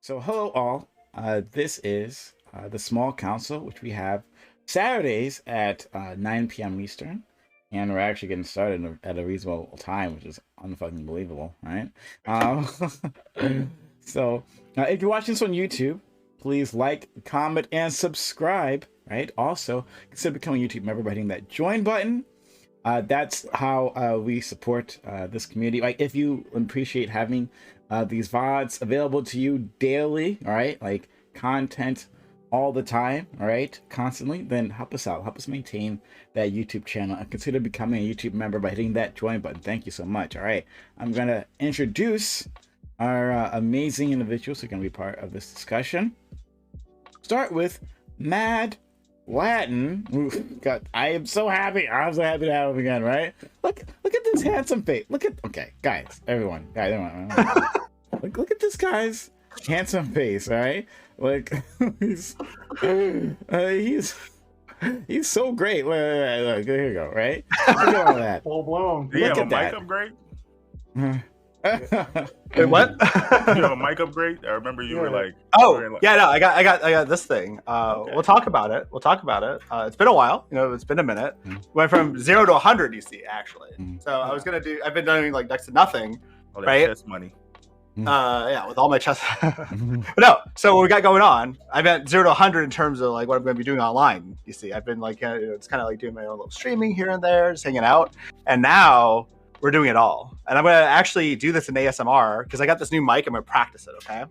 So, hello all. This is the Small Council, which we have Saturdays at 9 p.m. Eastern, and we're actually getting started at a reasonable time, which is unfucking believable, right? Um, if you're watching this on YouTube, please like, comment, and subscribe. Right. Also, consider becoming a YouTube member by hitting that join button. That's how we support this community. Like, if you appreciate having these VODs available to you daily, all right, like content all the time, all right, constantly, then help us out. Help us maintain that YouTube channel and consider becoming a YouTube member by hitting that join button. Thank you so much. All right, I'm going to introduce our amazing individuals who are going to be part of this discussion. Start with Mad Latin. Oof, God, I am so happy. I'm so happy to have him again, right? Look at this handsome face. Okay, guys, everyone. Look at this guy's handsome face, right? Like he's so great. Look, here you go, right? Look at all that. Full blown. Do you Look have a at mic that. upgrade? Wait, what? Do you have a mic upgrade? I remember you were like, yeah, no, I got this thing. Okay. We'll talk about it. It's been a while, it's been a minute. Went from 0 to 100, you see, actually. So I've been doing like next to nothing, all that right? chess money. Yeah, with all my chess. No, so what we got going on, I meant 0 to 100 in terms of like what I'm going to be doing online. You see, I've been like, it's kind of like doing my own little streaming here and there, just hanging out. And now we're doing it all. And I'm going to actually do this in ASMR because I got this new mic. I'm going to practice it, okay?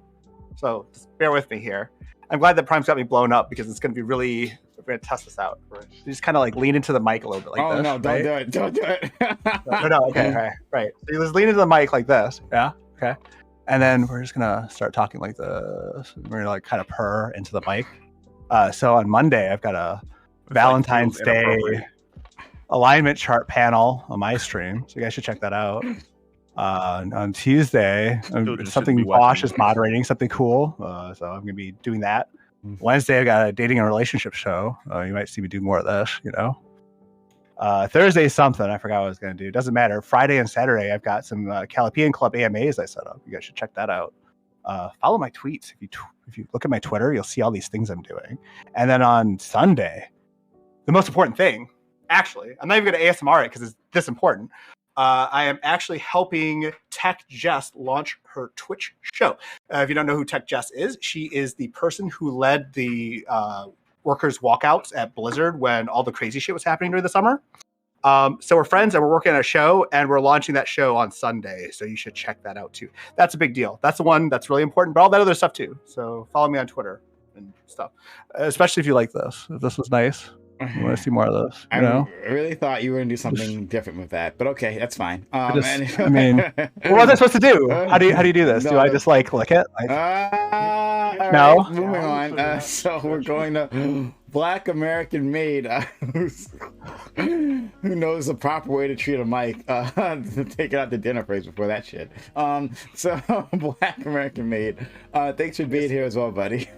So just bear with me here. I'm glad that Prime's got me blown up because it's going to be really, we're going to test this out. You just kind of like lean into the mic a little bit like this. No, don't do it. Don't do it. No, okay, right. So you just lean into the mic like this. Yeah, okay. And then we're just going to start talking like this. We're going to like kind of purr into the mic. So on Monday, I've got a Valentine's Day alignment chart panel on my stream, so you guys should check that out. On Tuesday, something Bosch is moderating, something cool, so I'm gonna be doing that. Wednesday, I got a dating and relationship show. You might see me do more of this, Thursday, something I forgot what I was gonna do. Doesn't matter. Friday and Saturday, I've got some Calipian Club AMAs I set up. You guys should check that out. Follow my tweets. If you look at my Twitter, you'll see all these things I'm doing. And then on Sunday, the most important thing. Actually, I'm not even going to ASMR it because it's this important. I am actually helping Tech Jess launch her Twitch show. If you don't know who Tech Jess is, she is the person who led the workers' walkouts at Blizzard when all the crazy shit was happening during the summer. So we're friends and we're working on a show and we're launching that show on Sunday. So you should check that out too. That's a big deal. That's the one that's really important, but all that other stuff too. So follow me on Twitter and stuff, especially if you like this. If this was nice. I want to see more of this. I really thought you were going to do something different with that, but okay, that's fine. what was I supposed to do? How do you do this? Do I just like click it? No. Right, moving on. So we're going to Black American Maid, who knows the proper way to treat a mic. Take it out to dinner phrase before that shit. So Black American Maid, thanks for being here as well, buddy.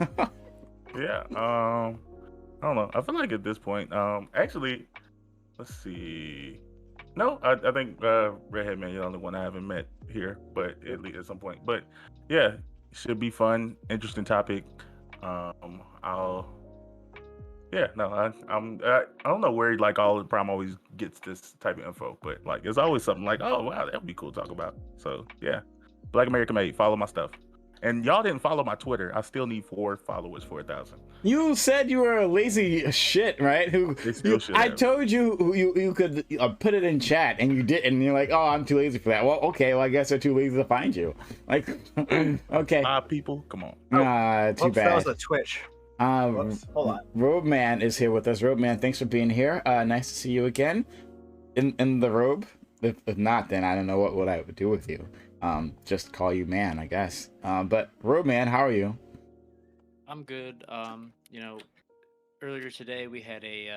Yeah. I don't know. I feel like at this point, actually, let's see. No, I think Redhead Man, you're the only one I haven't met here, but at least at some point. But yeah, should be fun, interesting topic. I don't know where like all the Prime always gets this type of info, but like it's always something like, oh wow, that'd be cool to talk about. So yeah, Black American Made, follow my stuff. And y'all didn't follow my Twitter. I still need 4 followers for 1,000. You said you were a lazy shit, right? I told you could put it in chat, and you didn't. And you're like, oh, I'm too lazy for that. Well, okay. Well, I guess they're too lazy to find you. Like, okay. 5 people? Come on. Too bad. That was a Twitch. Hold on. Robeman is here with us. Robeman, thanks for being here. Nice to see you again. In the robe. If not, then I don't know what I would do with you. Just call you man, I guess. But Roadman, how are you? I'm good. Earlier today we had a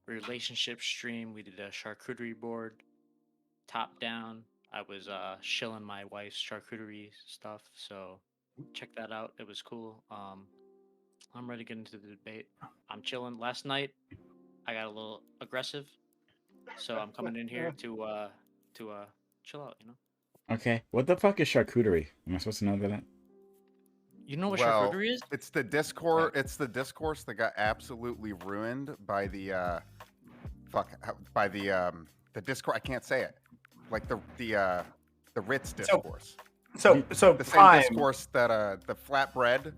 relationship stream. We did a charcuterie board, top down. I was shilling my wife's charcuterie stuff, so check that out. It was cool. I'm ready to get into the debate. I'm chilling. Last night I got a little aggressive, so I'm coming in here to chill out. Okay, what the fuck is charcuterie? Am I supposed to know that? You know what Well, charcuterie is? it's the discourse. It's the discourse that got absolutely ruined by the the discourse. I can't say it. Like the Ritz discourse. So The same Prime. discourse that the flatbread,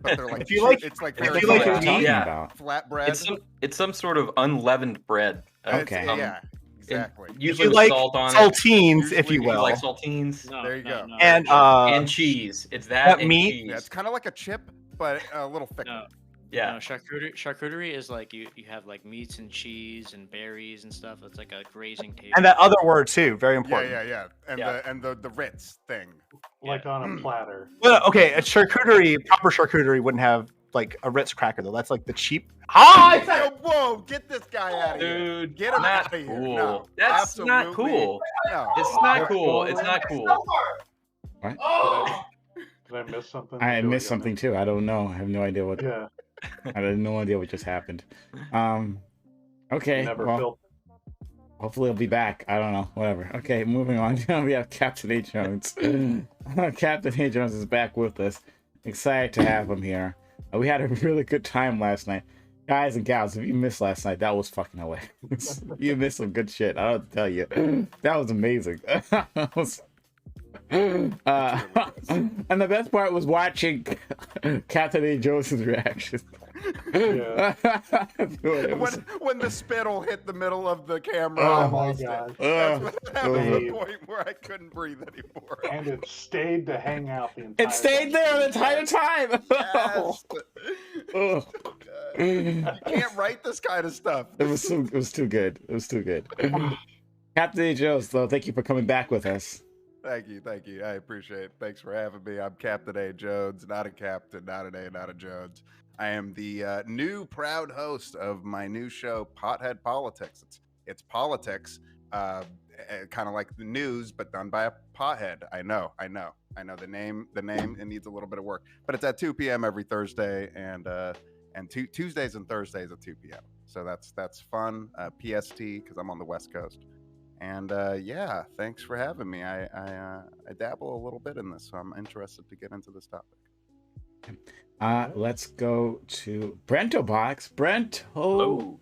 but they're like If you like- it's like if very you like What are you flat. talking Yeah. about? Flatbread. It's some sort of unleavened bread. Okay. Yeah, exactly. Usually you with like salt on saltines, it. if you Usually will. like saltines No, There you go. And cheese. It's that that and meat- cheese. Yeah, it's kind of like a chip, but a little thicker. No, Yeah. no, charcuterie is like you have like meats and cheese and berries and stuff. It's like a grazing table. and that other word too, very Yeah, important. yeah. And Yeah. the Ritz thing. Like on a platter. Well, okay, a charcuterie, proper charcuterie wouldn't have like a Ritz cracker though. That's like the cheap. I said it! Whoa, get this guy out of here. Dude, Get him not out of here. cool. No, That's not absolutely cool. No. It's not cool. It's not cool. Did I miss something? I Do missed gotta- something too. I don't know. I have no idea what. Yeah. I have no idea what just happened. Okay. Never Well, felt. hopefully he'll be back. I don't know. Whatever. Okay, moving on. We have Captain A. Jones. Captain A. Jones is back with us. Excited to have him here. We had a really good time last night. Guys and gals, if you missed last night, that was fucking hilarious. You missed some good shit. I don't tell you. That was amazing. That was... and the best part was watching Captain A. Jones's reaction. Yeah. It was- When the spittle hit the middle of the camera, Oh I my lost it. God. That was the Dave. point where I couldn't breathe anymore. And it stayed to hang out the entire It stayed there the entire time. Yes. Oh. You can't write this kind of stuff. It was too good. It was too good. Captain A. Jones, though, thank you for coming back with us. Thank you. I appreciate it. Thanks for having me. I'm Captain A. Jones, not a captain, not an A, not a Jones. I am the new proud host of my new show, Pothead Politics. It's politics, kind of like the news, but done by a pothead. I know. The name, it needs a little bit of work, but it's at 2 p.m. every Thursday, and Tuesdays and Thursdays at 2 p.m. So that's fun. PST, because I'm on the West Coast. And yeah, thanks for having me. I dabble a little bit in this, so I'm interested to get into this topic. Let's go to Brento Box. Hello.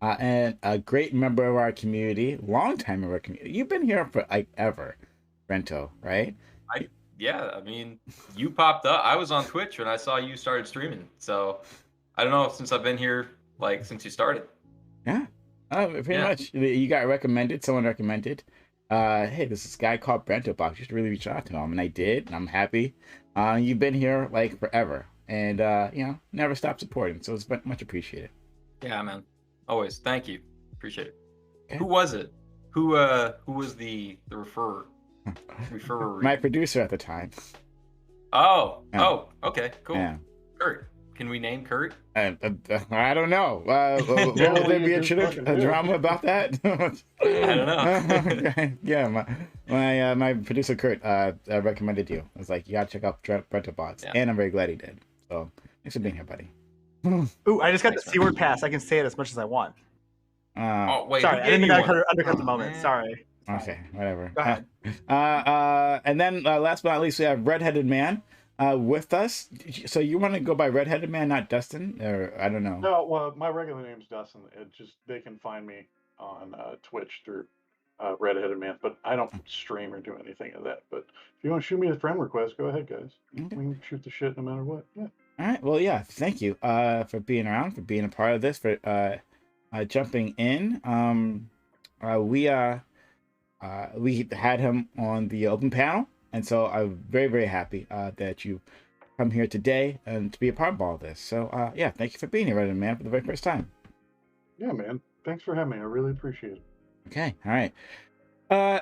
And a great member of our community, long-time member of our community. You've been here for like ever, Brento, right? Yeah, I mean, you popped up. I was on Twitch when I saw you started streaming. So I don't know, since I've been here, like since you started. Yeah. Pretty Yeah. much. You got recommended. Someone recommended. Hey, there's this guy called Brento Box. You should really reach out to him, and I did. And I'm happy. You've been here like forever, and never stop supporting. So it's been much appreciated. Yeah, man. Always. Thank you. Appreciate it. Okay. Who was it? Who was the referrer? Referrer. My producer at the time. Oh. Yeah. Oh. Okay. Cool. Yeah. Kurt. Can we name Kurt? I don't know. Will there be a drama about that? I don't know. Okay. Yeah, my producer Kurt recommended you. I was like, you gotta check out Brento Box, Yeah. and I'm very glad he did. So thanks for being here, buddy. Ooh, I just got the C word pass. I can say it as much as I want. Oh wait. Sorry, who I didn't gave mean you to one? undercut the Oh, moment. man. Sorry. Okay, whatever. Go ahead. And then last but not least, we have Redheaded Man with us. So you want to go by Redheaded Man, not Dustin, or I don't know. No, well, my regular name's Dustin. It just they can find me on Twitch through Redheaded Man, but I don't stream or do anything of that. But if you want to shoot me a friend request, go ahead, guys. We can shoot the shit no matter what. Yeah. All right. Well, yeah. Thank you for being around, for being a part of this, for jumping in. We had him on the open panel, and so I'm very, very happy that you come here today and to be a part of all this. So, yeah, thank you for being here, Redheaded Man, for the very first time. Yeah, man. Thanks for having me. I really appreciate it. Okay. All right.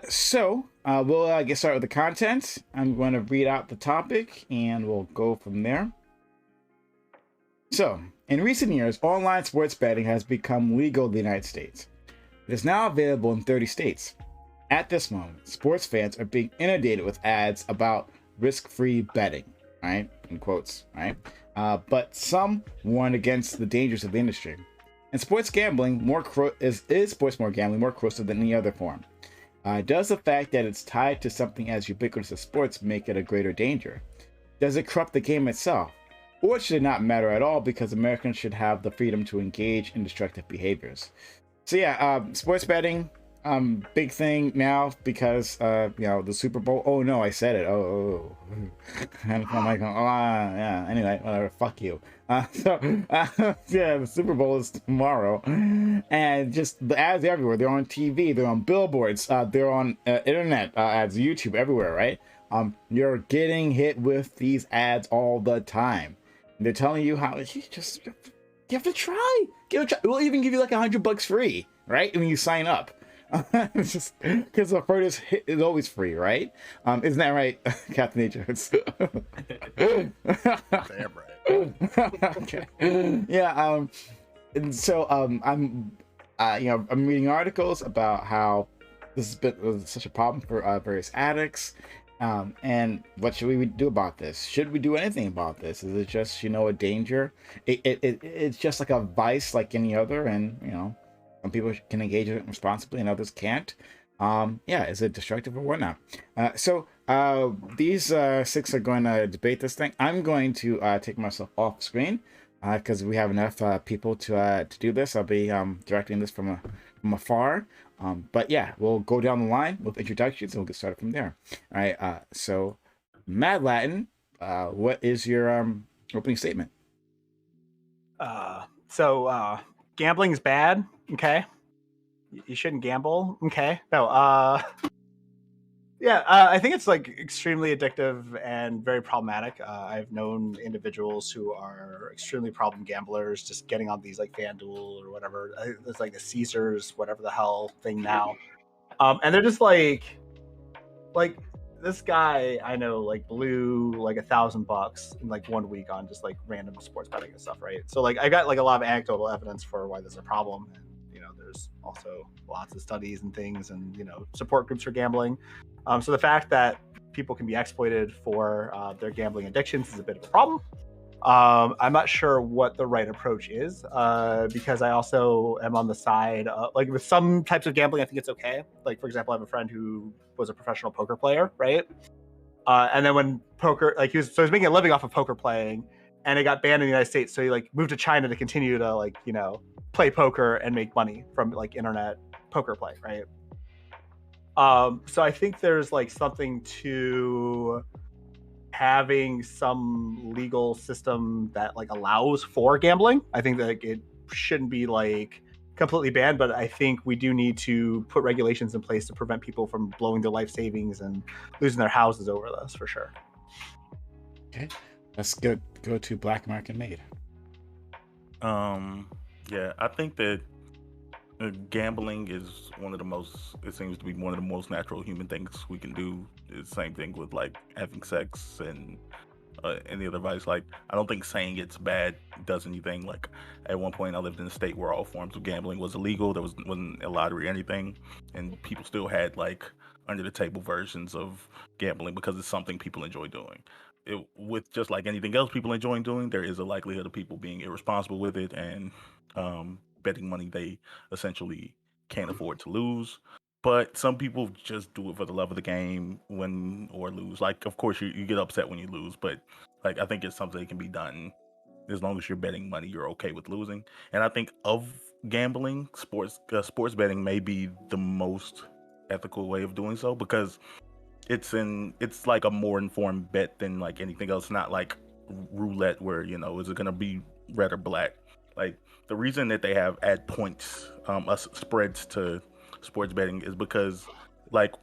So we'll get started with the content. I'm going to read out the topic, and we'll go from there. So, in recent years, online sports betting has become legal in the United States. It is now available in 30 states. At this moment, sports fans are being inundated with ads about risk-free betting, right? In quotes, right? But some warn against the dangers of the industry. In sports gambling, sports gambling more corrosive than any other form. Does the fact that it's tied to something as ubiquitous as sports make it a greater danger? Does it corrupt the game itself? Or should it not matter at all because Americans should have the freedom to engage in destructive behaviors? So yeah, sports betting, big thing now because the Super Bowl. Oh no, I said it. Yeah. Anyway, whatever. Fuck you. Yeah, the Super Bowl is tomorrow, and just the ads everywhere. They're on TV. They're on billboards. They're on internet ads, YouTube, everywhere. Right? You're getting hit with these ads all the time. They're telling you how you have to try. Give it a try. We'll even give you like $100 free, right? When you sign up. It's just because the first hit is always free, right? Isn't that right, Captain H? Damn right. Okay. Yeah. And so I'm reading articles about how this has been such a problem for various addicts. And what should we do about this? Should we do anything about this? Is it just a danger? It's just like a vice like any other, and some people can engage in it responsibly and others can't. Is it destructive or whatnot? So these six are going to debate this thing. I'm going to take myself off screen because we have enough people to do this. I'll be directing this from afar. But yeah, we'll go down the line with introductions and we'll get started from there. All right. So, Mad Latin, what is your opening statement? Gambling is bad. Okay, you shouldn't gamble. Okay, no. I think it's like extremely addictive and very problematic. I've known individuals who are extremely problem gamblers, just getting on these like FanDuel or whatever. It's like the Caesars, whatever the hell thing now, and they're just like this guy I know like blew like $1,000 in like 1 week on just like random sports betting and stuff, right? So like I got like a lot of anecdotal evidence for why this is a problem. And, there's also lots of studies and things and support groups for gambling. So the fact that people can be exploited for their gambling addictions is a bit of a problem. I'm not sure what the right approach is because I also am on the side like with some types of gambling I think it's okay. Like for example, I have a friend who was a professional poker player, right? And then when poker, like he was making a living off of poker playing, and it got banned in the United States, so he like moved to China to continue to like play poker and make money from like internet poker play, right? So I think there's like something to having some legal system that like allows for gambling. I think that it shouldn't be like completely banned, but I think we do need to put regulations in place to prevent people from blowing their life savings and losing their houses over this for sure. Okay, let's go to Black American Made. I think that gambling is it seems to be one of the most natural human things we can do. It's the same thing with like having sex and any other vice. Like, I don't think saying it's bad does anything. Like, at one point I lived in a state where all forms of gambling was illegal. There wasn't a lottery or anything, and people still had like under the table versions of gambling because it's something people enjoy doing. With just like anything else people enjoy doing, there is a likelihood of people being irresponsible with it and betting money they essentially can't afford to lose. But some people just do it for the love of the game, win or lose. Like, of course, you get upset when you lose, but like I think it's something that can be done as long as you're betting money, you're okay with losing. And I think of gambling, sports betting may be the most ethical way of doing so because it's like a more informed bet than like anything else. Not like roulette where is it gonna be red or black. Like the reason that they have add points spreads to sports betting is because like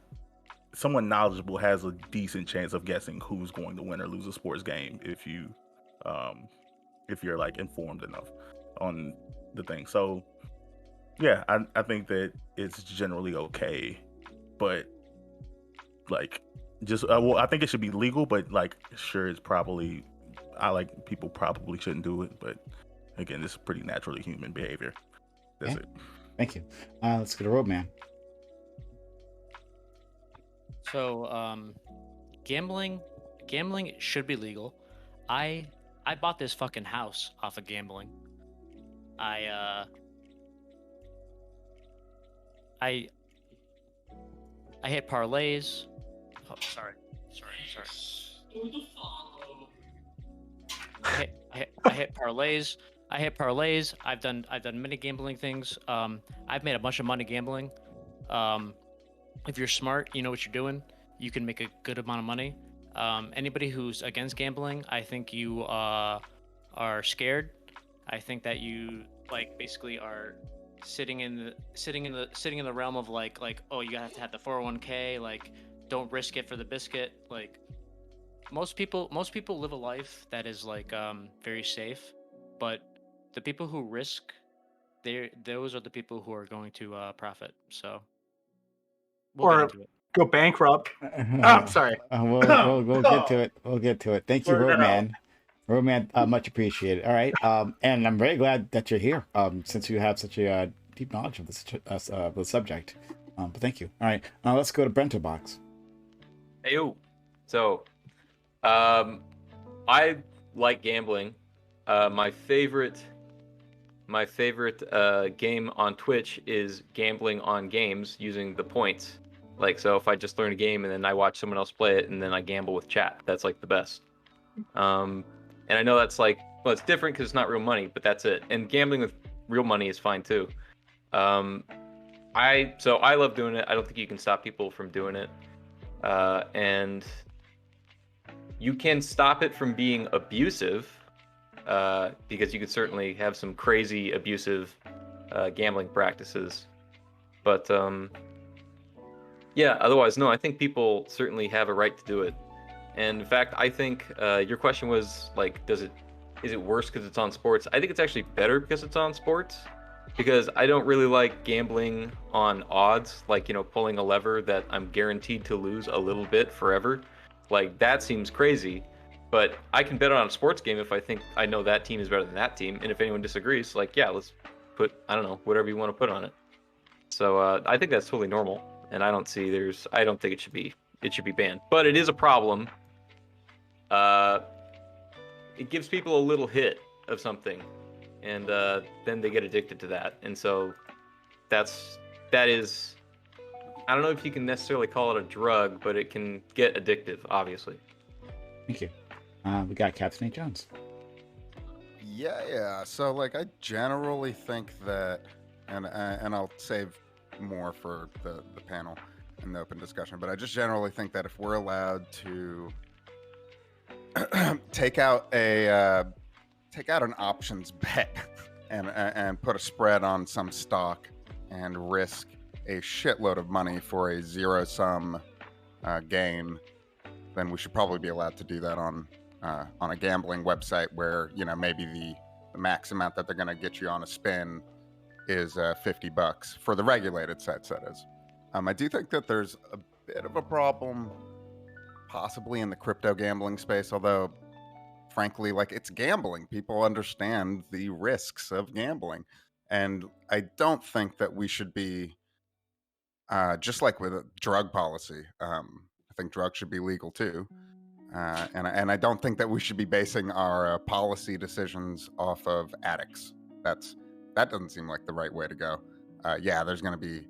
someone knowledgeable has a decent chance of guessing who's going to win or lose a sports game if you're like informed enough on the thing. So yeah, I think that it's generally okay, but like just I think it should be legal, but like sure it's probably people probably shouldn't do it, but again, it's pretty naturally human behavior. That's it. Thank you. Let's go to Roadman. So, gambling should be legal. I bought this fucking house off of gambling. I I hit parlays. Oh, sorry. I hit parlays. I hit parlays. I've done many gambling things. I've made a bunch of money gambling. If you're smart, you know what you're doing. You can make a good amount of money. Anybody who's against gambling, I think you are scared. I think that you like basically are sitting in the realm of like oh, you have to have the 401k, like don't risk it for the biscuit. Like most people live a life that is like very safe, but the people who risk, those are the people who are going to profit. So we'll get Or into it. go bankrupt. I'm sorry. We'll get to it. We'll get to it. Thank you, For now. Roadman. Roadman, much appreciated. All right. And I'm very glad that you're here. Since you have such a deep knowledge of this the subject. But thank you. All right. Let's go to Brento Box. Hey, so, I like gambling. My favorite game on Twitch is gambling on games using the points. Like, so if I just learn a game and then I watch someone else play it and then I gamble with chat, that's like the best. And I know that's like, well, it's different because it's not real money, but that's it. And gambling with real money is fine too. I love doing it. I don't think you can stop people from doing it. And you can stop it from being abusive, because you could certainly have some crazy abusive gambling practices. But yeah, otherwise, no, I think people certainly have a right to do it. And in fact, I think your question was like, is it worse because it's on sports? I think it's actually better because it's on sports, because I don't really like gambling on odds, like, you know, pulling a lever that I'm guaranteed to lose a little bit forever. Like, that seems crazy. But I can bet on a sports game if I think I know that team is better than that team. And if anyone disagrees, like, yeah, let's put, I don't know, whatever you want to put on it. So I think that's totally normal. And I don't think it should be banned. But it is a problem. It gives people a little hit of something, and then they get addicted to that. And so that is, I don't know if you can necessarily call it a drug, but it can get addictive, obviously. Thank you. We got Captain Nate Jones. Yeah. So, like, I generally think that, and I'll save more for the panel and the open discussion, but I just generally think that if we're allowed to take out an options bet and put a spread on some stock and risk a shitload of money for a zero-sum gain, then we should probably be allowed to do that on a gambling website where, you know, maybe the max amount that they're going to get you on a spin is $50 for the regulated sites, that is. I do think that there's a bit of a problem possibly in the crypto gambling space, although frankly, like, it's gambling. People understand the risks of gambling. And I don't think that we should be, just like with a drug policy, I think drugs should be legal too. And I don't think that we should be basing our policy decisions off of addicts. That doesn't seem like the right way to go. Yeah, there's going to be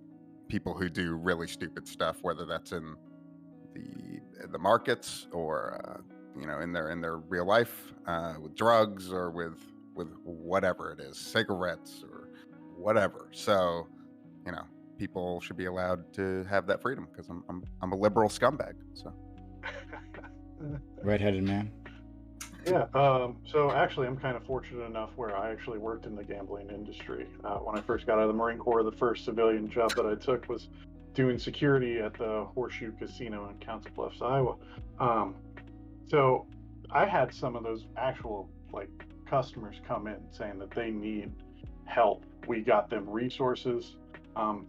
people who do really stupid stuff, whether that's in the markets or you know, in their real life, with drugs or with whatever it is, cigarettes or whatever. So, you know, people should be allowed to have that freedom, because I'm a liberal scumbag. So Redheaded man. Yeah. So actually, I'm kind of fortunate enough where I actually worked in the gambling industry. When I first got out of the Marine Corps, the first civilian job that I took was doing security at the Horseshoe Casino in Council Bluffs, Iowa. So I had some of those actual, like, customers come in saying that they need help. We got them resources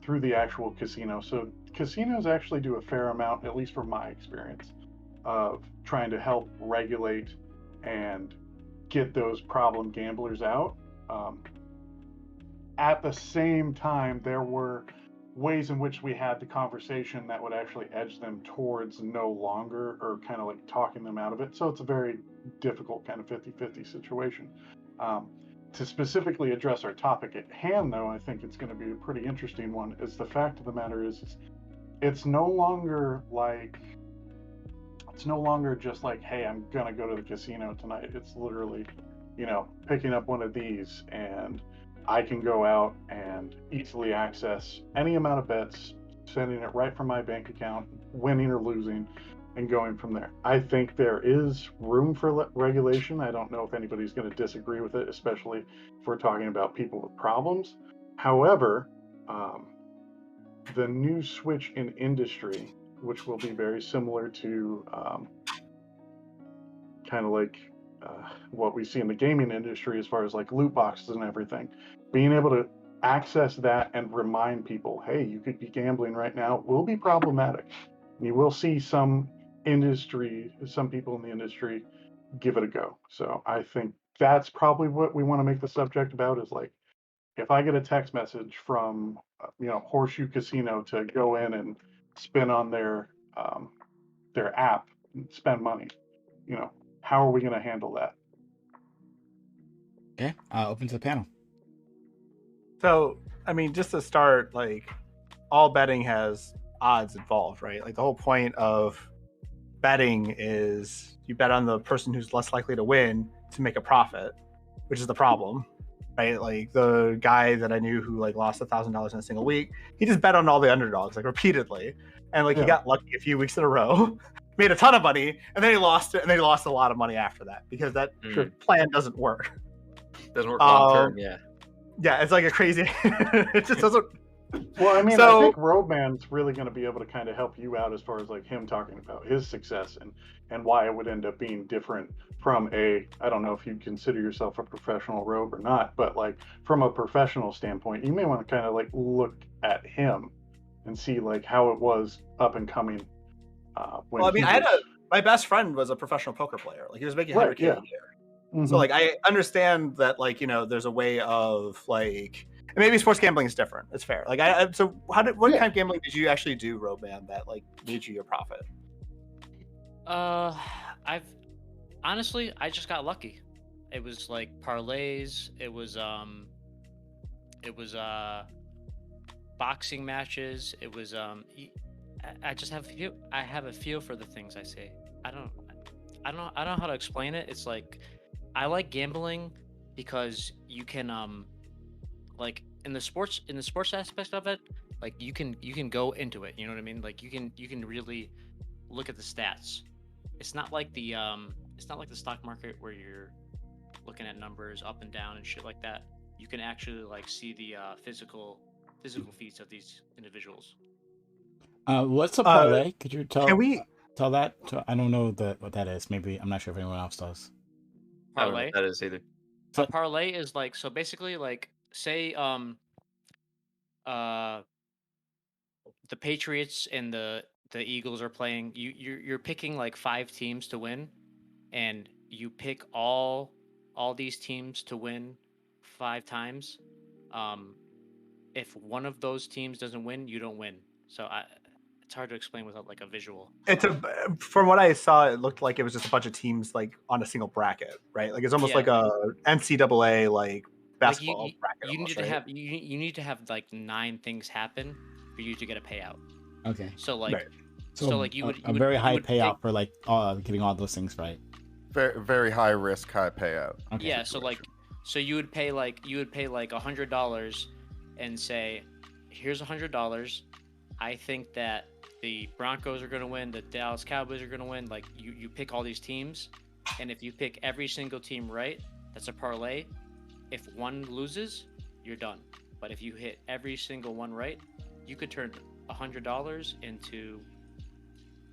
through the actual casino. So casinos actually do a fair amount, at least from my experience, of trying to help regulate and get those problem gamblers out. At the same time, there were ways in which we had the conversation that would actually edge them towards no longer, or kind of like talking them out of it. So it's a very difficult kind of 50-50 situation. To specifically address our topic at hand, though, I think it's going to be a pretty interesting one, is the fact of the matter is it's no longer like it's no longer just like, hey, I'm gonna go to the casino tonight. It's literally, picking up one of these, and I can go out and easily access any amount of bets, sending it right from my bank account, winning or losing, and going from there. I think there is room for regulation. I don't know if anybody's going to disagree with it, especially if we're talking about people with problems. However, the new switch in industry, which will be very similar to kind of like what we see in the gaming industry as far as like loot boxes and everything, being able to access that and remind people, hey, you could be gambling right now, will be problematic. And you will see some people in the industry give it a go. So I think that's probably what we want to make the subject about, is like, if I get a text message from Horseshoe Casino to go in and spin on their app and spend money, how are we going to handle that? Okay, open to the panel. So, I mean, just to start, like, all betting has odds involved, right? Like, the whole point of betting is you bet on the person who's less likely to win to make a profit, which is the problem, right? Like, the guy that I knew who like lost $1,000 in a single week, he just bet on all the underdogs like repeatedly, and like he got lucky a few weeks in a row, made a ton of money, and then he lost it, and then he lost a lot of money after that because that plan doesn't work. Doesn't work long term, yeah. Yeah, it's like a crazy. It just doesn't. Well, I mean, I think Roadman's really going to be able to kind of help you out as far as like him talking about his success and why it would end up being different from I don't know if you consider yourself a professional rogue or not, but like from a professional standpoint, you may want to kind of like look at him and see like how it was up and coming. Well, I mean, my best friend was a professional poker player. Like he was making $100K a year. Mm-hmm. So like I understand that like there's a way of like, and maybe sports gambling is different. It's fair. Like what kind of gambling did you actually do, Roadman, that like made you your profit? I just got lucky. It was like parlays. It was boxing matches. It was I just have a feel for the things I say. I don't know how to explain it. It's like I like gambling because you can like in the sports aspect of it, like you can go into it, you know what I mean? Like you can really look at the stats. It's not like the stock market where you're looking at numbers up and down and shit like that. You can actually like see the physical feats of these individuals. What's a parlay? Could you tell? Can we tell that? I don't know what that is. Maybe I'm not sure if anyone else does. Parlay. I don't know what that is either. So parlay is like, so basically like say the Patriots and the Eagles are playing. You're picking like 5 teams to win, and you pick all these teams to win 5 times. If one of those teams doesn't win, you don't win. So it's hard to explain without like a visual. From what I saw, it looked like it was just a bunch of teams like on a single bracket, right? Like it's almost like a NCAA like basketball bracket. You need to have like 9 things happen for you to get a payout. Okay. So like, right. so like you would a very high payout for like getting all those things right. Very, very high risk, high payout. Okay. Yeah. So like, so you would pay like $100 and say, here's $100. I think that the Broncos are going to win, the Dallas Cowboys are going to win. Like you pick all these teams, and if you pick every single team right, that's a parlay. If one loses, you're done. But if you hit every single one right, you could turn $100 into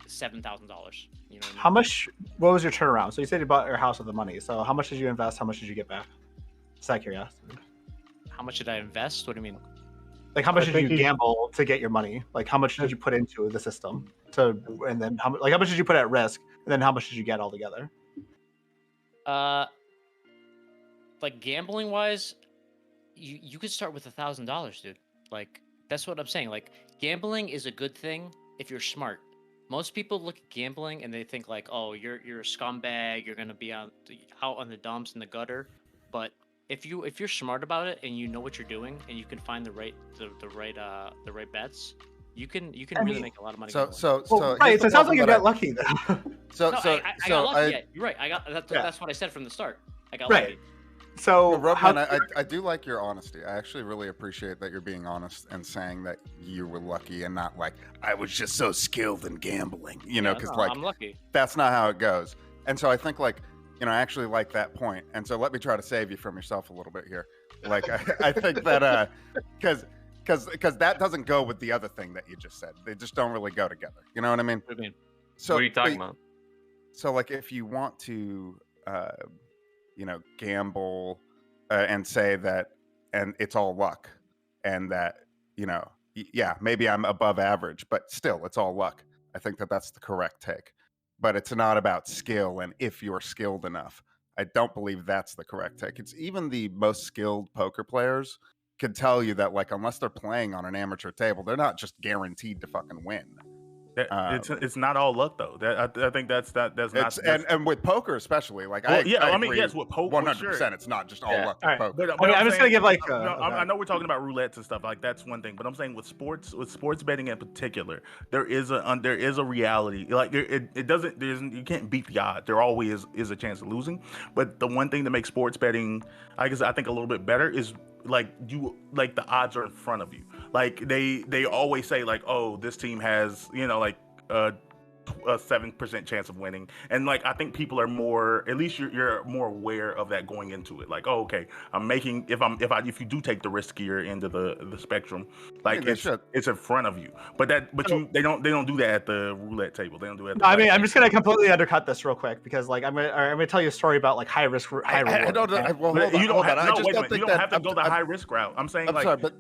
$7,000. You know what I mean? How much? What was your turnaround? So you said you bought your house with the money. So how much did you invest? How much did you get back? Just out of curiosity. How much did I invest? What do you mean? Like how much did you gamble to get your money? Like how much did you put into the system and then how much did you put at risk? And then how much did you get altogether? Like gambling wise, you could start with $1,000, dude. Like that's what I'm saying. Like gambling is a good thing if you're smart. Most people look at gambling and they think like, oh, you're a scumbag. You're gonna be out on the dumps in the gutter. But if you're smart about it and you know what you're doing and you can find the right bets, You can I really mean, make a lot of money. So gambling. so Well, so right. here's So it the sounds like problem you that got lucky then. so No, so I so got lucky. I Yeah, you're right. I got Yeah. that's what I said from the start. I got Right. lucky. So No, how? Roadman, I do like your honesty. I actually really appreciate that you're being honest and saying that you were lucky and not like, I was just so skilled in gambling, you know, Yeah, because no, like I'm lucky. that's not how it goes. And so I think like, you know, I actually like that point. And so let me try to save you from yourself a little bit here. Like I think that because that doesn't go with the other thing that you just said. They just don't really go together. You know what I mean? What do you mean? So What are you talking about? So like if you want to you know, gamble and say that, and it's all luck, and that, you know, yeah, maybe I'm above average, but still, it's all luck. I think that that's the correct take. But it's not about skill and if you're skilled enough. I don't believe that's the correct take. It's even the most skilled poker players can tell you that, like, unless they're playing on an amateur table, they're not just guaranteed to fucking win. It's not all luck though. I think that's not It's that's, and with poker especially, like well, yeah. I I mean, agree yes, with poker, 100%. sure. It's not just all Yeah. luck with All right. poker. But I'm just gonna saying, give like. I know we're talking about roulettes and stuff like that's one thing, but I'm saying with sports betting in particular, there is a reality. Like it doesn't you can't beat the odds. There always is a chance of losing. But the one thing that makes sports betting, I guess, I think a little bit better is like the odds are in front of you. Like they always say like, oh, this team has, you know, like a 7% chance of winning, and like I think people are more, at least you're more aware of that going into it. Like, oh, okay, I'm making, if you do take the riskier end of the spectrum, like they should. it's in front of you. But they don't do that at the roulette table. They don't do that. At the I mean, I'm blackjack just gonna table. completely undercut this real quick because, like, I'm gonna tell you a story about like high risk, high reward. I don't know. okay? Well, But hold on, you don't hold have, on. no, I just wait a don't minute. think You don't that have to go the I'm- high risk route. I'm saying I'm like sorry, but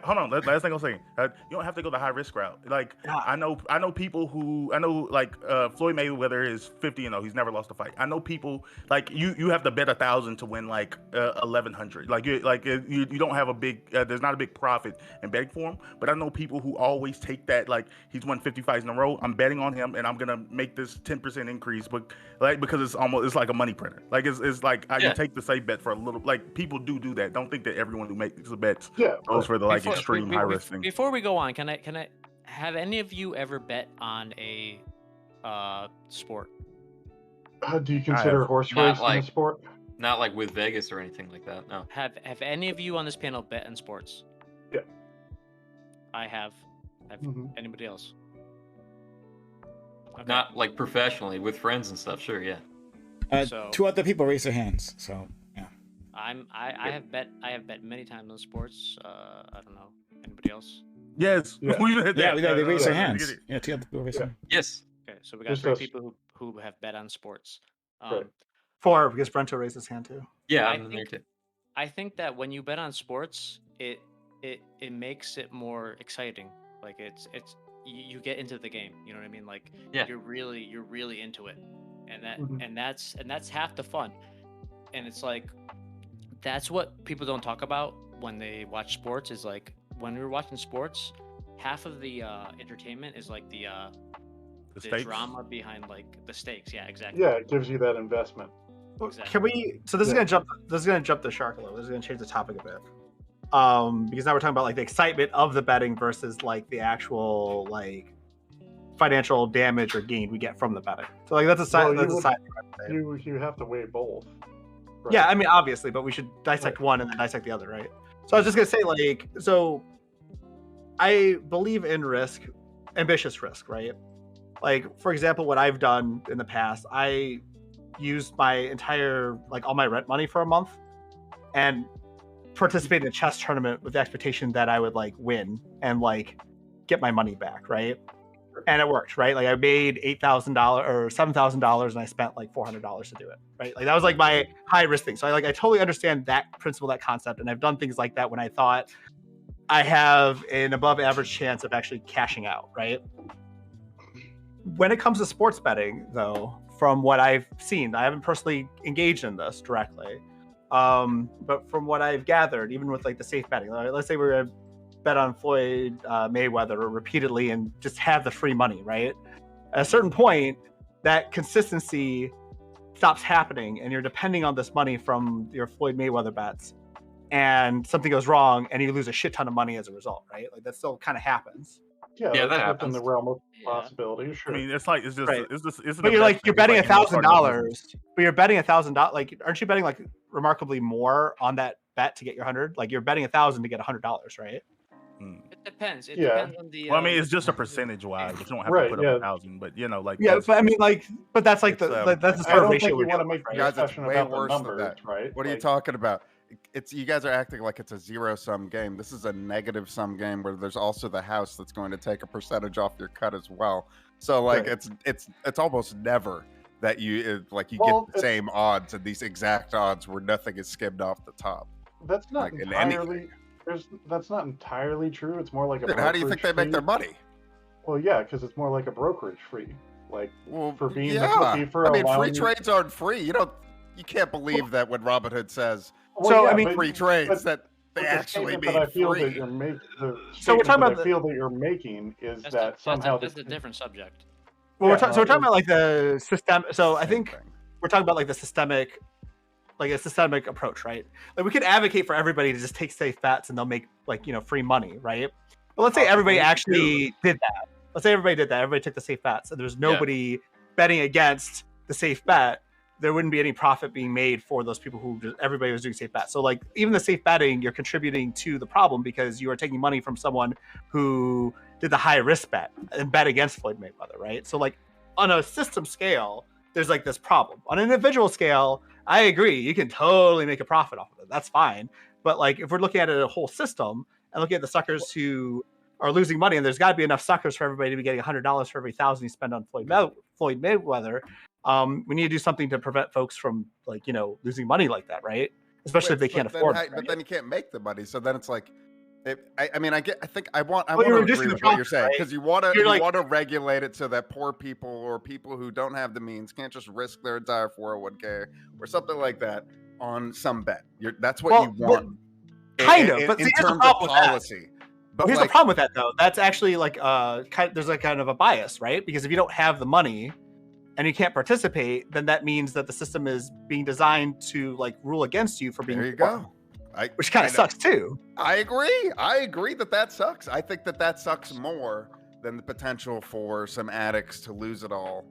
hold on. Last thing I'm saying, you don't have to go the high risk route. Like Yeah. I know people who like Floyd Mayweather is 50-0. He's never lost a fight. I know people like you have to bet 1,000 to win like 1,100. Like you don't have a big there's not a big profit in betting for him. But I know people who always take that, like, he's won 50 fights in a row. I'm betting on him and I'm gonna make this 10% increase, but like because it's like a money printer. Like it's like you take the safe bet for a little. Like people do that. Don't think that everyone who makes a bet goes for the like extreme high risk thing. Before we go on, can I have any of you ever bet on a sport? Do you consider horse Not racing like- a sport? Not like with Vegas or anything like that. No. Have any of you on this panel bet on sports? Yeah. I have. Have Mhm. anybody else? Okay. Not like professionally with friends and stuff. Sure, yeah. So- Two other people raise their hands. So yeah. I have bet many times on sports. I don't know. Anybody else? Yes. Yeah. We did Yeah, that. they raise their Get hands. it. Yeah, two other people raise their hands. Yes. Okay, so we got Just three us. people who have bet on sports. Right. 4 because Brento raised his hand too. Yeah, I I'm there think- too. I think that when you bet on sports, it makes it more exciting. Like you get into the game. You know what I mean? Like Yeah. you're really into it, and Mhm. that's half the fun. And it's like that's what people don't talk about when they watch sports. Is like when we're watching sports, half of the entertainment is like the stakes? drama behind like the stakes. Yeah, exactly. Yeah, it gives you that investment. Exactly. Can we? So this is Yeah. gonna jump. This is gonna jump the shark a little. This is gonna change the topic a bit. Because now we're talking about like the excitement of the betting versus like the actual like financial damage or gain we get from the betting. So like that's a side. Well, you that's a would- side. You have to weigh both. right? Yeah, I mean obviously, but we should dissect one and then dissect the other, right? So I was just gonna say like so. I believe in risk, ambitious risk, right? Like for example, what I've done in the past, I used my entire like all my rent money for a month and participate in a chess tournament with the expectation that I would like win and like get my money back, right? And it worked, right? Like I made $8,000 or $7,000 and I spent like $400 to do it, right? Like that was like my high risk thing. So I totally understand that principle, that concept, and I've done things like that when I thought I have an above average chance of actually cashing out, right? When it comes to sports betting, though, from what I've seen, I haven't personally engaged in this directly, but from what I've gathered, even with like the safe betting, let's say we're gonna bet on Floyd Mayweather repeatedly and just have the free money, right? At a certain point, that consistency stops happening, and you're depending on this money from your Floyd Mayweather bets, and something goes wrong, and you lose a shit ton of money as a result, right? Like that still kind of happens. Yeah, Yeah, that's that within the happens. realm of Yeah. possibility. I Sure. mean, it's like it's just Right. it's an But you're like investment. betting It's like anyone starting a business. $1,000. But you're betting $1,000. Like, aren't you betting like remarkably more on that bet to get your 100? Like, you're betting 1,000 to get $100, right? Hmm. It depends. It Yeah. depends on the. Well, I mean, it's just a percentage wise, but you don't have Right, to put up yeah. 1,000. But you know, like Yeah, that's but I mean, like, but that's like It's, that's the I sort of don't ratio think we're you want to dealing make with, the right? Guys, it's discussion way about the worse than numbers, that. right? What are you Like, talking about? It's you guys are acting like it's a zero sum game. This is a negative sum game where there's also the house that's going to take a percentage off your cut as well. So like Right. it's almost never that you Well, get the same odds and these exact odds where nothing is skimmed off the top. That's not Like in entirely. That's not entirely true. It's more like a. Dude, how do you think they make their brokerage money? fee. Well, yeah, because it's more like a brokerage fee. Like Well, for being yeah. the for I mean, free allowing you- trades aren't free. You can't believe that when Robinhood says Well, So, yeah, I mean, but- free trades that they but the actually statement mean that I feel that free. you're making. The So we're statement talking that about I feel that you're making is that somehow that's a different subject. Well, Yeah, so we're talking no, about like the system. So I Same think thing. we're talking about like the systemic, like a systemic approach, right? Like we could advocate for everybody to just take safe bets and they'll make like free money, right? But let's say everybody actually did that. Let's say everybody did that. Everybody took the safe bets, and there's nobody betting against the safe bet. There wouldn't be any profit being made for those people who everybody was doing safe bets. So like even the safe betting, you're contributing to the problem because you are taking money from someone who did the high risk bet and bet against Floyd Mayweather, right? So like on a system scale, there's like this problem. On an individual scale, I agree, you can totally make a profit off of it. That's fine. But like if we're looking at it a whole system and looking at the suckers who are losing money, and there's got to be enough suckers for everybody to be getting $100 for every 1,000 you spend on Floyd Mayweather. We need to do something to prevent folks from like losing money like that, right? Especially if they can't afford it. But then you can't make the money. So then it's like, I think I want you're to agree reducing with the what you're profit, saying right? because you want You're like- to regulate it so that poor people or people who don't have the means can't just risk their entire 401k or something like that on some bet. That's what you want. Kind of, but in here's the terms of problem with that. policy. But Here's like, the problem with that, though. That's actually like there's a kind of a bias, right? Because if you don't have the money and you can't participate, then that means that the system is being designed to like rule against you for being there you poor, go. which kind of sucks too. I agree. I agree that sucks. I think that sucks more than the potential for some addicts to lose it all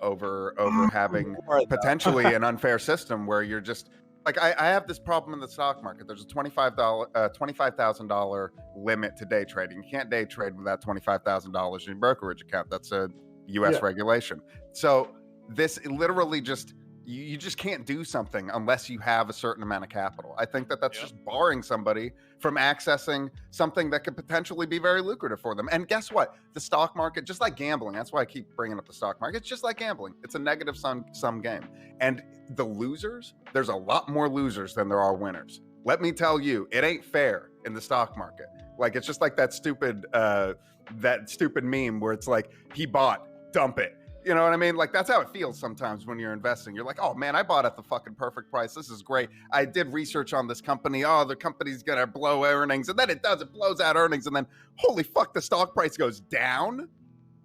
over having potentially an unfair system where you're just like I have this problem in the stock market. There's a $25,000 limit to day trading. You can't day trade without $25,000 in your brokerage account. That's a U.S. regulation. So this literally just you just can't do something unless you have a certain amount of capital. I think that's just barring somebody from accessing something that could potentially be very lucrative for them. And guess what? The stock market, just like gambling, that's why I keep bringing up the stock market. It's just like gambling. It's a negative sum game. And the losers, there's a lot more losers than there are winners. Let me tell you, it ain't fair in the stock market. Like it's just like that stupid meme where it's like he bought, dump it. You know what I mean? Like that's how it feels sometimes when you're investing. You're like, oh man, I bought at the fucking perfect price. This is great. I did research on this company. Oh, the company's gonna blow earnings, and then it does. It blows out earnings, and then holy fuck, the stock price goes down.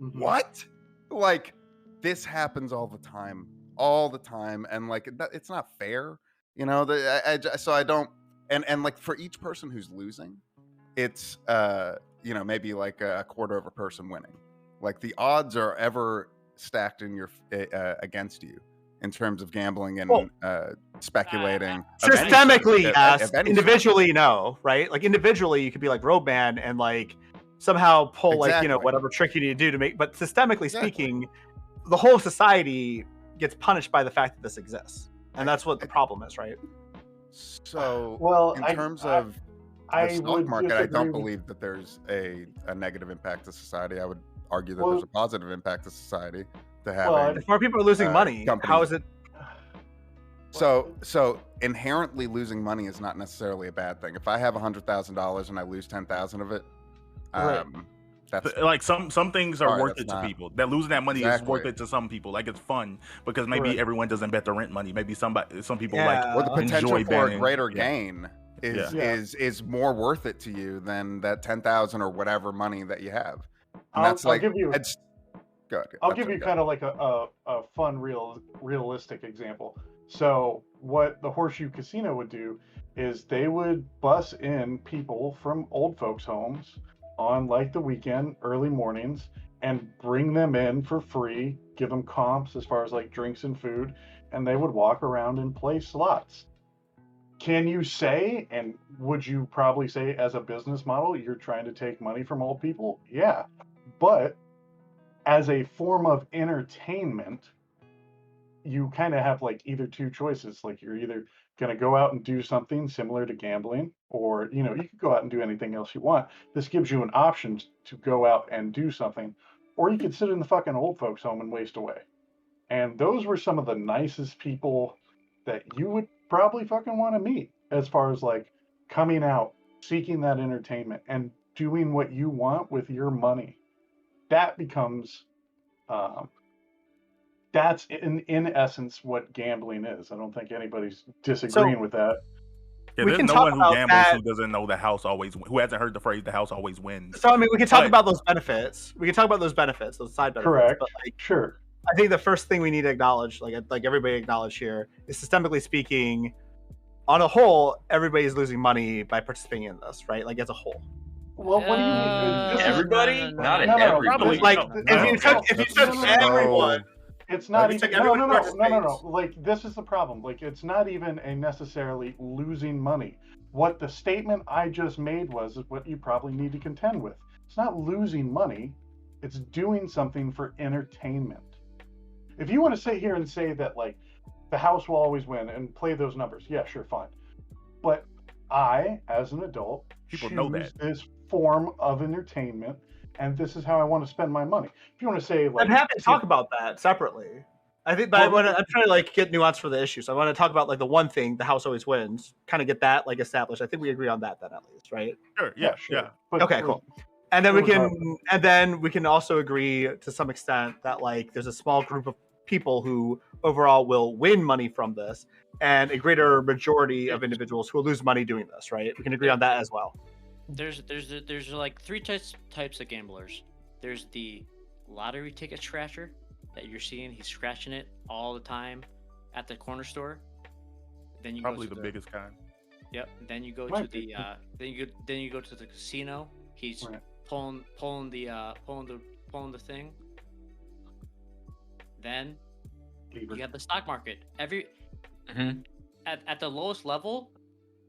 Mhm. What? Like this happens all the time, and like it's not fair. So I don't. And like for each person who's losing, it's maybe like a quarter of a person winning. Like the odds are ever stacked in your against you in terms of gambling and speculating. Systemically, yes. Of any Individually, no. Right? Like individually, you could be like Roadman and like somehow pull Exactly. like whatever trick you need to do to make. But systemically speaking, the whole society gets punished by the fact that this exists, and that's what the problem is, right? So, Well, in terms of the stock would market, I don't disagree with- believe that there's a negative impact to society. I would argue that Well- there's a positive impact to society to Well, having. If more people are losing money, companies- how is it? So inherently losing money is not necessarily a bad thing. If I have $100,000 and I lose 10,000 of it, Right. that's Like some things are Sorry, worth that's it to not- people. That losing that money is Exactly. worth it to some people. Like it's fun because maybe Correct. everyone doesn't bet the rent money. Maybe some people Yeah. like or the potential enjoy for a betting. greater Yeah. gain is Yeah. is more worth it to you than that 10,000 or whatever money that you have. And I'll give you- it's good. I'll give you kind of like a fun, realistic example. So what the Horseshoe Casino would do is they would bus in people from old folks' homes on like the weekend, early mornings, and bring them in for free, give them comps as far as like drinks and food, and they would walk around and play slots. Can you say, and would you probably say as a business model, you're trying to take money from old people? Yeah. But as a form of entertainment, you kind of have like either two choices. Like you're either going to go out and do something similar to gambling, or you could go out and do anything else you want. This gives you an option to go out and do something, or you could sit in the fucking old folks home and waste away. And those were some of the nicest people that you would probably fucking want to meet, as far as like coming out, seeking that entertainment and doing what you want with your money. That becomes that's in essence what gambling is. I don't think anybody's disagreeing with that. Yeah, We there's can no talk one who about gambles that. who doesn't know the house always who hasn't heard the phrase "the house always wins." So I mean, we can talk But- about those benefits. We can talk about those benefits, those side benefits. Correct. But like, Sure. I think the first thing we need to acknowledge, like everybody acknowledge here, is systemically speaking, on a whole, everybody's losing money by participating in this, right? Like as a whole. Well, what do you mean? This is- Everybody? Not No, no, everybody. probably- Like no, if you took no, everyone, It's not If you even took no, everyone no, who no, no, no, no. participates. Like this is the problem. Like it's not even a necessarily losing money. What the statement I just made was is what you probably need to contend with. It's not losing money. It's doing something for entertainment. If you want to sit here and say that like the house will always win and play those numbers, yeah, sure, fine. But I, as an adult, People choose know that. this form of entertainment, and this is how I want to spend my money. If you want to say like, I'm happy to talk about that separately. I think, but I'm trying to like get nuance for the issue. So I want to talk about like the one thing, the house always wins. Kind of get that like established. I think we agree on that then at least, right? Sure, yeah, yeah, sure. yeah. But Okay, like, cool. And then Regardless. we can also agree to some extent that like there's a small group of people who overall will win money from this, and a greater majority of individuals who will lose money doing this, right? We can agree on that as well. There's like three types of gamblers. There's the lottery ticket scratcher that you're seeing. He's scratching it all the time at the corner store. Then you Probably go the to biggest kind. Yep. Then you go Might to be. the then you go to the casino. He's Right. pulling the thing. Then you have the stock market. Mhm. At the lowest level,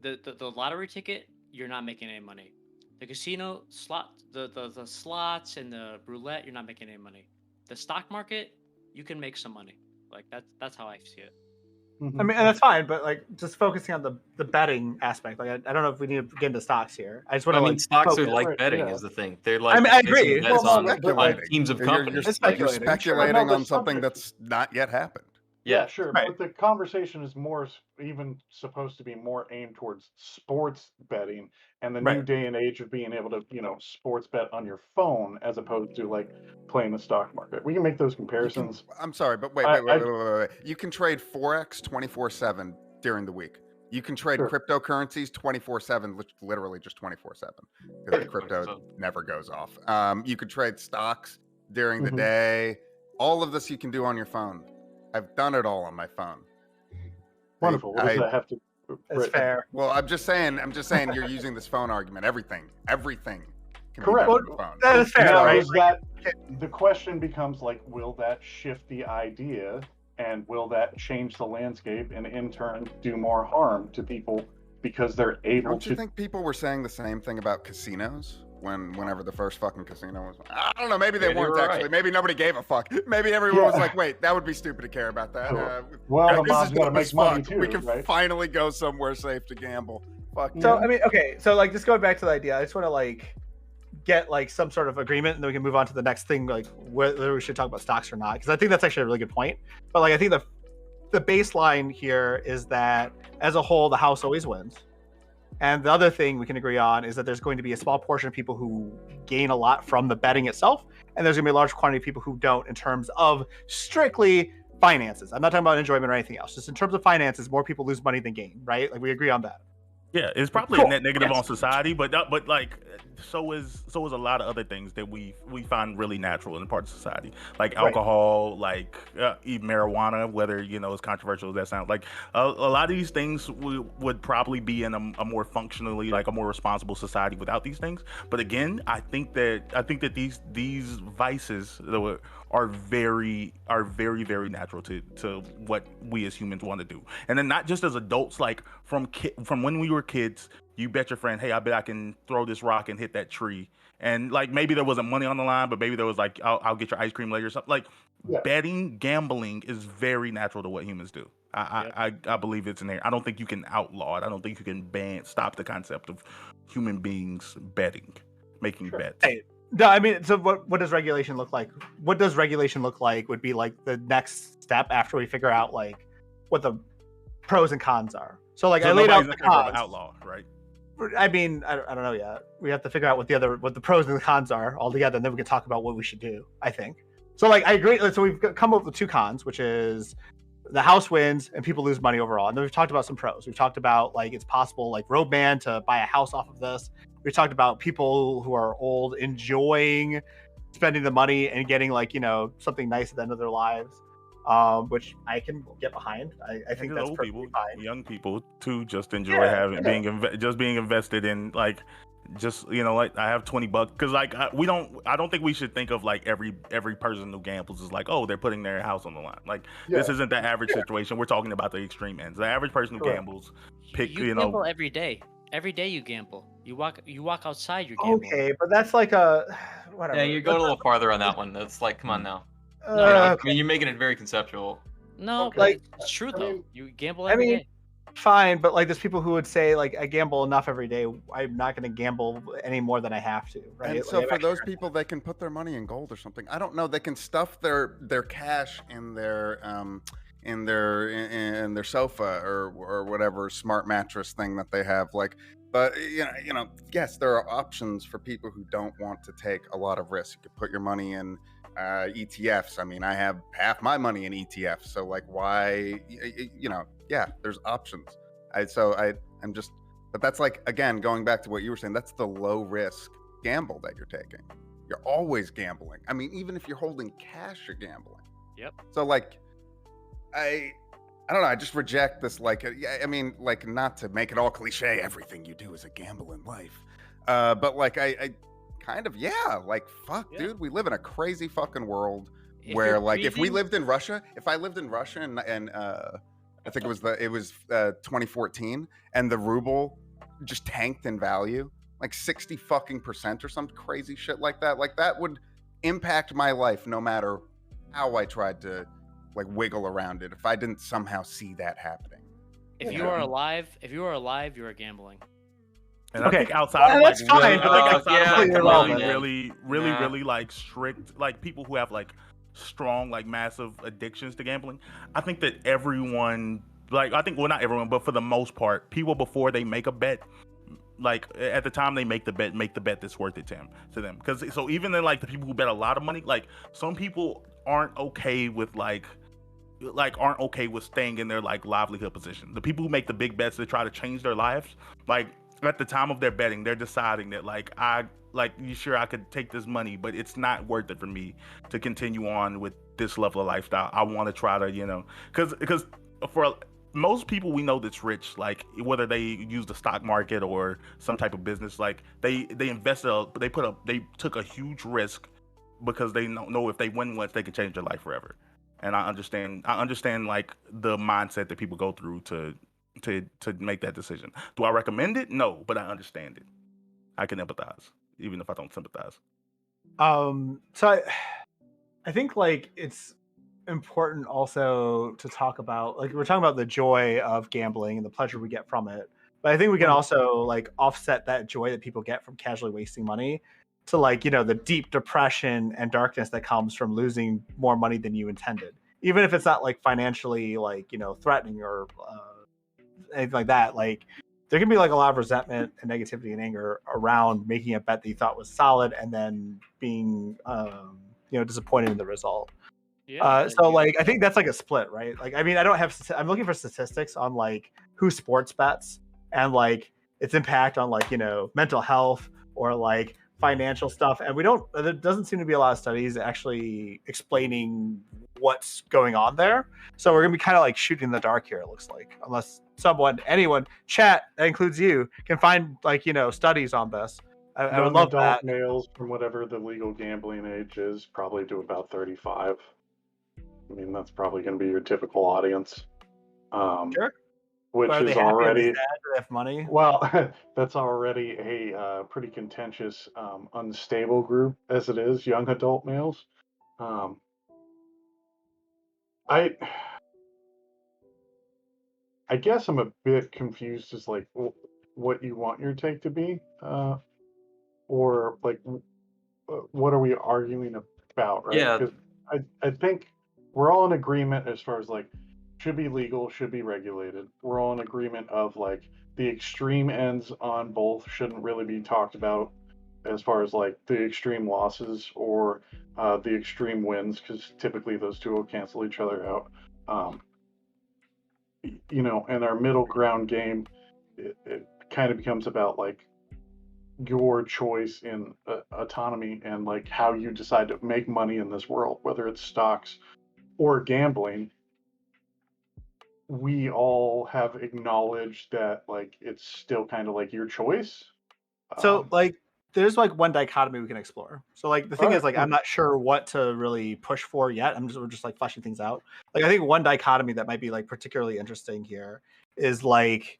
the lottery ticket, you're not making any money. The casino the slots and the roulette, you're not making any money. The stock market, you can make some money. Like that's how I see it. Mhm. I mean, and that's fine, but like just focusing on the betting aspect. Like I don't know if we need to get into stocks here. I just want I to mean, like stocks are focus. like Right, betting yeah. is the thing. They're like I placing agree. bets Well, on, no, but, on like, teams of You're- companies. It's like, You're speculating. speculating Sure, no, on the something subject- that's not yet happened. Yeah. Sure, Right. but the conversation is more even supposed to be more aimed towards sports betting and the new Right. day and age of being able to, sports bet on your phone as opposed to like playing the stock market. We can make those You can- comparisons. I'm sorry, but wait. You can trade Forex 24/7 during the week. You can trade Sure. cryptocurrencies 24/7, literally just 24/7, because the crypto never goes off. You can trade stocks during the Mhm. day. All of this you can do on your phone. I've done it all on my phone. Wonderful. What does I- that have to? It's right, fair. Well, I'm just saying you're using this phone argument. Everything can Correct. be done on the phone. That is fair, Now, right? is that the question becomes like, will that shift the idea, and will that change the landscape, and in turn do more harm to people because they're able Don't to? you think people were saying the same thing about casinos whenever the first fucking casino was? I don't know. Maybe they Yeah, they weren't were actually. right. Maybe nobody gave a fuck. Maybe everyone was Yeah. like, "Wait, that would be stupid to care about that." Sure. Well, the this mob's is got to dumb make as money fuck. too, We can right? finally go somewhere safe to gamble. Fuck So yeah. I mean, okay, so like just going back to the idea, I just want to like get like some sort of agreement, and then we can move on to the next thing, like whether we should talk about stocks or not, because I think that's actually a really good point. But like I think the baseline here is that as a whole, the house always wins. And the other thing we can agree on is that there's going to be a small portion of people who gain a lot from the betting itself, and there's going to be a large quantity of people who don't in terms of strictly finances. I'm not talking about enjoyment or anything else. Just in terms of finances, more people lose money than gain, right? Like we agree on that. Yeah, it's probably Cool. a net negative Yes. on society, but like so is a lot of other things that we find really natural in part of society, like Right. alcohol, like even marijuana. Whether as controversial as that sounds, like a lot of these things would probably be in a more functionally, like a more responsible society without these things. But again, I think that these vices are very very natural to what we as humans want to do, and then not just as adults, like from when we were kids. You bet your friend, hey, I bet I can throw this rock and hit that tree. And like maybe there wasn't money on the line, but maybe there was like, I'll get your ice cream later or something. Like Yeah. betting, gambling is very natural to what humans do. I believe it's in there. I don't think you can outlaw it. I don't think you can stop the concept of human beings betting, making bets. Hey, no, I mean, so what does regulation look like? What does regulation look like would be like the next step after we figure out like what the pros and cons are. So like So I laid out nobody's the in favor of cons. outlaw, right? I mean, I don't know yet. We have to figure out what the pros and the cons are all together, and then we can talk about what we should do. I think so. Like I agree. So we've come up with two cons, which is the house wins and people lose money overall. And then we've talked about some pros. We've talked about like it's possible, like Roadman, to buy a house off of this. We've talked about people who are old enjoying spending the money and getting like something nice at the end of their lives. Which I can get behind. I think that's old perfectly people, fine. young people too, just enjoy being invested in like, just like I have $20 because like I don't think we should think of like every person who gambles is like, oh, they're putting their house on the line. Like this isn't the average situation. We're talking about the extreme ends. The average person who gambles You gamble every day. Every day you gamble. You walk outside. You're gambling. Okay, but that's like a whatever. Yeah, you're going a little farther on that one. That's like, come on now. I mean, you're making it very conceptual. No, Okay. but Like, it's true I though. mean- You gamble every day. fine, but like there's people who would say like I gamble enough every day. I'm not going to gamble any more than I have to, right? And so Like, for those people, they can put their money in gold or something. I don't know. They can stuff their cash in their sofa or whatever smart mattress thing that they have. Like, but yes, there are options for people who don't want to take a lot of risk. You could put your money in ETFs. I mean, I have half my money in ETFs, so like, why? Yeah, there's options. I'm just, but that's like, again, going back to what you were saying, that's the low risk gamble that you're taking. You're always gambling. I mean, even if you're holding cash, you're gambling. Yep. So like, I don't know. I just reject this. Like, I mean, like, not to make it all cliche, everything you do is a gamble in life. But like, I kind of, like, fuck, dude, we live in a crazy fucking world where like, if we lived in Russia, if I lived in Russia and I think it was 2014, and the ruble just tanked in value, like 60% or some crazy shit like that. Like that would impact my life no matter how I tried to like wiggle around it. If I didn't somehow see that happening. If you are alive, you are gambling. And I think outside of like, that's fine, but like, outside of irrelevant. really like strict, like people who have like strong, like massive addictions to gambling, I think that everyone, like, I think, well, not everyone, but for the most part, people before they make a bet, like at the time they make the bet that's worth it to them. Because so even then, like the people who bet a lot of money, like some people aren't okay with aren't okay with staying in their like livelihood position. The people who make the big bets that try to change their lives, like at the time of their betting, they're deciding that you sure I could take this money, but it's not worth it for me to continue on with this level of lifestyle. I want to try to, because for most people we know that's rich, like whether they use the stock market or some type of business, like they took a huge risk because they know if they win once they can change their life forever. And I understand like the mindset that people go through to make that decision. Do I recommend it? No, but I understand it. I can empathize, even if I don't sympathize. So I think like it's important also to talk about, like, we're talking about the joy of gambling and the pleasure we get from it, but I think we can also like offset that joy that people get from casually wasting money to like the deep depression and darkness that comes from losing more money than you intended, even if it's not like financially like threatening or anything like that. Like there can be like a lot of resentment and negativity and anger around making a bet that you thought was solid and then being disappointed in the result. So like I think that's like a split, right? Like I mean, I'm looking for statistics on like who sports bets and like its impact on like mental health or like financial stuff, and there doesn't seem to be a lot of studies actually explaining what's going on there. So we're gonna be kind of like shooting in the dark here, it looks like, unless anyone, chat, that includes you, can find like studies on this. I would love adult that. males from whatever the legal gambling age is, probably to about 35. I mean, that's probably going to be your typical audience. Sure. Which But are they is happy? Are they already, sad? Do they have money? well, that's already a pretty contentious, unstable group as it is, young adult males. Um, I I guess I'm a bit confused as like what you want your take to be, or like what are we arguing about, right? Yeah, Because I think we're all in agreement as far as like should be legal, should be regulated. We're all in agreement of like the extreme ends on both shouldn't really be talked about as far as like the extreme losses or the extreme wins, because typically those two will cancel each other out. Um, and our middle ground game, it kind of becomes about like your choice in autonomy and like how you decide to make money in this world, whether it's stocks or gambling. We all have acknowledged that like it's still kind of like your choice. So like there's like one dichotomy we can explore. So like the thing is like I'm not sure what to really push for yet. We're just like fleshing things out. Like I think one dichotomy that might be like particularly interesting here is like,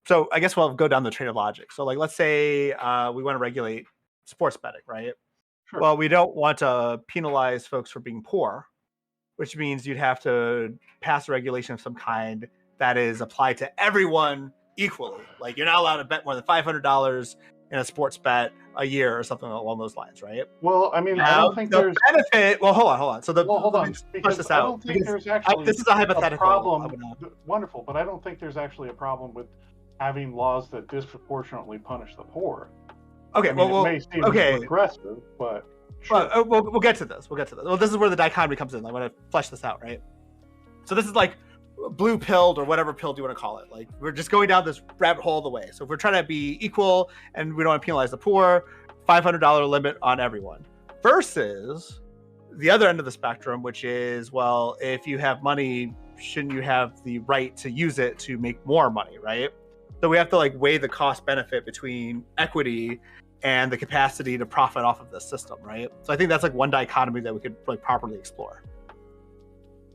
so I guess we'll go down the train of logic. So like let's say we want to regulate sports betting, right? Sure. Well, we don't want to penalize folks for being poor, which means you'd have to pass a regulation of some kind that is applied to everyone equally. Like you're not allowed to bet more than $500 in a sports bet a year or something along those lines, right? Well, I mean, I Now, don't think the there's benefit. Well, hold on. So hold let on, me just because this I out, don't think because there's actually this is a hypothetical. problem. Wonderful, but I don't think there's actually a problem with having laws that disproportionately punish the poor. Okay, I mean, it may seem regressive, but sure. Well, we'll get to this. Well, this is where the dichotomy comes in. I want to flesh this out, right? So this is like blue pilled or whatever pill you want to call it. Like we're just going down this rabbit hole the way. So if we're trying to be equal and we don't want to penalize the poor, $500 limit on everyone. Versus the other end of the spectrum, which is, well, if you have money, shouldn't you have the right to use it to make more money, right? So we have to like weigh the cost benefit between equity and the capacity to profit off of this system, right? So I think that's like one dichotomy that we could like properly explore.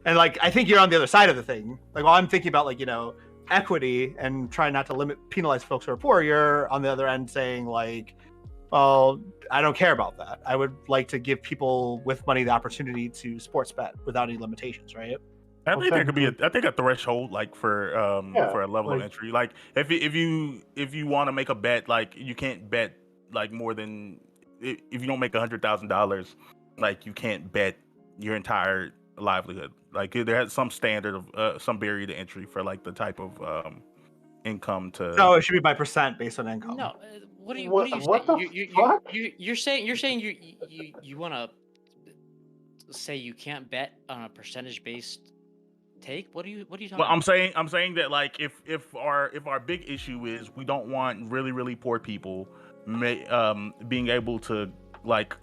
And like I think you're on the other side of the thing. Like while I'm thinking about like equity and trying not to penalize folks who are poor, you're on the other end saying like, well, I don't care about that. I would like to give people with money the opportunity to sports bet without any limitations, right? I think there could be a threshold like for a level of entry. Like if you want to make a bet, like you can't bet like more than, if you don't make $100,000, like you can't bet your entire livelihood. Like there has some standard of some barrier to entry for like the type of income to. No, it should be by percent based on income. No, what are you saying? You're saying you want to say you can't bet on a percentage based take? What are you talking Well, about? I'm saying that like if our big issue is we don't want really poor people being able to like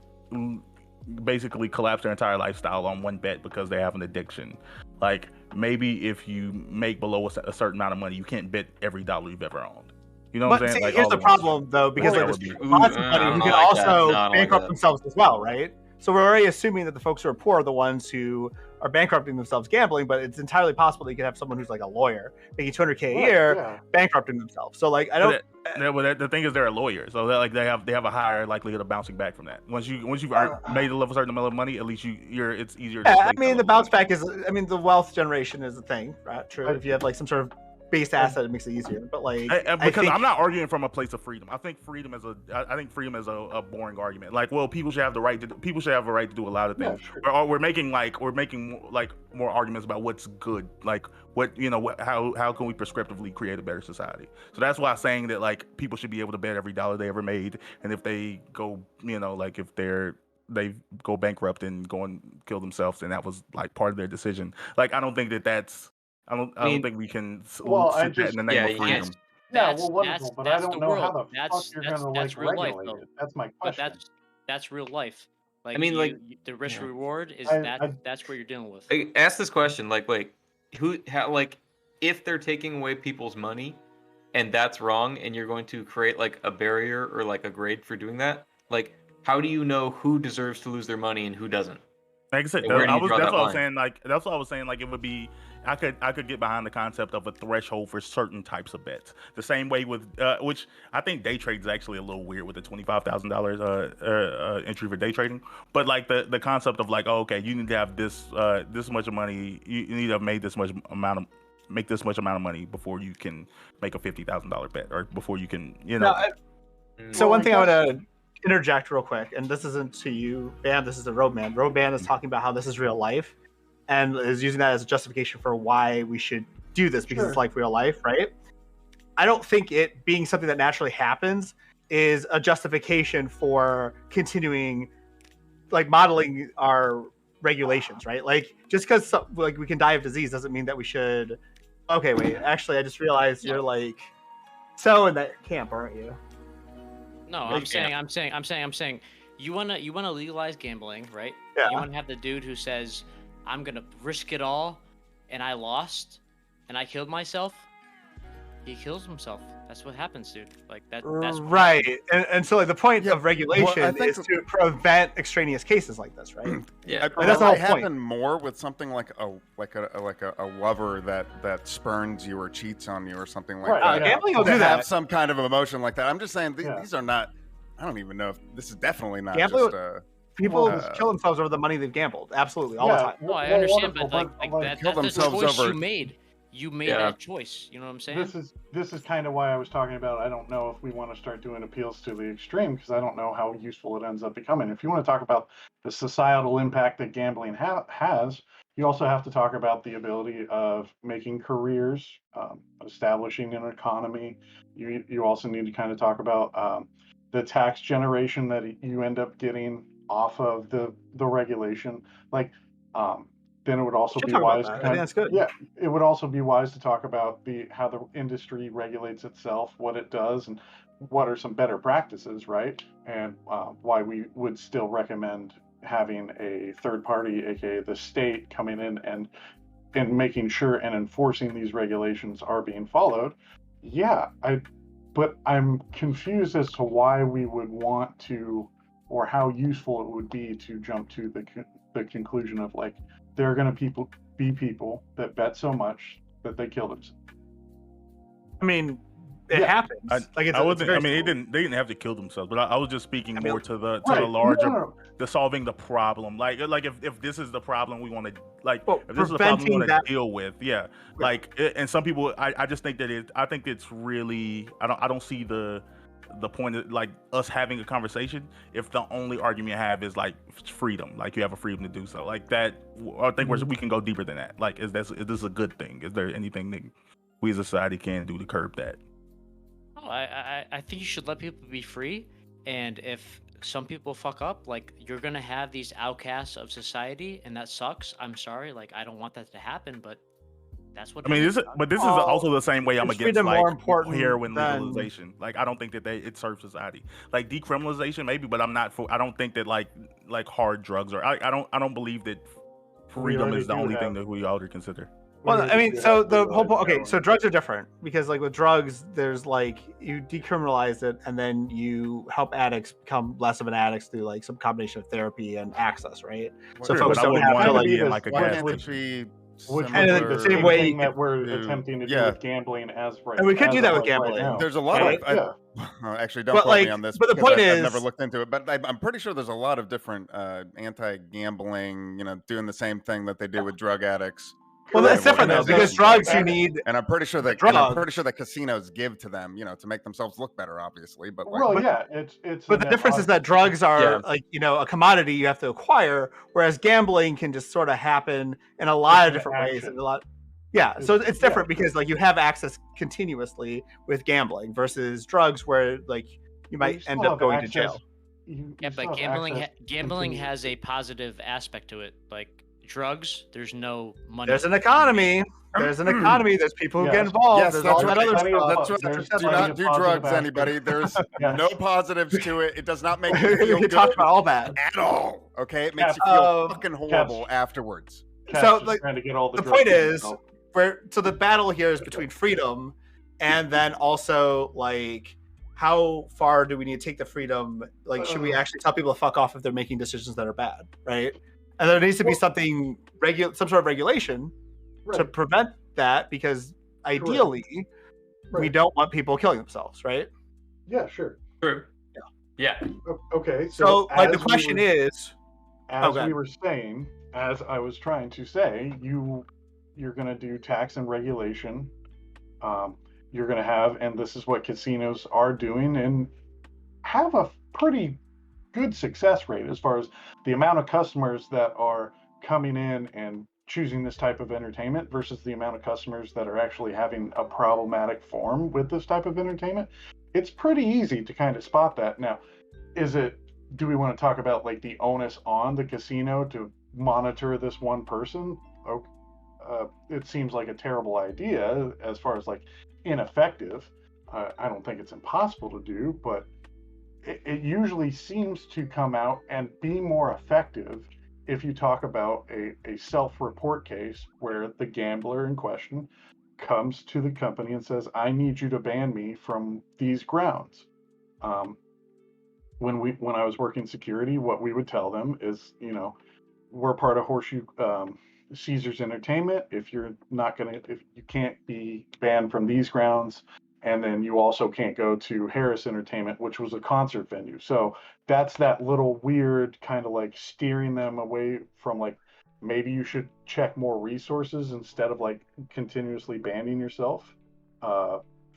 basically collapse their entire lifestyle on one bet because they have an addiction. Like maybe if you make below a certain amount of money, you can't bet every dollar you've ever owned. You know what I'm saying? Like, here's the problem though, because like, there's lots of money who can also bankrupt themselves as well, right? So we're already assuming that the folks who are poor are the ones who are bankrupting themselves gambling, but it's entirely possible that you could have someone who's like a lawyer making $200K a year bankrupting themselves. So like I don't. The thing is, they're a lawyer, so like they have a higher likelihood of bouncing back from that. Once you've made a certain amount of money, at least it's easier. Yeah, I mean the bounce back is. I mean the wealth generation is a thing, right? True. If you have like some sort of based asset, it makes it easier. But like, because I'm not arguing from a place of freedom. I think freedom is a boring argument. Like, well, people should have a right to do a lot of things. Yeah, we're making more arguments about what's good. Like how can we prescriptively create a better society? So that's why I'm saying that like people should be able to bet every dollar they ever made, and if they go if they go bankrupt and go and kill themselves, then that was like part of their decision. Like I don't think that's. I don't think we can sit that in the name of freedom. Yeah, That's well, wonderful, but I that's don't the know how world. the fuck you're gonna like That's real life regulate though. it. That's my But question. that's real life. I Like mean, like, the risk yeah. reward is I that's what you're dealing with. Like, ask this question, like, like, if they're taking away people's money, and that's wrong, and you're going to create like a barrier or like a grade for doing that, like, how do you know who deserves to lose their money and who doesn't? Like I said, Like, where do you draw that's that what I was line? saying. That's what I was saying. Like, it would be, I could get behind the concept of a threshold for certain types of bets. The same way with, which I think day trade is actually a little weird with the $25,000 entry for day trading. But like the concept of like, oh, okay, you need to have this much money. You need to have made make this much amount of money before you can make a $50,000 bet, or before you can, So one thing I want to interject real quick, and this isn't to you, Bam, this is the Roadman. Roadman is talking about how this is real life and is using that as a justification for why we should do this, because it's like real life, right? I don't think it being something that naturally happens is a justification for continuing, like, modeling our regulations, right? Like, just because like we can die of disease doesn't mean that we should. Okay, wait, actually, I just realized you're like so in that camp, aren't you? No, I'm saying you wanna legalize gambling, right? Yeah. You wanna have the dude who says, I'm gonna risk it all and I lost and I killed myself. He kills himself. That's what happens, dude. Like that's what right. And so like the point of regulation I think is to prevent extraneous cases like this, right? Yeah. that's the might whole point. happen more with something like a lover that spurns you or cheats on you or something like Right, that. yeah. Gambling will To do have that. some kind of emotion like that. I'm just saying Yeah. these are not. I don't even know if this is definitely not Gambling- just. People kill themselves over the money they've gambled. Absolutely, all the time. No, I well, understand, wonderful, but like like, that's kill the themselves choice over- you made. You made Yeah. that choice. You know what I'm saying? this is kind of why I was talking about. I don't know if we want to start doing appeals to the extreme, because I don't know how useful it ends up becoming. If you want to talk about the societal impact that gambling has, you also have to talk about the ability of making careers, establishing an economy. You also need to kind of talk about the tax generation that you end up getting off of the regulation. Like, then it would also Should be talk about wise that. to I kind think that's good. yeah, it would also be wise to talk about how the industry regulates itself, what it does, and what are some better practices, right? And why we would still recommend having a third party, aka the state, coming in and making sure and enforcing these regulations are being followed. Yeah, but I'm confused as to why we would want to, or how useful it would be to jump to the conclusion of like, there are going to be people that bet so much that they kill themselves. I mean, it Yeah. happens. Like it's, I wasn't. very I mean, simple. they didn't have to kill themselves, but I was just speaking I mean, more to the Right. larger, No. the solving the problem. Like if this is the problem we want to Well, if this is the problem we preventing want to that- deal with, yeah. And some people, I just think that I think it's really, I don't see the point of like us having a conversation if the only argument you have is like freedom, like you have a freedom to do so, like that. I think we can go deeper than that. Like, is this a good thing? Is there anything that we as a society can do to curb that? No, I think you should let people be free, and if some people fuck up, like you're gonna have these outcasts of society, and that sucks. I'm sorry, like I don't want that to happen, but that's what. I mean, this is also the same way I'm Is against freedom like more important heroin than- legalization. Like, I don't think that it serves society. Like decriminalization, maybe, but I'm not for. I don't think that like hard drugs or I don't believe that freedom already is the do only have- thing that we ought to consider. Well, I mean, so the whole point. Okay, so heroin. drugs are different because, like, with drugs, there's like you decriminalize it, and then you help addicts become less of an addict through like some combination of therapy and access, right? So Sure, folks but I don't wouldn't have want to it to like. be in like a Why gas can't it station. be Which And then similar the same same way- thing that we're to- attempting to do yeah. with gambling as right. And we could as do of that with right gambling. now. There's a lot Right, of yeah. actually don't But, quote me like, on this but the because point I've is- never looked into it, but I'm pretty sure there's a lot of different anti-gambling, doing the same thing that they do with drug addicts. Well, that's Right, different though because organizations drugs like you that. need. And I'm pretty sure that casinos give to them, to make themselves look better, obviously. But like, Well, yeah, it's. But the difference is that drugs are Yeah. like a commodity you have to acquire, whereas gambling can just sort of happen in a lot of It's an different ways. action. And a lot, yeah. So It's- it's different yeah, because like you have access continuously with gambling versus drugs, where like you Well, might still end up have going to access- jail. Yeah, still but have access gambling has continuously. a positive aspect to it. Like drugs, there's no money. There's an economy. there's an economy. There's people who get Yes. involved. Yes, there's that's all that right. other Plenty of stuff. That's right. There's Do plenty not of do positive drugs, aspects. anybody. There's Yes. no positives to it. It does not make you We feel can talk good about all that. at all. Okay, it makes you Caps, feel fucking horrible Caps. afterwards. Cat's So, just like, trying to get all the drugs point in is, himself. so the battle here is between freedom and then also like how far do we need to take the freedom? Like, should we actually tell people to fuck off if they're making decisions that are bad, right? And there needs to be something some sort of regulation to Right. prevent that, because ideally we Right. don't want people killing themselves, right? Yeah, sure. True. Yeah. Okay, So like the as we question were- is, as go we were saying, as I was trying to say, you're going to do tax and regulation. You're going to have, and this is what casinos are doing, and have a pretty good success rate as far as the amount of customers that are coming in and choosing this type of entertainment versus the amount of customers that are actually having a problematic form with this type of entertainment. It's pretty easy to kind of spot that. Now, do we want to talk about like the onus on the casino to monitor this one person? It seems like a terrible idea as far as like ineffective. I don't think it's impossible to do, but it usually seems to come out and be more effective if you talk about a self-report case where the gambler in question comes to the company and says, I need you to ban me from these grounds. When I was working security, what we would tell them is, we're part of Horseshoe Caesars Entertainment. If you can't be banned from these grounds, and then you also can't go to Harris Entertainment, which was a concert venue. So that's that little weird kind of like steering them away from like, maybe you should check more resources instead of like continuously banning yourself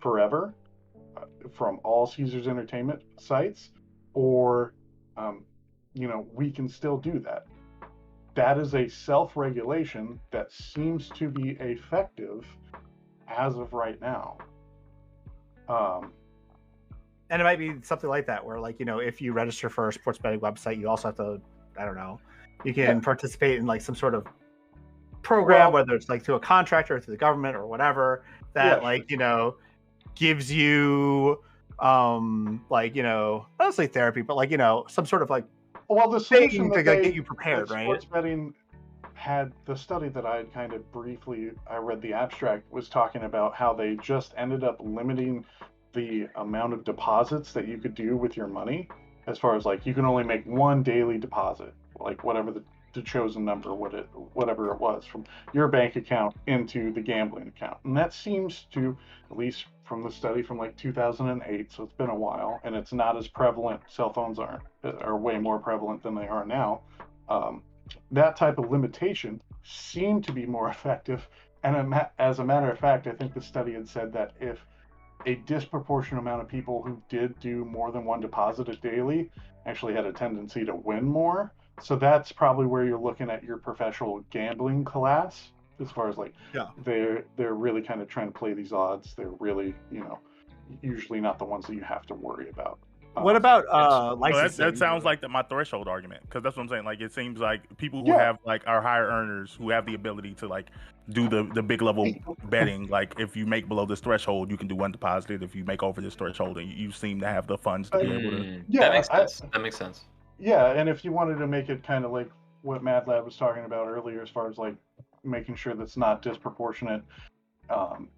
forever from all Caesars Entertainment sites, or we can still do that. That is a self-regulation that seems to be effective as of right now. and it might be something like that where like, if you register for a sports betting website, you also have to, I don't know, you can participate in like some sort of program, whether it's like through a contractor or through the government or whatever, that gives you not say therapy, but like, some sort of like the solution thing to get you prepared, that right? Sports betting had, the study that I had kind of briefly, I read the abstract, was talking about how they just ended up limiting the amount of deposits that you could do with your money, as far as like you can only make one daily deposit, like whatever the chosen number, whatever it was, from your bank account into the gambling account. And that seems to, at least from the study from like 2008, so it's been a while, and it's not as prevalent. Cell phones are way more prevalent than they are now. That type of limitation seemed to be more effective. And as a matter of fact, I think the study had said that if a disproportionate amount of people who did do more than one deposit daily actually had a tendency to win more. So that's probably where you're looking at your professional gambling class, as far as like, they're really kind of trying to play these odds. They're really, usually not the ones that you have to worry about. What about licensing? That sounds like my threshold argument, because that's what I'm saying. Like, it seems like people who have like are higher earners, who have the ability to like do the big level betting. Like, if you make below this threshold, you can do one deposit. If you make over this threshold, and you seem to have the funds to be able to. That makes sense. That makes sense. Yeah, and if you wanted to make it kind of like what Mad Lab was talking about earlier, as far as like making sure that's not disproportionate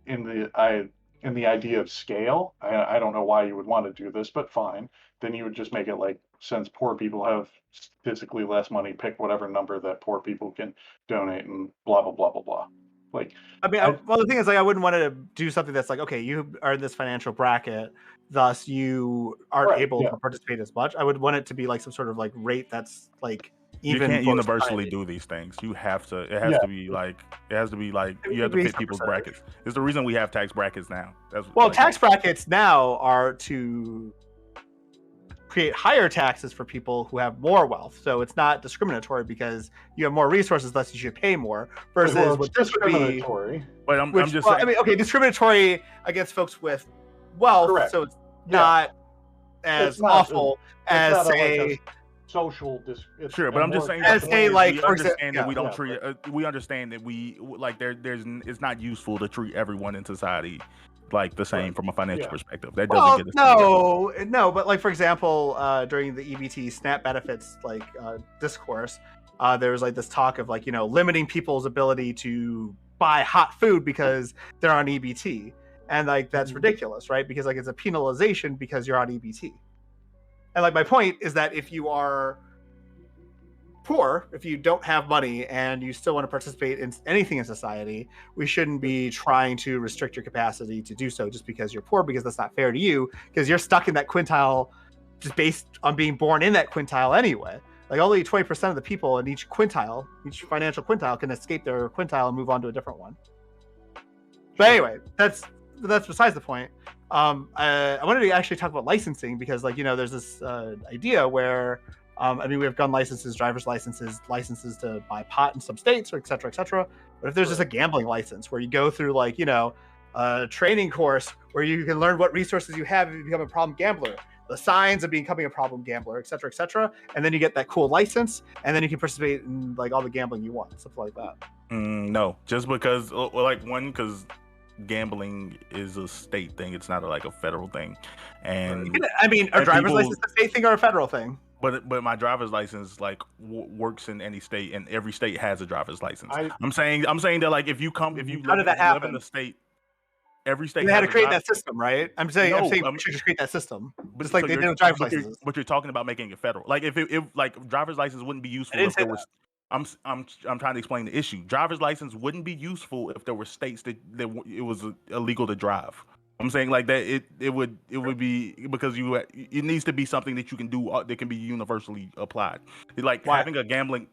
in the idea of scale, I don't know why you would want to do this, but fine. Then you would just make it like, since poor people have statistically less money, pick whatever number that poor people can donate and blah, blah, blah, blah, blah. Like, the thing is, like, I wouldn't want to do something that's like, okay, you are in this financial bracket, thus you aren't able to participate as much. I would want it to be like some sort of like rate that's like even. You can't universally do these things. You have to. It has to be like. You have to fit people's brackets. It's the reason we have tax brackets now. Tax brackets now are to create higher taxes for people who have more wealth. So it's not discriminatory because you have more resources, thus you should pay more. Versus what discriminatory. But I'm just saying. I mean, okay, discriminatory against folks with wealth. Correct. So it's not as awful as say social. Sure, but I'm just saying. As the point a, is like, we for understand that we don't yeah, treat. We understand that we like it's not useful to treat everyone in society like the same Right. from a financial Yeah. perspective. That doesn't Well, get us anywhere. no, but like for example, during the EBT SNAP benefits discourse, there was like this talk of like limiting people's ability to buy hot food because they're on EBT, and like that's ridiculous, right? Because like it's a penalization because you're on EBT, and like my point is that if you are poor, if you don't have money and you still want to participate in anything in society, we shouldn't be trying to restrict your capacity to do so just because you're poor, because that's not fair to you, because you're stuck in that quintile just based on being born in that quintile anyway. Like only 20% of the people in each quintile, each financial quintile, can escape their quintile and move on to a different one. But anyway, that's besides the point. I wanted to actually talk about licensing because there's this idea where we have gun licenses, driver's licenses, licenses to buy pot in some states, or et cetera, et cetera. But if there's just a gambling license where you go through a training course where you can learn what resources you have if you become a problem gambler, the signs of becoming a problem gambler, et cetera, and then you get that cool license, and then you can participate in all the gambling you want, stuff like that. No, just because because gambling is a state thing. It's not a federal thing, and a driver's license a state thing or a federal thing? But my driver's license works in any state, and every state has a driver's license. I'm saying that if you live in the state, every state they had to create that system, right? I'm saying we should just create that system, just like they did with driver's licenses. But you're talking about making it federal. Like if driver's license wouldn't be useful if there was. I'm trying to explain the issue. Driver's license wouldn't be useful if there were states that it was illegal to drive. I'm saying like that it would be because it needs to be something that you can do that can be universally applied. Having a gambling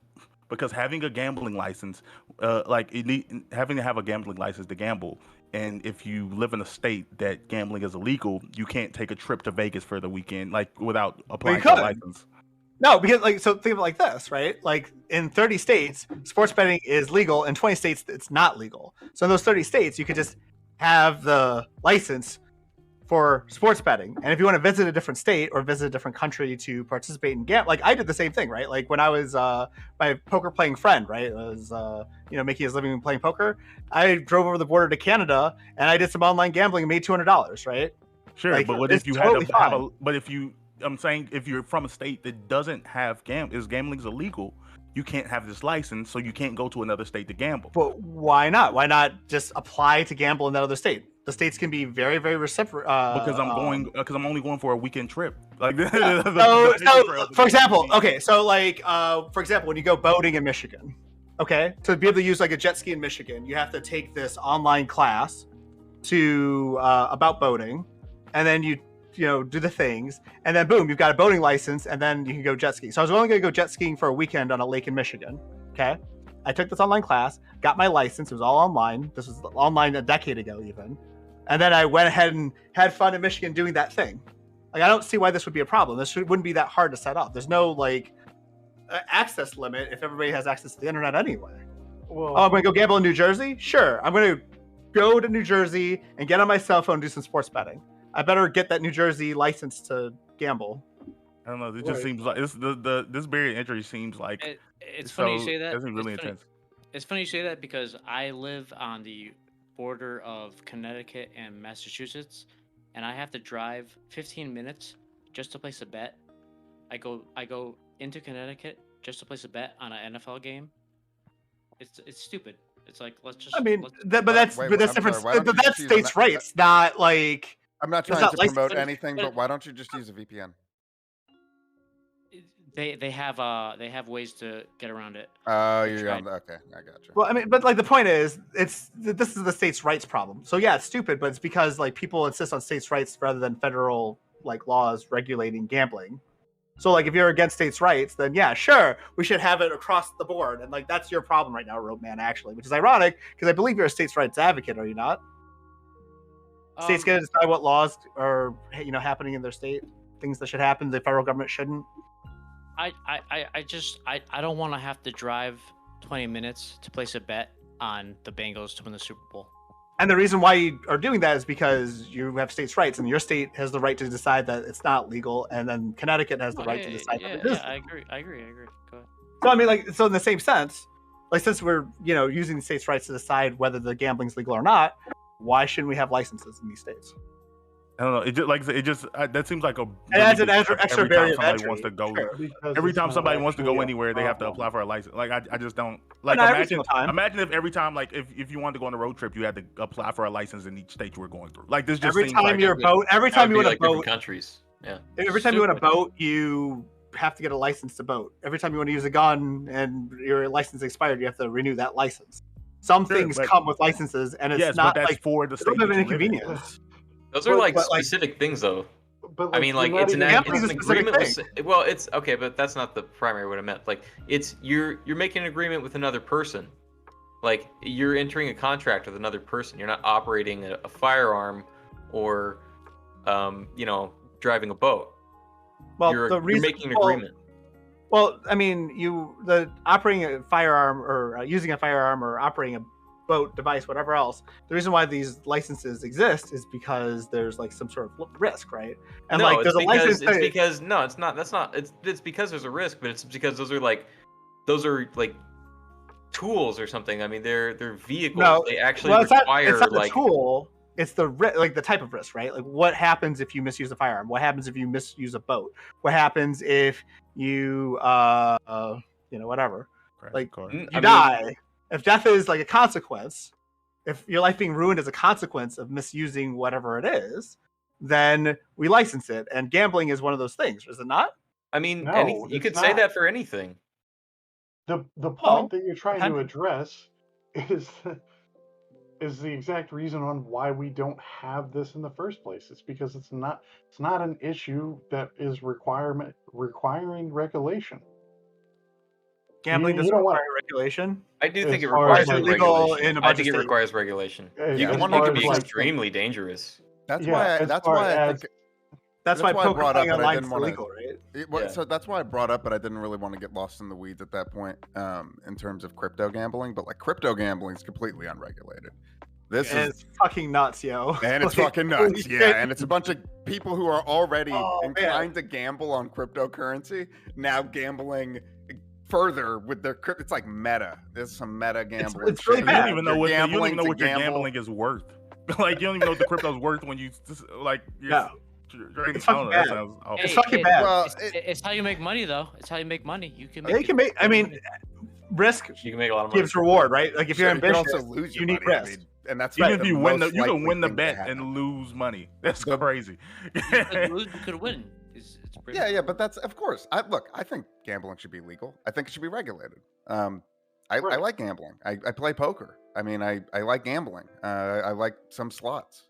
license, having to have a gambling license to gamble. And if you live in a state that gambling is illegal, you can't take a trip to Vegas for the weekend without applying for a license. No, because so think of it like this, right? Like in 30 states, sports betting is legal. In 20 states, it's not legal. So in those 30 states, you could just have the license for sports betting. And if you want to visit a different state or visit a different country to participate in gambling, I did the same thing, right? Like when I was my poker playing friend, right? It was making his living playing poker. I drove over the border to Canada and I did some online gambling and made $200, right? Sure, but what if you had to have I'm saying if you're from a state that doesn't have gambling's illegal, you can't have this license, so you can't go to another state to gamble. But why not? Why not just apply to gamble in that other state? The states can be very, very reciprocal. Because I'm only going for a weekend trip. For example, when you go boating in Michigan, okay, to be able to use a jet ski in Michigan, you have to take this online class about boating, and then you do the things, and then boom, you've got a boating license, and then you can go jet skiing. So I was only going to go jet skiing for a weekend on a lake in Michigan. Okay, I took this online class, got my license. It was all online. This was online a decade ago, even. And then I went ahead and had fun in Michigan doing that thing. I don't see why this would be a problem. This wouldn't be that hard to set up. There's no access limit if everybody has access to the internet anyway. Well, I'm going to go gamble in New Jersey. Sure, I'm going to go to New Jersey and get on my cell phone and do some sports betting. I better get that New Jersey license to gamble. I don't know. It just seems like this barrier to entry seems like it's funny you say that. It's really intense. It's funny you say that because I live on the border of Connecticut and Massachusetts, and I have to drive 15 minutes just to place a bet. I go into Connecticut just to place a bet on an NFL game. It's stupid. It's like let's just. That's different. But that's states' rights, not like. I'm not trying to promote anything, but why don't you just use a VPN? They have ways to get around it. Oh, okay, I got you. Well, but the point is, this is the states' rights problem. So yeah, it's stupid, but it's because people insist on states' rights rather than federal laws regulating gambling. So if you're against states' rights, then yeah, sure, we should have it across the board, and that's your problem right now, Ropeman, actually, which is ironic because I believe you're a states' rights advocate, are you not? States get to decide what laws are happening in their state, things that should happen, the federal government shouldn't. I don't want to have to drive 20 minutes to place a bet on the Bengals to win the Super Bowl. And the reason why you are doing that is because you have states' rights, and your state has the right to decide that it's not legal, and then Connecticut has the right to decide that it is. I agree. Go ahead. So I mean, like, so in the same sense, like, since we're using the states' rights to decide whether the gambling's legal or not, why shouldn't we have licenses in these states? I don't know. It just that seems like a. It adds an extra barrier of somebody entry. wants to go. Sure. Every time somebody wants to go anywhere, they have to apply for a license. Like I just don't like. Not every single time. Imagine if every time, like if you wanted to go on a road trip, you had to apply for a license in each state you were going through. Like this just every seems time like you're boat, every time you want to boat, countries. Yeah. Every time you want to boat, you have to get a license to boat. Every time you want to use a gun and your license expired, you have to renew that license. Some things come with licenses, and it's not but that's like for the state. of an inconvenience. Those are like specific things, though. But I mean, like it's an agreement. Well, it's okay, but that's not the primary what I meant. Like it's you're making an agreement with another person. Like you're entering a contract with another person. You're not operating a firearm or, driving a boat. Well, you're making an agreement. Well, I mean, the operating a firearm or using a firearm or operating a boat device, whatever else. The reason why these licenses exist is because there's like some sort of risk, right? And no, like there's a license. It's because no, it's not. That's not. It's because there's a risk, but it's because those are like tools or something. I mean, they're vehicles. No, they actually require it's not like the tool. It's the type of risk, right? Like what happens if you misuse a firearm? What happens if you misuse a boat? What happens if you whatever? Like you die. If death is like a consequence, if your life being ruined is a consequence of misusing whatever it is, then we license it. And gambling is one of those things, is it not? I mean, No, you could it's say not. that for anything. The point that you're trying to address is the exact reason on why we don't have this in the first place. It's because it's not an issue that is requiring regulation. Gambling doesn't require regulation. I do think it requires regulation. I think it requires regulation. Yeah, It can be extremely dangerous. That's why I brought up, but I didn't want to. Right? So that's why I brought up, but I didn't really want to get lost in the weeds at that point in terms of crypto gambling. But like crypto gambling is completely unregulated. It's fucking nuts, yo. And it's fucking nuts, yeah. And it's a bunch of people who are already inclined to gamble on cryptocurrency now gambling further with their crypto. It's like meta. There's some meta gambling. It's really bad. You don't even know what your gambling is worth. Like you don't even know what the crypto's worth when you like. It's fucking bad. It's fucking bad. Well, it's how you make money, though. It's how you make money. You can make. I mean, risk. You can make a lot of money. Gives reward, right? Like if you're ambitious, you can also lose you need money. risk. And that's even right, if you win you can win the bet and lose money. That's crazy. You could win. It's pretty yeah, but that's of course. I think gambling should be legal. I think it should be regulated. I like gambling. I play poker. I mean, I like gambling. I like some slots.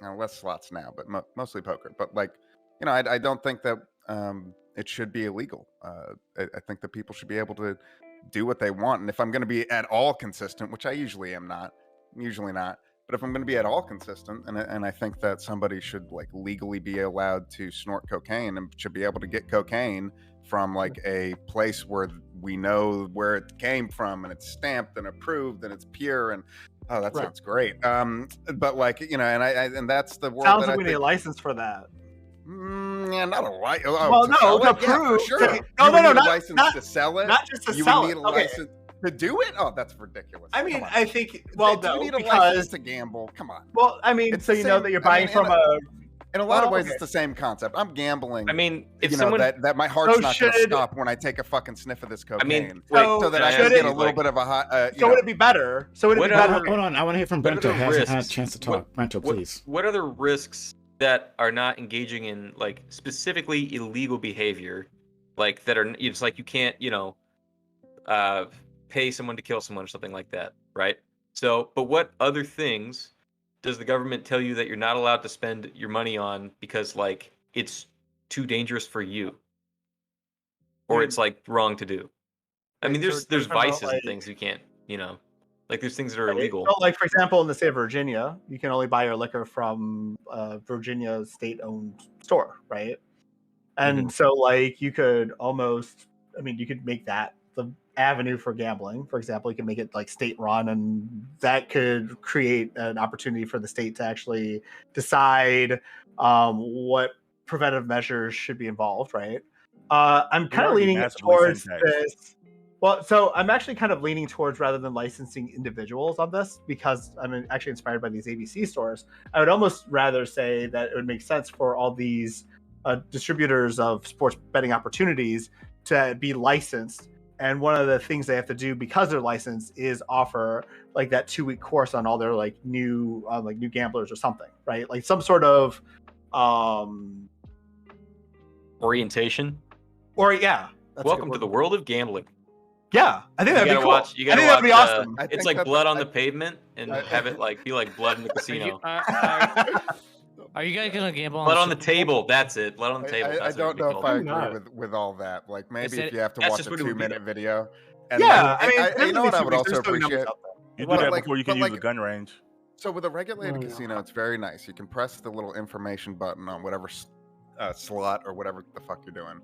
Less slots now, but mostly poker. But like, I don't think that it should be illegal. I think that people should be able to do what they want. And if I'm going to be at all consistent, which I usually am not, but if I'm going to be at all consistent, and I think that somebody should like legally be allowed to snort cocaine and should be able to get cocaine from like a place where we know where it came from and it's stamped and approved and it's pure and that sounds great. But like and that's the world. Sounds like we need a license for that. Yeah, not a license. Well, no, to prove. For sure. No, not a license to sell it. Not just to you sell would it. need a license to do it. Oh, that's ridiculous. I mean, I think. Well, do you need a because license to gamble? Come on. Well, I mean, so you know that you're buying from a. In a lot of ways, it's the same concept. I'm gambling. I mean, if someone that my heart's not going to stop when I take a fucking sniff of this cocaine. I mean, so that I can get a little bit of a hot. So would it be better? Hold on, I want to hear from Brento. Hasn't had a chance to talk. Brento, please. What other risks that are not engaging in like specifically illegal behavior, like that are it's like you can't pay someone to kill someone or something like that, right? So, but what other things does the government tell you that you're not allowed to spend your money on because like it's too dangerous for you, or it's like wrong to do? I mean, there's vices and things you can't, like there's things that are illegal. So, like for example, in the state of Virginia, you can only buy your liquor from Virginia state-owned store, right? And so like you could almost, you could make that the avenue for gambling. For example, you can make it like state run, and that could create an opportunity for the state to actually decide what preventive measures should be involved, right? I'm kind of already leaning massively towards syntaxed. this. Well, so I'm actually kind of leaning towards rather than licensing individuals on this, because I'm actually inspired by these ABC stores. I would almost rather say that it would make sense for all these distributors of sports betting opportunities to be licensed. And one of the things they have to do because they're licensed is offer like that 2-week course on all their like new gamblers or something, right? Like some sort of Orientation. or yeah. That's a Welcome good to the word. world of gambling. Yeah, I think that'd be cool. You I gotta think that'd be watch, awesome. I It's think like that- blood on I- the pavement, and I- have it like be like blood in the Are casino. are you guys gonna gamble Blood on the Super Bowl? table. That's it. Blood on the table. I That's what don't it'd be know if called. I I'm agree not. with all that. Like maybe it- if you have to that's watch just a what it would be, 2-minute video. And Yeah, then, I mean, you know what I would also there's no numbers appreciate. out there. You do Well, that like- before you can but use like- a gun range. So with a regulated Oh, yeah. casino, it's very nice. You can press the little information button on whatever slot or whatever the fuck you're doing,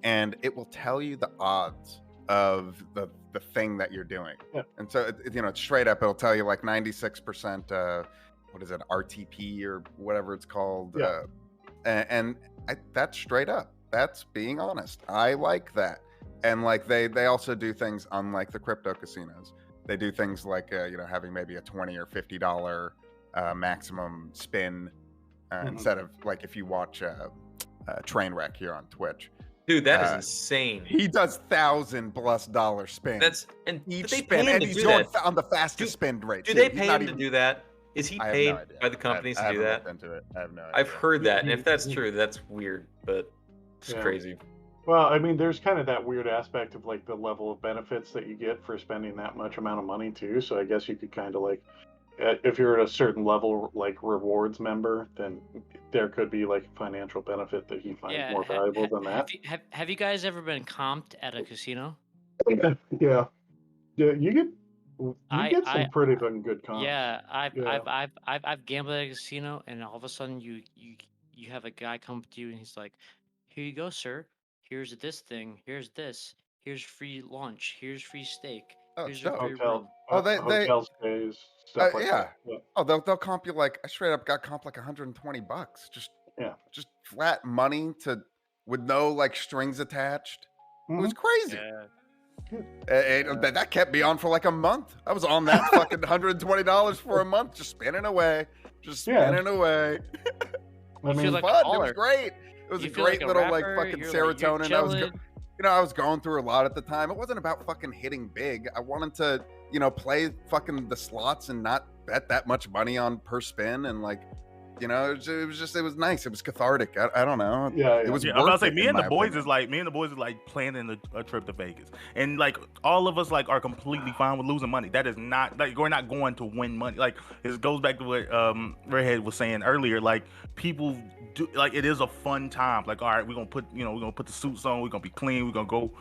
and it will tell you the odds of the thing that you're doing. Yeah. And so it's straight up. It'll tell you like 96%. What is it? RTP or whatever it's called. Yeah. That's straight up. That's being honest. I like that. And like they also do things unlike the crypto casinos. They do things like having maybe a $20 or $50 maximum spin instead of like if you watch Trainwreck here on Twitch. Dude, that is Uh, insane. He does $1,000+ spins. That's and each did they spin, pay him and to he's do doing that? on the fastest Do- spin rate. Do too. they He's pay not him to even- do that? Is he I have paid no idea. by the companies I to do haven't that? looked into it. I have no idea. I've heard that, and You- if that's you- true, that's weird, but it's Yeah. crazy. Well, I mean, there's kind of that weird aspect of like the level of benefits that you get for spending that much amount of money too. So I guess you could kind of like, if you're at a certain level, like rewards member, then there could be like a financial benefit that he finds more valuable than that. Have you guys ever been comped at a casino? Yeah, you get I- get some I- pretty fucking good comps. Yeah, Yeah. I've gambled at a casino, and all of a sudden you have a guy come up to you, and he's like, "Here you go, sir. Here's this thing. Here's this. Here's free lunch. Here's free steak. Oh, Here's your dope. free Hotel, room." Oh, they- hotel stays, stuff like yeah. that. Yeah. Oh, they'll comp you like I straight up got comp like $120. Just flat money with no like strings attached. It was crazy. Yeah. That kept me on for like a month. I was on that fucking $120 for a month, just spinning away, Yeah. away. I You feel mean, like a Fun. It was baller. great. It was You a feel great like a little like rapper, fucking you're like- you're serotonin. chilling. I was going through a lot at the time. It wasn't about fucking hitting big. I wanted to, play fucking the slots and not bet that much money on per spin. And like, it was nice. It was cathartic. I don't know. yeah, It was. Yeah, I'm about to worth say it, me in and the my boys opinion. is like planning a trip to Vegas, and like all of us like are completely fine with losing money. That is not like we're not going to win money. Like it goes back to what Redhead was saying earlier. Like people do like it is a fun time. Like all right, we're gonna put the suits on. We're gonna be clean. We're gonna go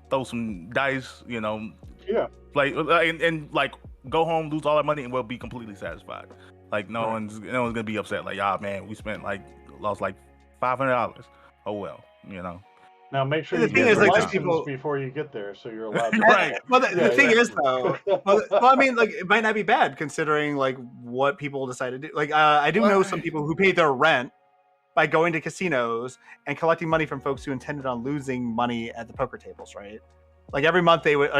throw some dice. Yeah. Like and like go home, lose all our money, and we'll be completely satisfied. Like no one's gonna be upset. Like man, we spent lost like $500. Oh well, Now make sure The you thing get is, your like, just license people- before you get there, so you're allowed to. Right. Well, the Yeah, thing yeah. is, though, well, I mean, like, it might not be bad considering like what people decide to do. Like, I do know some people who paid their rent by going to casinos and collecting money from folks who intended on losing money at the poker tables. Right? Like every month they would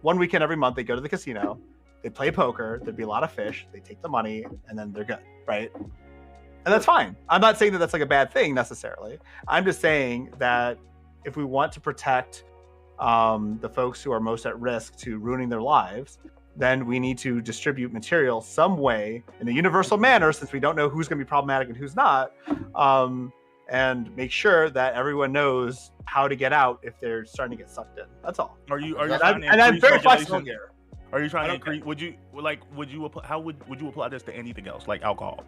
one weekend every month they go to the casino, they play poker. There'd be a lot of fish. They take the money and then they're good. Right? And that's fine. I'm not saying that that's like a bad thing necessarily. I'm just saying that if we want to protect the folks who are most at risk to ruining their lives, then we need to distribute material some way in a universal manner, since we don't know who's going to be problematic and who's not, and make sure that everyone knows how to get out if they're starting to get sucked in. That's all. Are you And trying to I'm increase very flexible regulation? here. Are you trying to I don't increase? Would you apply this to anything else, like alcohol?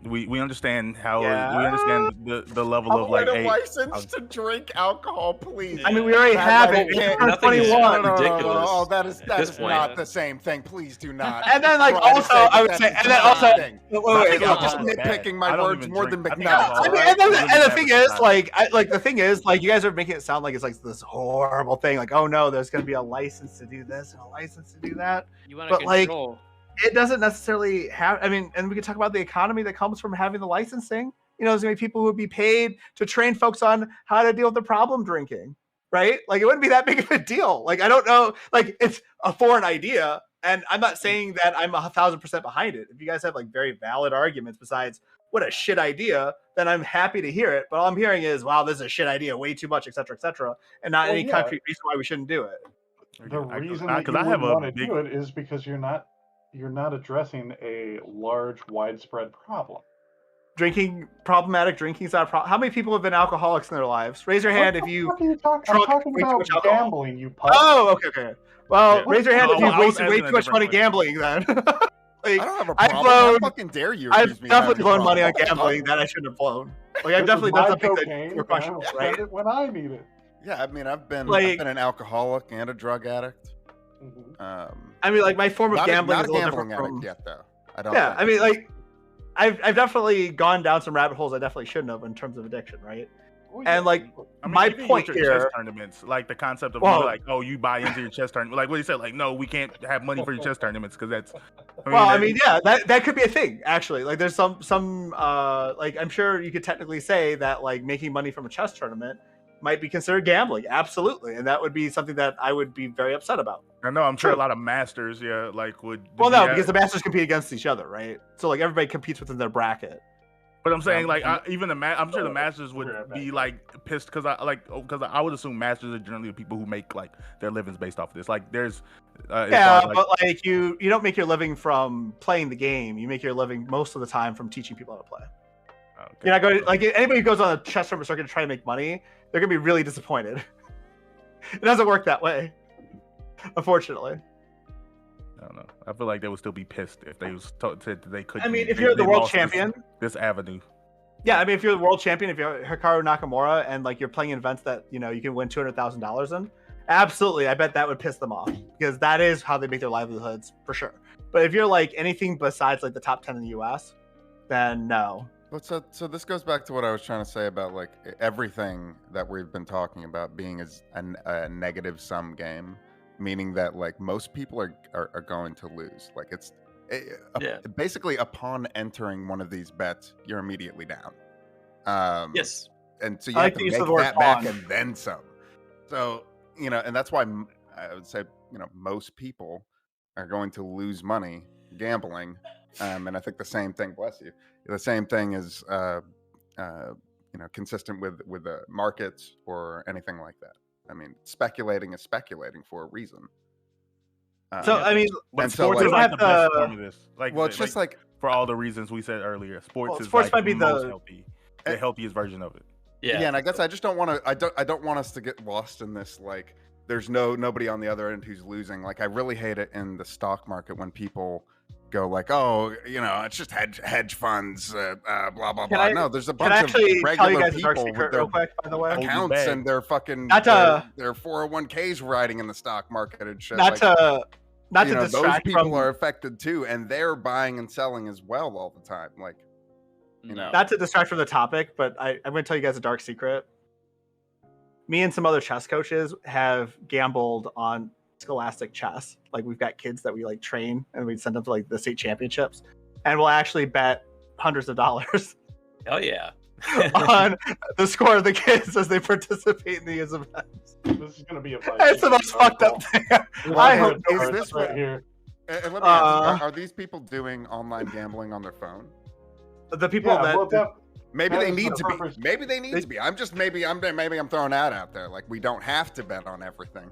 We understand how Yeah. we understand the level I of want like, a hey, license to drink alcohol, please. I mean, we already That have level it. can't- It's nothing is 21. ridiculous Oh, that is at this point. not the same thing. Please do not. And then, like, try to also, say that I would that's say, the and then same also, thing. wait, I wait, think Y'all hold just on. alcohol is bad. nitpicking my I don't words even more drink. than I think McNuggets. alcohol I is mean, bad. and then, It wouldn't and the have thing a is, society. like the thing is, like, you guys are making it sound like it's like this horrible thing. Like, oh no, there's going to be a license to do this and a license to do that. You want But, to like, control. It doesn't necessarily have. I mean, and we could talk about the economy that comes from having the licensing. You know, there's going to be people who would be paid to train folks on how to deal with the problem drinking, right? Like, it wouldn't be that big of a deal. Like, I don't know. Like, it's a foreign idea. And I'm not saying that I'm 1,000% behind it. If you guys have like very valid arguments besides what a shit idea, then I'm happy to hear it. But all I'm hearing is, wow, this is a shit idea, way too much, et cetera, and not Well, any yeah. concrete reason why we shouldn't do it. The reason that you because I have wouldn't a want to big do it is because you're not addressing a large, widespread problem. Problematic drinking is not a problem. How many people have been alcoholics in their lives? Raise your hand if you. What are you talking? I'm drunk talking way too about much alcohol. gambling, you pup. Oh, okay. Well, Yeah. raise your hand No, if you've I was wasted way asking a too much money different gambling. Then, I like, don't have a I've problem. How blown- fucking dare you? I've accuse me of having definitely blown a money on problem? gambling that I shouldn't have blown. Like, I've This definitely is done my something that cocaine, were and I questionable, will right? spend it when I need it. Yeah, I mean, I've been Like- an alcoholic and a drug addict. Mhm. I mean, like, my form of Not gambling a is a little gambling different addict from. yet, though. I don't. Yeah, think. I mean, like, I've definitely gone down some rabbit holes I definitely shouldn't have in terms of addiction, right? Oh, And, like, I mean, my even point with your here. chess tournaments, like the concept of Well- you like, oh, you buy into your chess tournament, like what he said, like, no, we can't have money for your chess tournaments because that's. I mean, yeah, that could be a thing actually. Like, there's some like, I'm sure you could technically say that like making money from a chess tournament might be considered gambling, absolutely, and that would be something that I would be very upset about. I know. I'm sure True. a lot of masters, yeah, like would. Well, no, yeah. because the masters compete against each other, right? So like everybody competes within their bracket. But I'm saying, like, Um, even I'm sure the masters would We'll be right be back. like pissed because I would assume masters are generally the people who make like their livings based off of this. Like, there's as Yeah, far as, but like you don't make your living from playing the game. You make your living most of the time from teaching people how to play. okay. You're not going like anybody who goes on a chess tournament circuit to try to make money, they're gonna be really disappointed. It doesn't work that way, unfortunately. I don't know. I feel like they would still be pissed if they said that they couldn't. I mean, if they- you're the they world lost champion, this avenue. yeah, I mean, if you're the world champion, if you're Hikaru Nakamura, and like you're playing in events that you can win $200,000 in, absolutely, I bet that would piss them off because that is how they make their livelihoods for sure. But if you're like anything besides like the top 10 in the U.S., then no. But so this goes back to what I was trying to say about like everything that we've been talking about being as a negative sum game, meaning that like most people are going to lose. Like it's Yeah. basically upon entering one of these bets, you're immediately down. Yes. And so you I have like to the use of make the word that back on. and then some. So and that's why I would say most people are going to lose money gambling. And I think the same thing, bless you, the same thing is consistent with the markets or anything like that. I mean, speculating is speculating for a reason. So I mean, But And so, sports like- is we like don't the have best to- form of this. Like, well, it's just like for all the reasons we said earlier, sports Well, is sports like might be most the- healthy, the healthiest version of it. Yeah. and I guess I just don't want to. I don't want us to get lost in this. Like, there's nobody on the other end who's losing. Like, I really hate it in the stock market when people go like, "Oh, it's just hedge funds, blah blah Can blah." I- No, there's a can bunch I of actually tell you regular guys a dark people secret with their real quick, by the way? Hold your accounts bag. and their fucking Not to- their 401ks riding in the stock market and shit. Not like, to those distract people from are affected too, and they're buying and selling as well all the time. Like, No. not to distract from the topic, but I'm going to tell you guys a dark secret. Me and some other chess coaches have gambled on Scholastic chess. Like, we've got kids that we like train and we send them to like the state championships, and we'll actually bet hundreds of dollars Hell yeah. on the score of the kids as they participate in these events. This is going to be a fight. It's the most fucked up thing. I hope Is Is this this right what- here? and let me ask, Uh, are these people doing online gambling on their phone? the people Yeah, well, that Maybe That they is need the to be. purpose. Maybe they need to be. I'm throwing that out there. Like, we don't have to bet on everything.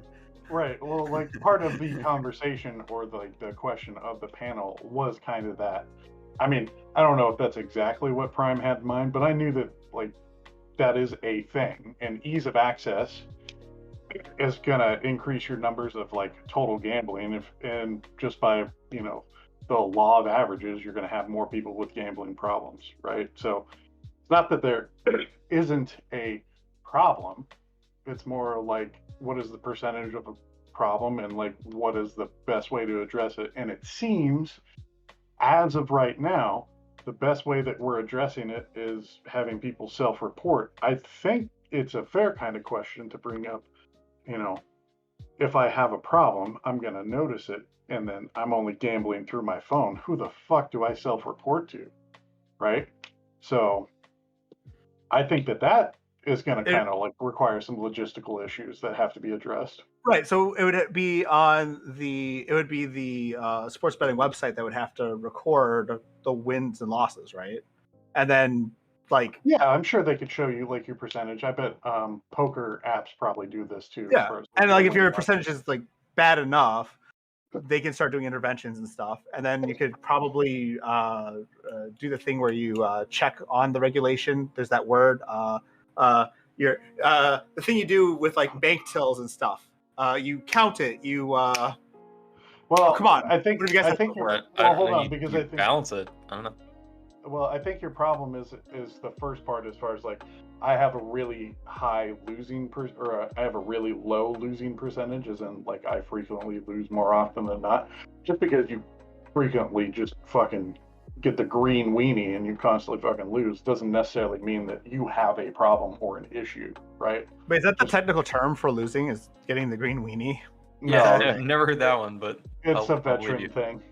Right. Well, like part of the conversation or the question of the panel was kind of that. I mean, I don't know if that's exactly what Prime had in mind, but I knew that like that is a thing, and ease of access is gonna increase your numbers of like total gambling, and just by the law of averages, you're going to have more people with gambling problems, right? So it's not that there isn't a problem. It's more like, what is the percentage of a problem, and like, what is the best way to address it? And it seems, as of right now, the best way that we're addressing it is having people self-report. I think it's a fair kind of question to bring up. If I have a problem, I'm going to notice it, and then I'm only gambling through my phone. Who the fuck do I self-report to? Right? So I think that is going to kind of like require some logistical issues that have to be addressed. Right. So it would be the sports betting website that would have to record the wins and losses, right? And then yeah, I'm sure they could show you like your percentage. I bet poker apps probably do this too. Yeah, and like if your percentage is like bad enough, they can start doing interventions and stuff. And then you could probably do the thing where you check on the regulation. There's that word. The thing you do with like bank tills and stuff. You count it. You well, come on. I think you're. Well, hold on, because I think balance it. I don't know. Well, I think your problem is the first part, as far as like, I have a really high losing I have a really low losing percentage, as in like I frequently lose more often than not. Just because you frequently just fucking get the green weenie and you constantly fucking lose doesn't necessarily mean that you have a problem or an issue, right? But is that the technical term for losing? Is getting the green weenie? Yeah, No, I've never heard that one, but it's a I'll believe veteran you. thing.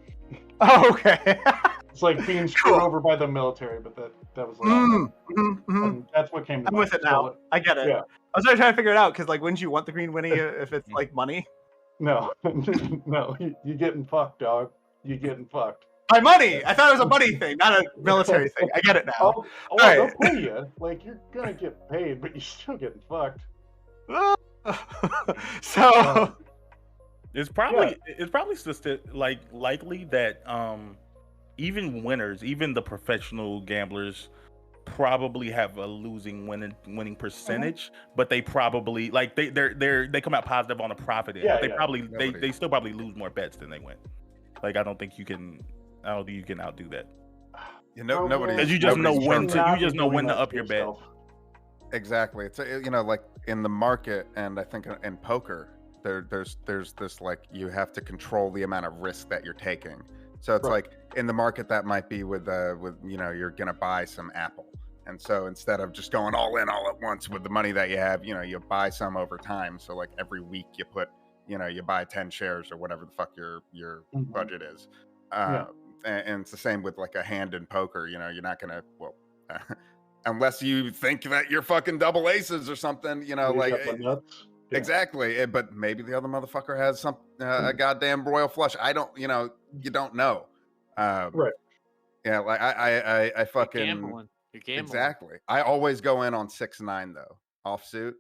Oh, okay. It's like being screwed over by the military, but that was and that's what came to I'm mind. with it now. I get it. Yeah. I was trying to figure it out because, like, wouldn't you want the green winnie if it's like money? No, no, you getting fucked, dog. You getting fucked. My money. I thought it was a money thing, not a military thing. I get it now. Oh, right. They'll pay you. Like, you're gonna get paid, but you're still getting fucked. So it's probably like likely that even winners, even the professional gamblers, probably have a losing winning percentage, but they probably like they come out positive on a profit end. Yeah, They yeah. probably they still probably lose more bets than they win. Like I don't think you can outdo that. Nobody. Because you just know when to up your bet. yourself. Exactly. It's like in the market, and I think in poker, there's this like you have to control the amount of risk that you're taking. So it's like in the market that might be with you're gonna buy some Apple, and so instead of just going all in all at once with the money that you have, you buy some over time. So like every week you put you buy 10 shares or whatever the fuck your budget is. And it's the same with like a hand in poker. You're not gonna unless you think that you're fucking double aces or something. Exactly. But maybe the other motherfucker has a goddamn royal flush. I don't. You don't know. Right. Yeah. Like I fucking You're gambling. Exactly. I always go in on 6-9 though, offsuit,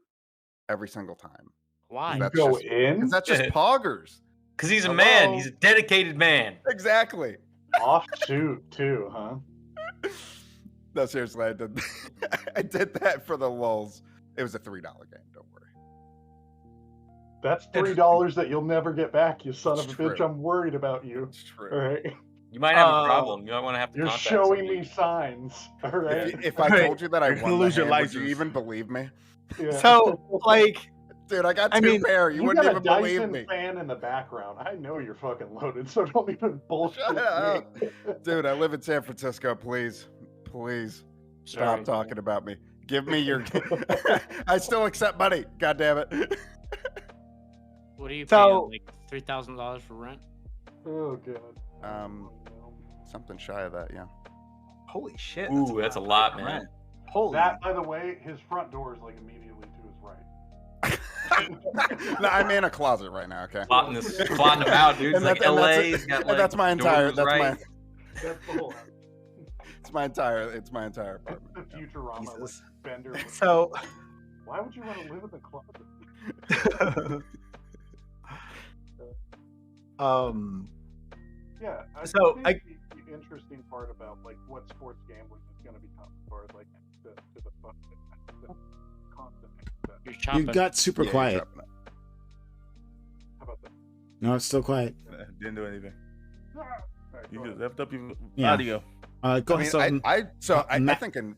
every single time. Why? You go in? Because that's just poggers. Because he's a man. He's a dedicated man. Exactly. Offsuit too, huh? No, seriously, I did. I did that for the lulz. It was a $3 game. Don't worry. That's $3 that you'll never get back, you son of a It's bitch. true. I'm worried about you. It's true. All right. You might have a problem. You might want to have to You're contact showing somebody. me signs. All right. If I told you that I You're gonna won lose the your hand, would you license. even believe me? Yeah. So, like, Dude, I got two pair. You wouldn't got even a Dyson believe me. fan in the background. I know you're fucking loaded, so don't even bullshit Shut up. me. Dude, I live in San Francisco. Please stop talking about me. Give me your. I still accept money. God damn it. What are you So- paying? Like $3,000 for rent? Oh god. Something shy of that, yeah. holy shit. Ooh, that's a lot, man. Holy. That, by the way, his front door is like immediately to his right. No, I'm in a closet right now. Okay. Plotting them out, dude. It's like LA. He's got and like that's my entire. doors That's right. my. That's the whole. It's my entire. It's my entire It's apartment. the Futurama like, Jesus. Bender. So, Why would you want to live in the closet? Yeah. So, think the interesting part about like what sports gambling is going to become, as far as like to the constant. You're You chopping. got super Yeah, quiet. you're dropping it. How about that? No, it's still quiet. Didn't do anything. All right. You can lift up your Yeah. audio. Go I ahead. mean, I think in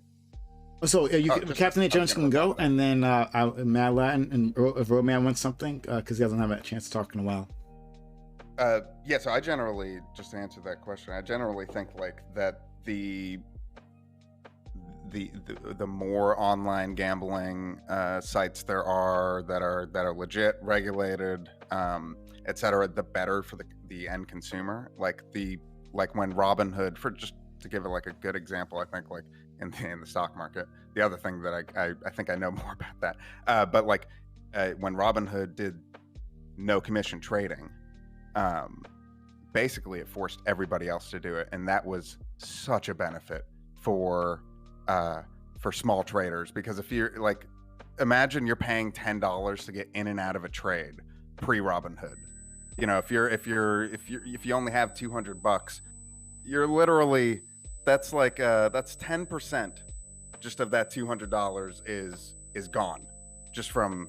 So you Oh, can, just- Captain I A. was Jones gonna can go, follow and then Mad Latin and if Roman wants something, because he hasn't had a chance to talk in a while. yeah, so I generally, just to answer that question, I generally think like that the more online gambling sites there are that are legit, regulated, etc., the better for the end consumer. Like when Robinhood, for just to give it like a good example, I think like in the stock market. The other thing that I think I know more about that, but like when Robinhood did no commission trading, basically it forced everybody else to do it, and that was such a benefit for small traders, because if you're like, imagine you're paying $10 to get in and out of a trade pre Robinhood. You know, if you only have $200, you're literally, that's like that's 10% just of that $200 is gone just from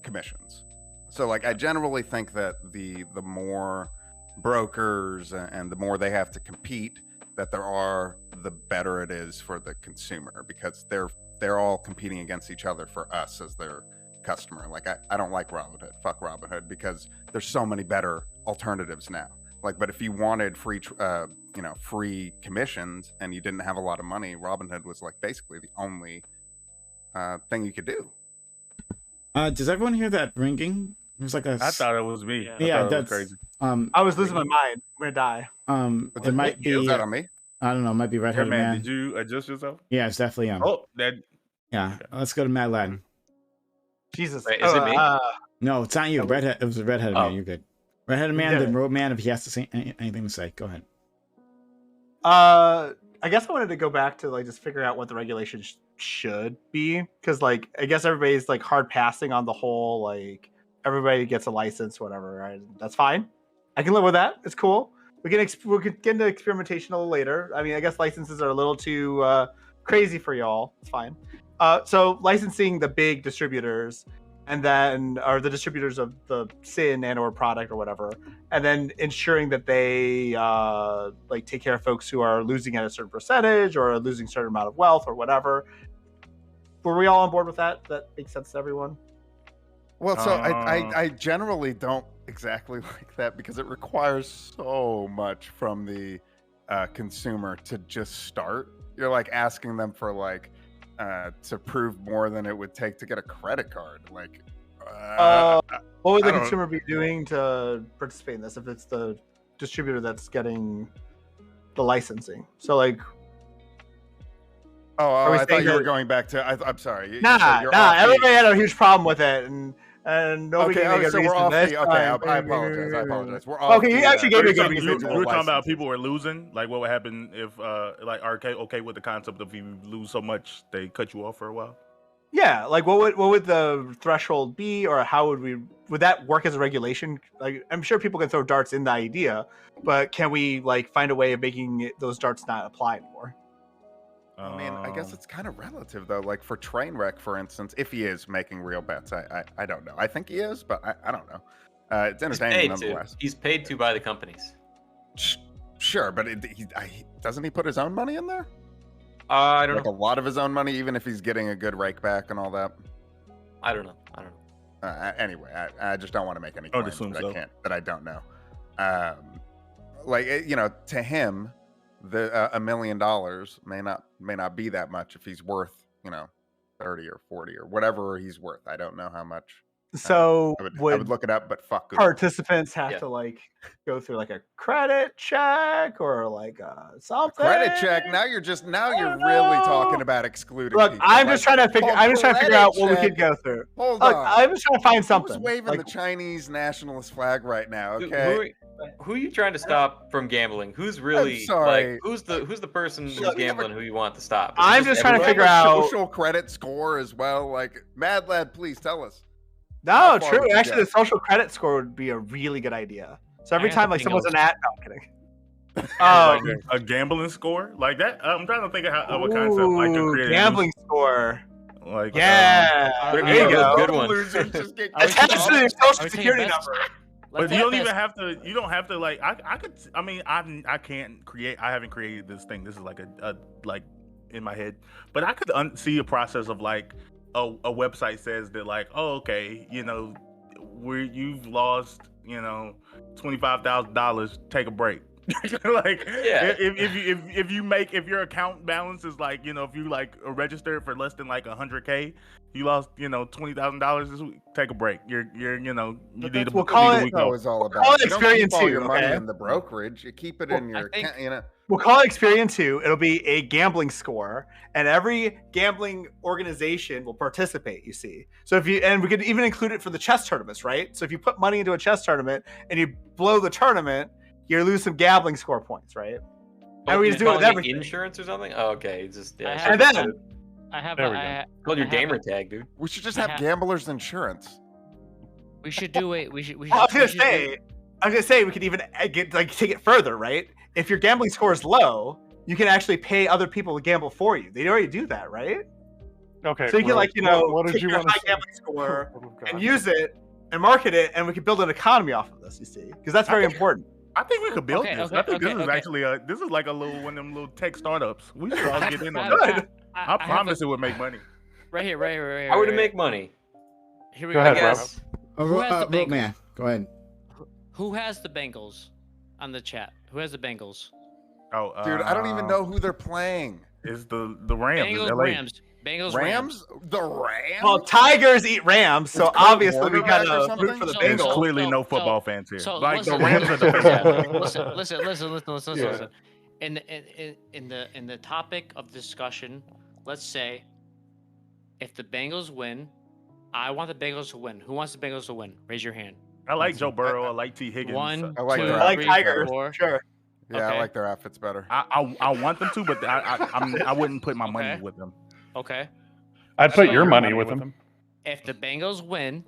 commissions. So like I generally think that the more brokers and the more they have to compete that there are, the better it is for the consumer, because they're all competing against each other for us as their customer. Like I don't like Robinhood. Fuck Robinhood, because there's so many better alternatives now. Like, but if you wanted free commissions and you didn't have a lot of money, Robinhood was like basically the only thing you could do. Does everyone hear that ringing? It was like a. I thought it was me. Yeah. I Yeah, thought it was that's crazy. I was losing my mind. I'm gonna die. Was It might Is be. that on me? I don't know. It might be Hey, Redheaded man, Man. did you adjust yourself? Yeah, it's definitely Oh, that. Yeah, let's go to Mad Latin. Jesus. Wait, is it me? No, it's not you. Redhead. It was a Redheaded Oh. Man. You're good. Redheaded Man, Yeah. then Road Man. If he has to say anything to say, go ahead. I guess I wanted to go back to like just figure out what the regulations should be, because like I guess everybody's like hard passing on the whole like everybody gets a license, whatever. Right? That's fine. I can live with that. It's cool. We can get into experimentation a little later. I mean, I guess licenses are a little too crazy for y'all. It's fine. So licensing the big distributors, and then or the distributors of the SIN and or product or whatever, and then ensuring that they like take care of folks who are losing at a certain percentage or losing a certain amount of wealth or whatever. Were we all on board with that? That makes sense to everyone? Well, so I generally don't exactly like that, because it requires so much from the consumer to just start. You're like asking them for like to prove more than it would take to get a credit card. Like, What would I the don't- consumer be doing to participate in this if it's the distributor that's getting the licensing? So like, oh, Are we I thought saying you were that- going back to. I'm sorry. You nah, said you're nah. off the- Everybody had a huge problem with it, and nobody Okay, can make a so we're reason off this the. Okay, time. I apologize. I apologize. We're off. Okay, you the, actually gave me a good You individual were talking about licenses. people were losing. Like, what would happen if, like, are okay with the concept of you lose so much they cut you off for a while? Yeah, like what would the threshold be, or how would that work as a regulation? Like, I'm sure people can throw darts in the idea, but can we like find a way of making those darts not apply anymore? I mean, I guess it's kind of relative though. Like for Trainwreck, for instance, if he is making real bets, I don't know. I think he is, but I don't know. It's He's entertaining paid to. nonetheless. He's paid to by the companies. Sure, but doesn't he put his own money in there? I don't Like know. a lot of his own money, even if he's getting a good rake back and all that. I don't know. Anyway, I just don't want to make any I would claims assume that so. I can't, that I don't know. To him, the $1 million may not be that much if he's worth 30 or 40 or whatever he's worth. I don't know how much. So I would would look it up, but fuck Google. participants have Yeah. to like go through like a credit check or like something? Credit check. Now you're really know. talking about excluding. Look, people. I'm just trying to figure. oh, I'm just trying to figure credit out what we check. could go through. Hold Look, on. I'm just trying to find Who's something. waving Like, the Chinese nationalist flag right now? Who- Okay. Who are you trying to stop from gambling? Who's really sorry. like who's the person who's Look, gambling who you want to stop? Is it I'm just trying to everybody? figure out- social credit score as well. Like Mad Lad, please tell us. no, How far true. would you Actually, go? the social credit score would be a really good idea. So every I have time to like think someone's of- an at, no, I'm kidding. Like a gambling score like that. I'm trying to think of a concept I could Ooh, create. gambling score. Like Yeah, There there you you go. go. Good one. Losers just get I was Attach to thinking- your I social was thinking security best- number. But you don't even have to. You don't have to like. I could. I mean, I can't create. I haven't created this thing. This is like a like in my head. But I could see a process of like a website says that like, oh, okay, you know, you've lost, you know, $25,000. Take a break. Like, Yeah. if your account balance is like, you know, if you like registered for less than like 100K, you lost, you know, $20,000 this week. Take a break. You're you know, you need we'll call it. week That off. was all about. call it You don't Experian keep all 2, your money okay? in the brokerage. You keep it in your account. You know. We'll call it Experian 2. It'll be a gambling score, and every gambling organization will participate, you see. So we could even include it for the chess tournaments, right? So if you put money into a chess tournament and you blow the tournament, you lose some gambling score points, right? And we just do it with everything. Insurance or something? Oh, okay. It's just yeah. And then I have There we go. Called your I have gamer a- tag, dude. We should just I have have- gamblers insurance. we should do it. We should. I was gonna say we could even take it further, right? If your gambling score is low, you can actually pay other people to gamble for you. They already do that, right? Okay. So you can well, what did take you your want high to say? gambling score Oh, and God. use it and market it, and we can build an economy off of this. You see, because that's very important. I think we could build Okay, this. okay, I think okay, this is okay. actually this is like a little one of them little tech startups. We should all get in on I- this. I promise it would make money. Right here. How would it make money? Here we Go go. ahead, I guess. Who has the Bengals? Man, go ahead. Who has the Bengals on the chat? Who has the Bengals? Oh, Dude, I don't even know who they're playing. It's the Rams. Bengals, LA. Rams. Bengals, Rams? The Rams? Well, Tigers eat Rams, so Kurt obviously we Warner back or gotta something? root for the So- There's Bengals. clearly no So- football fans here. So Like listen, the Rams are the Yeah, listen. Yeah. In the topic of discussion, let's say if the Bengals win, I want the Bengals to win. Who wants the Bengals to win? Raise your hand. I like Joe Burrow. I like T. Higgins. One, I like two, their I like three, Tigers, four. sure. Yeah, I Okay. like their outfits better. I want them to, but I wouldn't put my money Okay. with them. Okay. I'd put So- your money with them. If the Bengals win,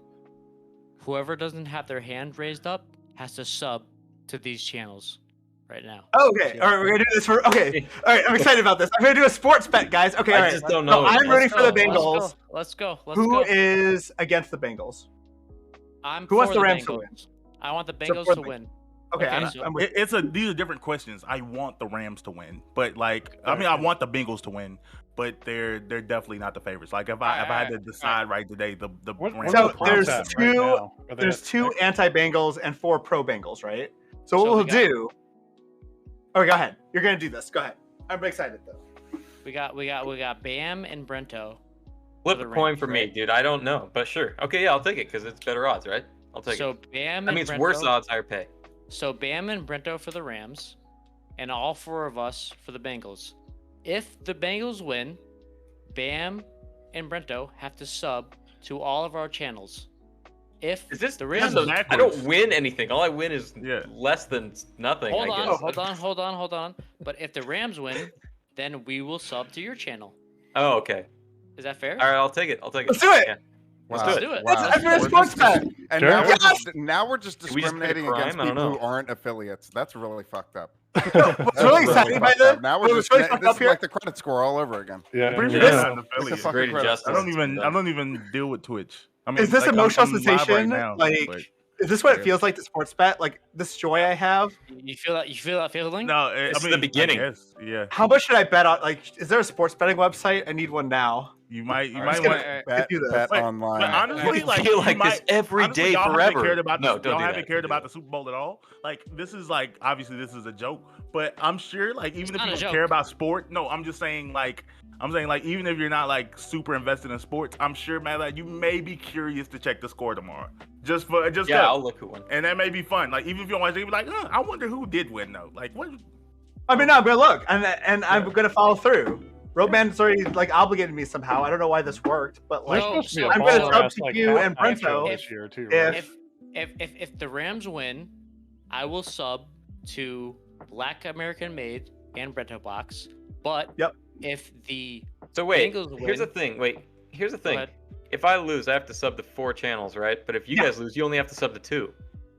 whoever doesn't have their hand raised up has to sub to these channels right now. Okay, all right, we're gonna do this for. Okay, all right, I'm excited about this. I'm gonna do a sports bet, guys. Okay, all I right. just don't So know. I'm rooting for the Bengals. Let's go. Who is against the Bengals? I'm who wants for the Rams to Bengals. win? I want the So Bengals for to the- win. Okay, Okay, I'm, so- I'm with These are different questions. I want the Rams to win, but like I mean I want the Bengals to win, but they're definitely not the favorites. Like if I had to decide right today, the Rams. So are the there's props at two- now? Are they There's at two X? anti-Bengals and 4 pro-Bengals, right? So what So we we'll got- do. Oh, go ahead. You're gonna do this. Go ahead. I'm excited though. We got Bam and Brento. Flip for a the coin Rams, for me, right? dude. I don't know, but sure. Okay, yeah, I'll take it because it's better odds, right? I'll take So it. Bam That and means Brento. worse odds, higher pay. So Bam and Brento for the Rams, and all 4 of us for the Bengals. If the Bengals win, Bam and Brento have to sub to all of our channels. If Is this the this Rams is a- I backwards. don't win anything. All I win is Yeah. less than nothing. I guess. hold on. But if the Rams win, then we will sub to your channel. Oh, okay. Is that fair? All right, I'll take it. I'll take it. Let's do it. Yeah. Wow. Let's do it. Let's do a We're sports just- bet. And Sure. now we're just Did we just commit a discriminating crime? against I don't people who know. aren't affiliates. That's really fucked up. What's That's really exciting by fucked this? up. Now we're what's just really fucked this up is here? like the credit score all over again. Yeah. Pretty sure This- they're not an It's a affiliate. fucking Great credit injustice. score. I don't even deal with Twitch. I mean, Is this like, emotional I'm live sensation? now, Like, but- is this what it feels like to sports bet? Like this joy I have? You feel that? You feel that feeling? no, This I is mean the beginning. I guess, yeah, How much should I bet on? Like, is there a sports betting website? I need one now. you might Alright, want. just Alright, Bet, do this. bet Wait, online. But honestly, I like feel you like this might- every honestly, day y'all haven't forever. cared about No, the, don't y'all do haven't that. cared Don't do about the Super Bowl at all. Like this is like obviously this is a joke, but I'm sure like even if not you a don't care joke. about sport, no, I'm saying like even if you're not like super invested in sports, I'm sure man like you may be curious to check the score tomorrow just Yeah, 'cause. I'll look who won. And that may be fun. Like even if you don't watch it, you be like, I wonder who did win though. Like what? I mean, no, I'm gonna look, and I'm gonna follow through. Roadman's already like obligated me somehow. I don't know why this worked, but There's like, supposed to be a I'm gonna baller-ass, sub to you and halftime show Brento this year too. if- Right? If the Rams win, I will sub to Black American Made and Brento Box. But Yep. if the So wait, Bengals here's the win- thing. Wait, here's the Go thing. ahead. If I lose, I have to sub to 4 channels, right? But if you Yeah. guys lose, you only have to sub to 2.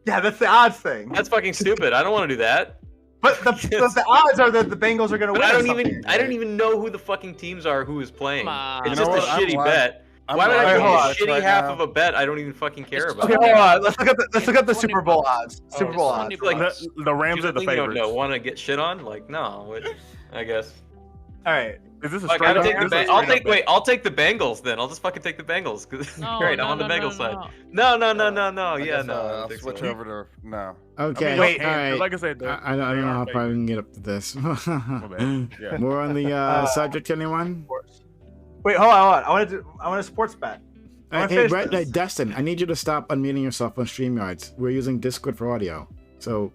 yeah, that's the odds thing. That's fucking stupid. I don't want to do that. But the odds are that the Bengals are gonna But win. I or don't something, I don't right? even know who the fucking teams are who is playing. Come on. It's You know just a what? I'm shitty live. bet. I'm Why would I Alright, take hold a on. shitty right half now. of a bet I don't even fucking care about? Okay, hold on. Let's look at the 20 Super Bowl bucks. odds. Super Bowl It's odds. 20 Like, bucks. The Rams are the You don't favorites. want to get shit on? Like, no. I guess. All right. Is this a Like, straight I'll up? take the this is a I'll straight take up bet. I'll take the Bengals then. I'll just fucking take the Bengals. 'Cause No, great, I'm no, on the no, Bengals no, side. no. No. I Yeah, guess, no. I don't I'll think switch so. over to no. Okay. I Wait, mean, all right. like I said, I don't know how far we can get up to this. bad. Yeah. More on the subject, anyone? Wait, hold on. I want a sports bet. I wanna Hey, finish Brett, this. Dustin, I need you to stop unmuting yourself on StreamYards. We're using Discord for audio. So,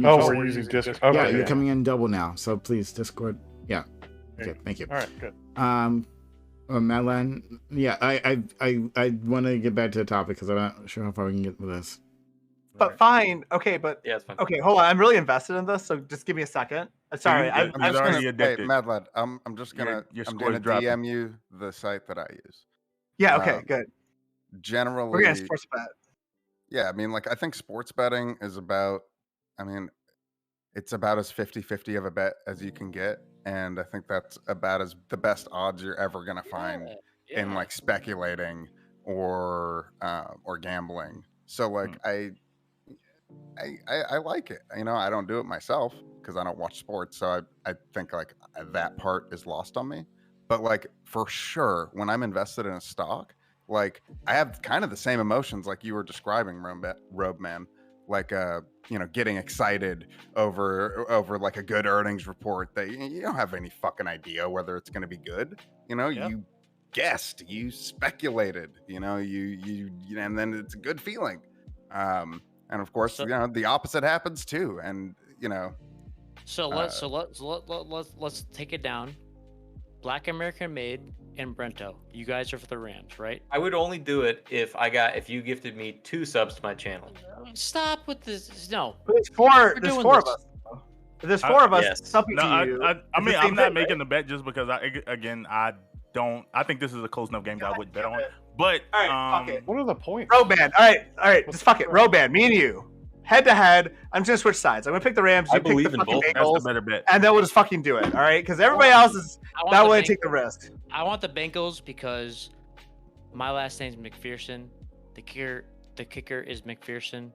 Oh, we're using Discord. Okay, yeah, you're coming in double now. So please, Discord. Yeah. Okay, thank you. All right, good. Madeline, yeah, I want to get back to the topic because I'm not sure how far we can get with this. But fine. Okay, but Yeah, it's fine. okay, hold on. I'm really invested in this, so just give me a second. Sorry, you- I'm He's I'm just already gonna, hey, addicted. Mad Lad, I'm just gonna Your I'm score's gonna dropping. DM you the site that I use. yeah. Okay, Um, good. Generally, We're gonna sports bet. yeah, I mean, like, I think sports betting is about, I mean, it's about as 50-50 of a bet as you can get. And I think that's about as the best odds you're ever going to find in like speculating or gambling. So like, I like it, you know, I don't do it myself because I don't watch sports. So I think like that part is lost on me, but like for sure, when I'm invested in a stock, like I have kind of the same emotions like you were describing, Robe Man, like you know, getting excited over like a good earnings report that you don't have any fucking idea whether it's going to be good. You know, you guessed, you speculated, you know, you and then it's a good feeling. And of course, you know, the opposite happens too. And you know, Let's take it down. Black American Made and Brento. You guys are for the Rams, right? I would only do it if you gifted me 2 subs to my channel. Stop with this. No. But there's four doing of this. us. There's 4 of us. yes. Something No, to you. I It's mean, the I'm same not thing, making right? the bet just because I think this is a close enough game that I would bet on. But All right, fuck it. What are the points? Roban. All right. Just fuck it. Roban, me and you, head to head. I'm just gonna switch sides. I'm gonna pick the Rams. I You pick believe the in fucking both. that's the Bengals, better bet. and then we'll just fucking do it. All right? Because everybody else is I not want willing the to take the risk. I want the Bengals because my last name's McPherson. The kicker is McPherson.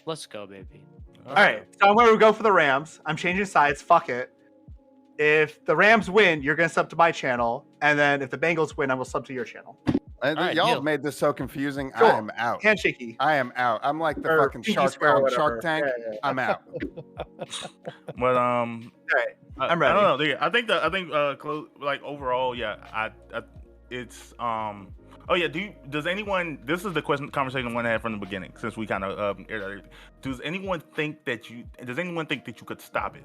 Let's go, baby. All right. So I'm gonna go for the Rams. I'm changing sides. Fuck it. If the Rams win, you're gonna sub to my channel, and then if the Bengals win, I will sub to your channel. right, y'all deal. have made this so confusing. Sure. I am out. Handshaky. I am out. I'm like the Or fucking pinky shark swear or on whatever. Shark Tank. Yeah. I'm out. But All right. I'm I ready. don't know. Yeah, I think like overall, yeah. It's Oh yeah. Does anyone? This is the conversation I want to have from the beginning, since we kind of aired out everything. Does anyone think that you could stop it?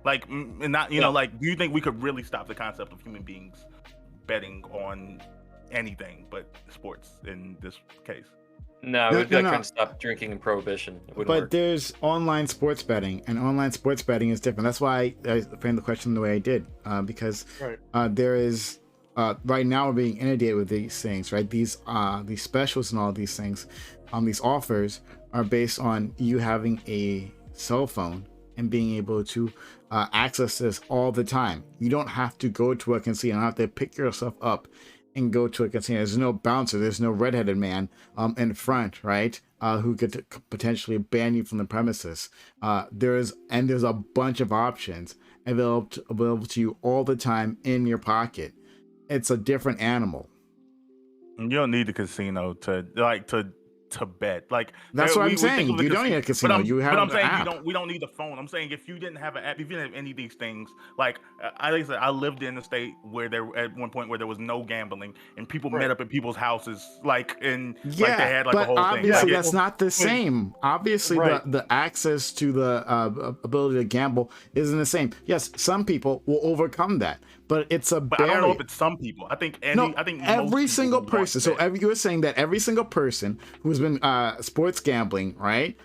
Like, and not know, like, do you think we could really stop the concept of human beings betting on anything but sports in this case? No, it would be No, like no. trying to stop drinking and prohibition. It wouldn't But work. there's online sports betting, and online sports betting is different. That's why I framed the question the way I did, because Right. there is right now we're being inundated with these things, right? These specials and all these things, these offers are based on you having a cell phone and being able to access this all the time. You don't have to go to a casino. You don't have to pick yourself up and go to a casino. There's no bouncer. There's no redheaded man in front, right? Who could potentially ban you from the premises. There's a bunch of options available to you all the time in your pocket. It's a different animal. You don't need the casino to bet. Like, That's what I'm saying. think of the You don't need a casino. You have But I'm an saying app. we don't need the phone. I'm saying if you didn't have an app, if you didn't have any of these things, like I said, I lived in a state where at one point where there was no gambling and people met up at people's houses, like, and like they had like a but whole thing. obviously Like, that's not the same. Obviously, Right. the access to the ability to gamble isn't the same. Yes, some people will overcome that, but it's a but barrier. I don't know if it's some people. I think No, most every people single would want person. So that. you were saying that every single person who's been sports gambling, right,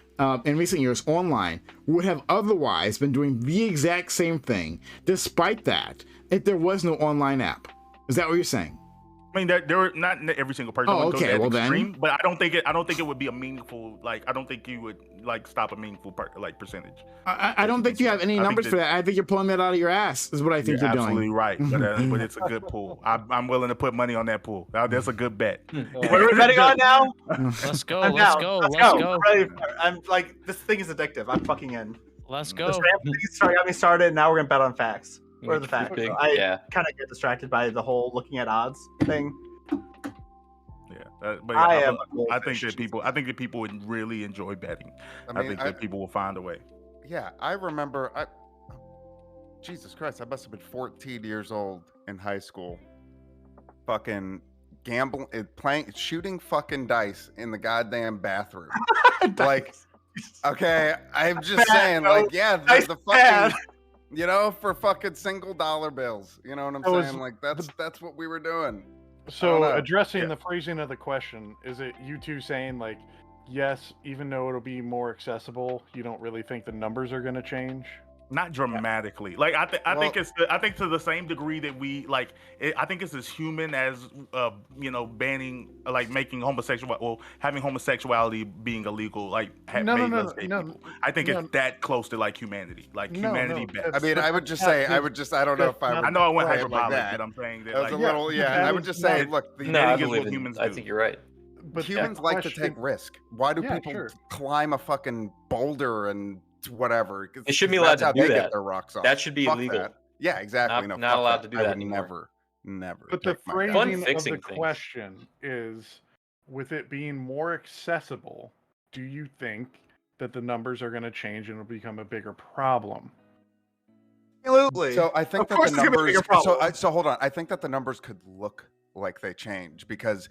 in recent years online, would have otherwise been doing the exact same thing, despite that, if there was no online app. Is that what you're saying? I mean, there were not every single person Oh, would go okay, that well then. extreme, but I don't think it would be a meaningful. Like, I don't think you would like stop a meaningful percentage. I don't think you have any numbers for that. I think you're pulling that out of your ass. Is what I think You're you're absolutely doing. right, but it's a good pool. I'm willing to put money on that pool. That's a good bet. What are we betting on now? Let's go. I'm Let's down. go. Let's Let's go. go. I'm ready for it. I'm like, this thing is addictive. I'm fucking in. Let's The go. Scram thing got me started. Now we're gonna bet on facts. What are the facts? Big, I yeah. kind of get distracted by the whole looking at odds thing. Yeah, but I I think that people would really enjoy betting. I think that people will find a way. Yeah, I remember. Jesus Christ, I must have been 14 years old in high school. Fucking gambling, shooting fucking dice in the goddamn bathroom. Like, okay, I'm just saying, like, yeah, the fucking, for fucking single dollar bills. You know what I'm saying? Like, that's what we were doing. So addressing the phrasing of the question, is it you two saying like, yes, even though it'll be more accessible, you don't really think the numbers are going to change? Not dramatically. Like I think to the same degree that we like. I think it's as human as banning, like making having homosexuality being illegal. Like No. I think it's that close to like humanity. Like humanity best. I mean, I would just say, I don't know if I would. I know I went play it hyperbolic, like that. but I'm saying that It was like a little, I would just say, look, No, I is what believe humans I do. think you're right. But humans like to take risk. Why do people climb a fucking boulder and whatever? They shouldn't be allowed to do They that. get their rocks off. That should be Fuck illegal. that. Yeah, exactly. Not allowed to do I that would anymore. Never. But the take my phrasing Fun of fixing the things. question is, with it being more accessible, do you think that the numbers are going to change and it'll become a bigger problem? Absolutely. So I think Of that course the it's gonna be a numbers. bigger problem. So hold on. I think that the numbers could look like they change because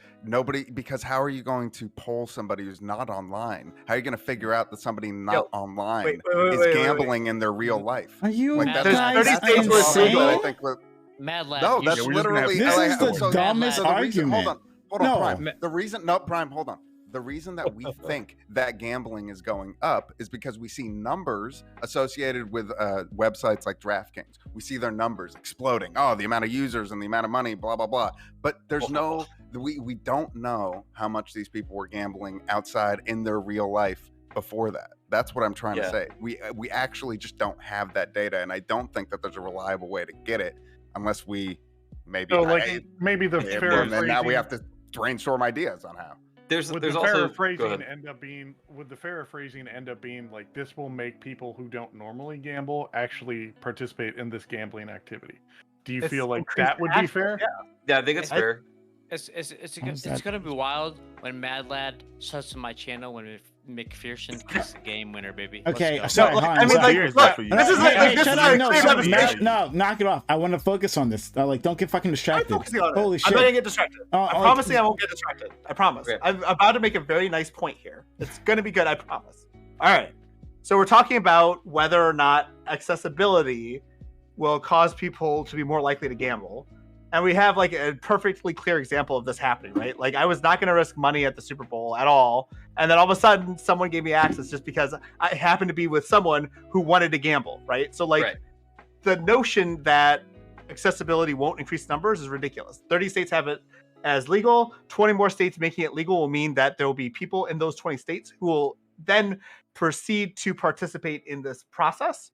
how are you going to poll somebody who's not online? How are you going to figure out that somebody not online is gambling in their real life? Are you Like, guys there's 30 states where it's insane? legal. I think Mad Lad. no, you that's should- we're just gonna have- literally. This is the so dumbest so the reason- argument. Hold on, No. Prime. The reason, Prime, hold on. The reason that we think that gambling is going up is because we see numbers associated with websites like DraftKings. We see their numbers exploding. Oh, the amount of users and the amount of money, blah, blah, blah. But there's we don't know how much these people were gambling outside in their real life before that. That's what I'm trying to say. We actually just don't have that data, and I don't think that there's a reliable way to get it unless we maybe. So maybe the and then now we paraphrasing. have to brainstorm ideas on how. There's Would also the go paraphrasing ahead. end up being? Would the paraphrasing end up being like this will make people who don't normally gamble actually participate in this gambling activity? Do you feel like that would be fair? Yeah, I think it's fair. It's gonna be wild when Mad Lad starts on my channel when McPherson kicks the game winner, baby. Let's Okay, go. sorry. hold on, I mean, sorry. like, Serious look, for you. this is No, clear demonstration. no, knock it off. I want to focus on this. Don't get fucking I'm distracted. focusing on it. Holy I'm shit. not gonna get distracted. Oh, I promise you I won't get distracted. I promise. Okay. I'm about to make a very nice point here. It's gonna be good, I promise. All right. So we're talking about whether or not accessibility will cause people to be more likely to gamble. And we have like a perfectly clear example of this happening, right? Like I was not going to risk money at the Super Bowl at all. And then all of a sudden someone gave me access just because I happened to be with someone who wanted to gamble, right? So like the notion that accessibility won't increase numbers is ridiculous. 30 states have it as legal. 20 more states making it legal will mean that there will be people in those 20 states who will then proceed to participate in this process.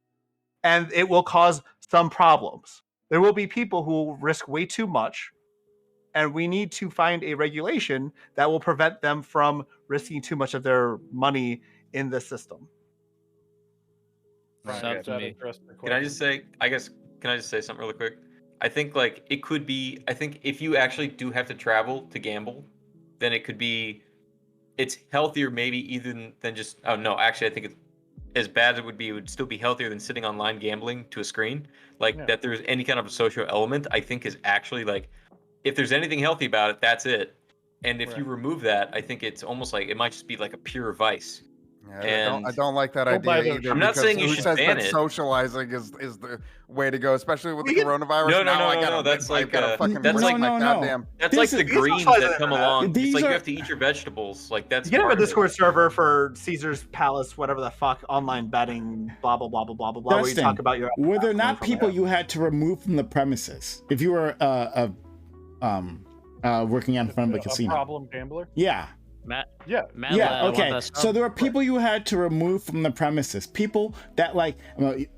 And it will cause some problems. There will be people who will risk way too much, and we need to find a regulation that will prevent them from risking too much of their money in the system. Sounds to me. Can I just say something really quick? I think like it could be. I think if you actually do have to travel to gamble, then it could be. It's healthier, maybe even than just. Oh no, actually, I think it's as bad as it would still be healthier than sitting online gambling to a screen. Like that, there's any kind of a social element. I think is actually like, if there's anything healthy about it, that's it. And if you remove that, I think it's almost like it might just be like a pure vice. Yeah, I don't like that idea either. I'm not saying you who should says ban that it. socializing is the way to go, especially with the coronavirus. No. That's like gotta fucking that's risk like my goddamn. That's like the greens that come along. These It's like are- you have to eat your vegetables. Like that's. You get part a of it. Discord server for Caesar's Palace, whatever the fuck, online betting, blah blah blah blah blah blah blah. Where you Dustin, talk about your. were there not people you had to remove from the premises? If you were working in front of a A casino. problem gambler. Yeah. Matt. Yeah. Matt, Yeah, want okay. that So there are people you had to remove from the premises. People that like,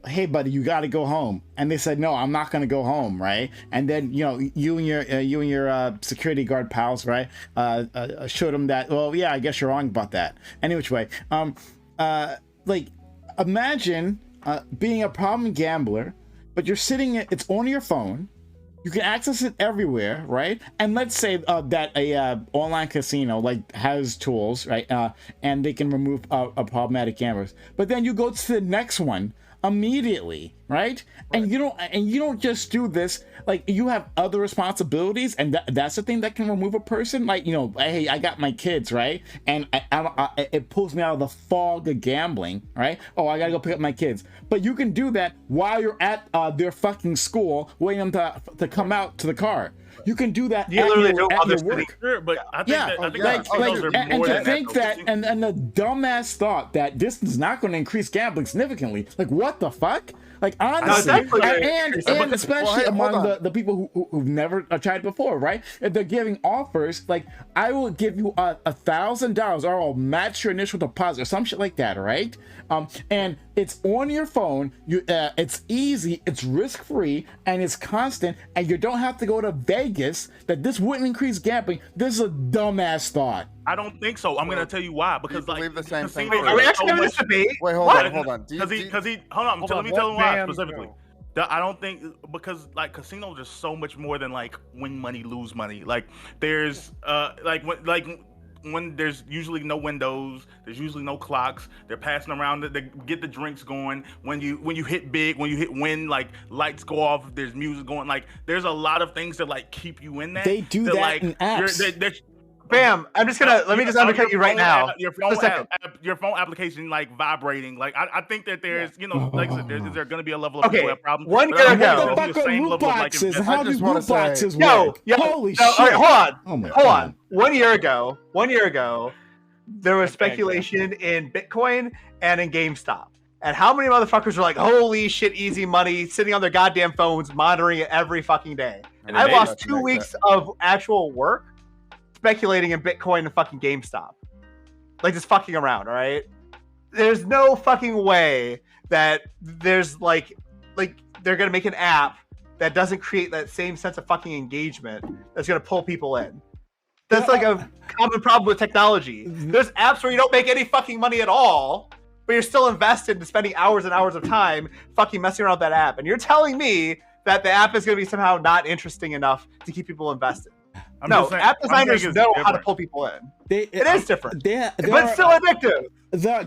hey, buddy, you got to go home, and they said, no, I'm not going to go home, right? And then you and your security guard pals, right, showed them that. Well, yeah, I guess you're wrong about that. Any which way, like, imagine being a problem gambler, but you're sitting. It's on your phone. You can access it everywhere, right? And let's say that a online casino like has tools, right? And they can remove a problematic gamblers. But then you go to the next one immediately, right? And you don't just do this. Like, you have other responsibilities, and that's the thing that can remove a person. Like, hey, I got my kids, right? And it pulls me out of the fog of gambling, right? Oh, I gotta go pick up my kids. But you can do that while you're at their fucking school, waiting them to come out to the car. You can do that at your work. Sure, but I think that, I think like, casinos are and more to than think that, that, and the dumbass thought that this is not going to increase gambling significantly. Like, what the fuck? Like, honestly, and especially among the people who've never tried before, right? If they're giving offers, like, I will give you $1,000, or I'll match your initial deposit, or some shit like that, right? And it's on your phone. It's easy, it's risk-free, and it's constant, and you don't have to go to Vegas. That this wouldn't increase gambling. This is a dumbass thought. I don't think so. I'm gonna tell you why. Because you believe the same thing. Are we actually having this debate? Wait, hold on. Hold on. Let me tell you why specifically. I don't think, because like casinos are so much more than like win money, lose money. Like, there's when there's usually no windows, there's usually no clocks. They're passing around, they get the drinks going. When you hit big, when you hit win, like, lights go off, there's music going. Like, there's a lot of things that like keep you in that. They do that like, in apps. Bam! I'm just gonna let me just undercut you right now. Your phone application like vibrating. Like, I think that there's like I said, is there going to be a level of people who have problems? 1 year ago, What the fuck are loot boxes? How do loot boxes yo, work? Holy no, shit! all right, hold on. 1 year ago, there was speculation in Bitcoin and in GameStop. And how many motherfuckers were like, holy shit, easy money, sitting on their goddamn phones, monitoring it every fucking day. I lost 2 weeks of actual work speculating in Bitcoin and fucking GameStop. Like, just fucking around, all right? There's no fucking way that there's like they're gonna make an app that doesn't create that same sense of fucking engagement that's gonna pull people in. That's like a common problem with technology. There's apps where you don't make any fucking money at all, but you're still invested in spending hours and hours of time fucking messing around with that app. And you're telling me that the app is going to be somehow not interesting enough to keep people invested. App designers know how to pull people in. It is different, but still addictive.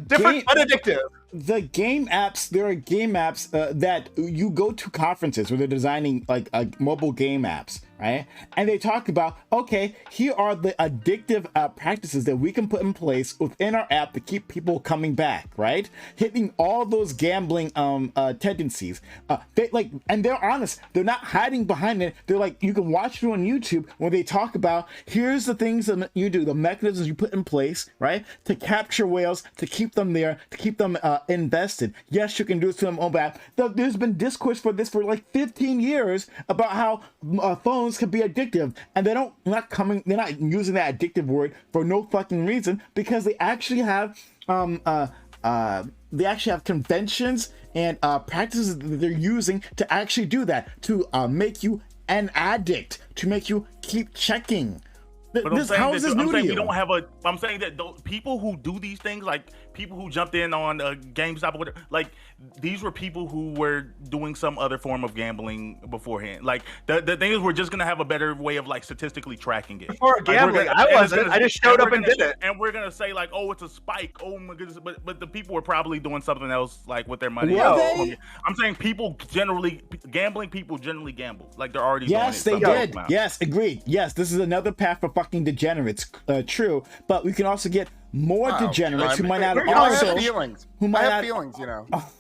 Different but addictive. The game apps, there are game apps that you go to conferences where they're designing like mobile game apps, right? And they talk about, okay, here are the addictive practices that we can put in place within our app to keep people coming back, right? Hitting all those gambling tendencies. And they're honest. They're not hiding behind it. They're like, you can watch it on YouTube where they talk about, here's the things that you do, the mechanisms you put in place, right? To capture whales, to keep them there, to keep them invested. Yes, you can do it to them on app. There's been discourse for this for like 15 years about how phones can be addictive, and they're not using that addictive word for no fucking reason, because they actually have conventions and practices that they're using to actually do that, to make you an addict, to make you keep checking. But I'm saying we don't have a. I'm saying that those people who do these things, like people who jumped in on GameStop or whatever, like, these were people who were doing some other form of gambling beforehand. Like, the thing is, we're just gonna have a better way of like statistically tracking it. Before gambling, I wasn't. I just showed up and did it. And we're gonna say like, oh, it's a spike. Oh my goodness. But the people were probably doing something else like with their money. I'm saying gambling people generally gamble. Like, they're already. Yes, they did. Yes, agreed. Yes, this is another path for fucking degenerates. True, but we can also get more degenerates who might not also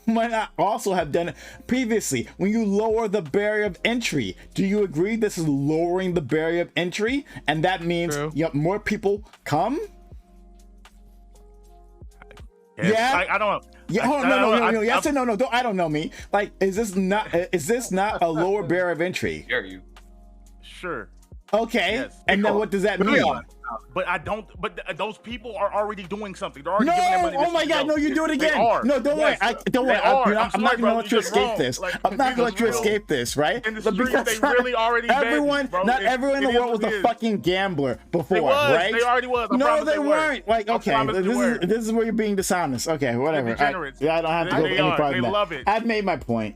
might not also have done it previously. When you lower the barrier of entry, do you agree this is lowering the barrier of entry, and that means more people come? Yeah, I don't know. Yeah, no. Yes and no. Don't, I don't know me. Like, is this not a lower barrier of entry? Sure. Okay, Yes. and then what does that Moving mean? on. But I don't. But those people are already doing something. They're already No! giving their money. Oh my God! No, you do it They again. are. No, don't Yes, worry. Don't they worry. are. I'm not sorry, gonna bro, let you you're just escape wrong. this. Like, I'm not gonna let you real. escape this, right? In the streets, Because they really already everyone, betting, bro. not everyone in It the is world was what a it is. fucking gambler before, They was. right? They already was. I No, promise they were. weren't. Like, I okay, promise they were. this is where you're being dishonest. Okay, whatever. degenerates. Yeah, I don't have to They- go they any are. farther They than that. love it. I've made my point.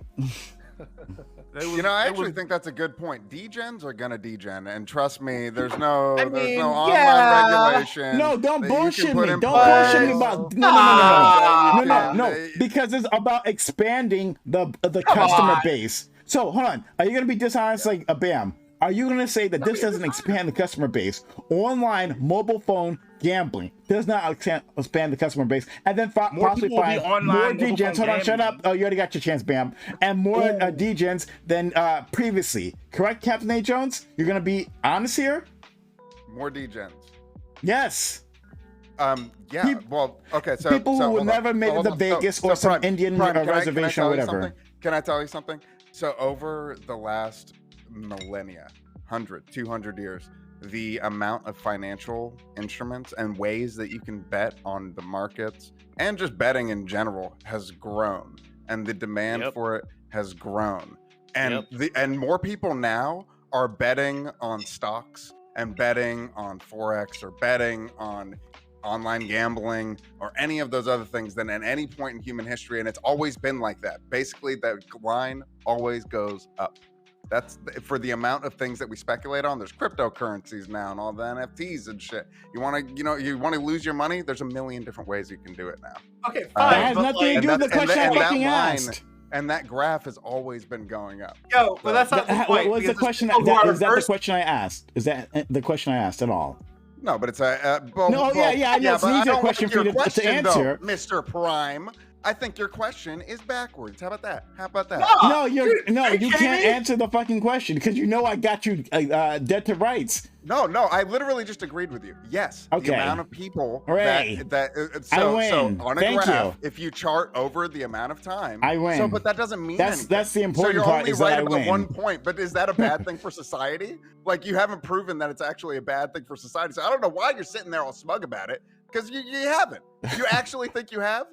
You know, I actually think that's a good point. Degens are gonna degen, and trust me, there's no online regulation. No, don't that you can bullshit put me. in Don't bullshit me place. about you no, can- because it's about expanding the customer on. base. So hold on, are you gonna be dishonest like a Bam? Are you gonna say that this doesn't expand the customer base? Online mobile phone gambling does not expand the customer base, and then possibly people will be find online more mobile degens. phone Hold on, shut up. gambling. Oh, you already got your chance, Bam, and more degens than previously. Correct, Captain A. Jones? You're gonna be honest here? More degens. Yes. Yeah. Well, okay. So People who so, would hold on. never made it Hold to on. Vegas or some Prime, Indian Prime, can I reservation or tell you whatever. something? Can I tell you something? So over the last millennia, 100, 200 years, the amount of financial instruments and ways that you can bet on the markets and just betting in general has grown, and the demand for it has grown, and and more people now are betting on stocks and betting on forex or betting on online gambling or any of those other things than at any point in human history, and it's always been like that. Basically, that line always goes up. That's for the amount of things that we speculate on. There's cryptocurrencies now and all the NFTs and shit. You want to lose your money? There's a million different ways you can do it now. Okay, That fine. has but nothing to like, do with the question I and that fucking line- asked. And that graph has always been going up. yo, but that's not the What point. was the because question? there's people who are Is that the versed- question I asked? Is that the question I asked at all? No, but it's a well, No, well, yeah, I know it's but an I easier don't question like for you your to question, answer. though, Mr. Prime. I think your question is backwards. How about that? How about that? No, you are you can't kidding me? answer the fucking question because you know I got you dead to rights. No, I literally just agreed with you. Yes, Okay. the amount of people Hooray. so win. on a Thank graph, you. if you chart over the amount of time, I win. So, but that doesn't mean That's anything. the important so you're part only is that right I about win. 1 point. But is that a bad thing for society? Like you haven't proven that it's actually a bad thing for society. So I don't know why you're sitting there all smug about it because you haven't. You actually think you have?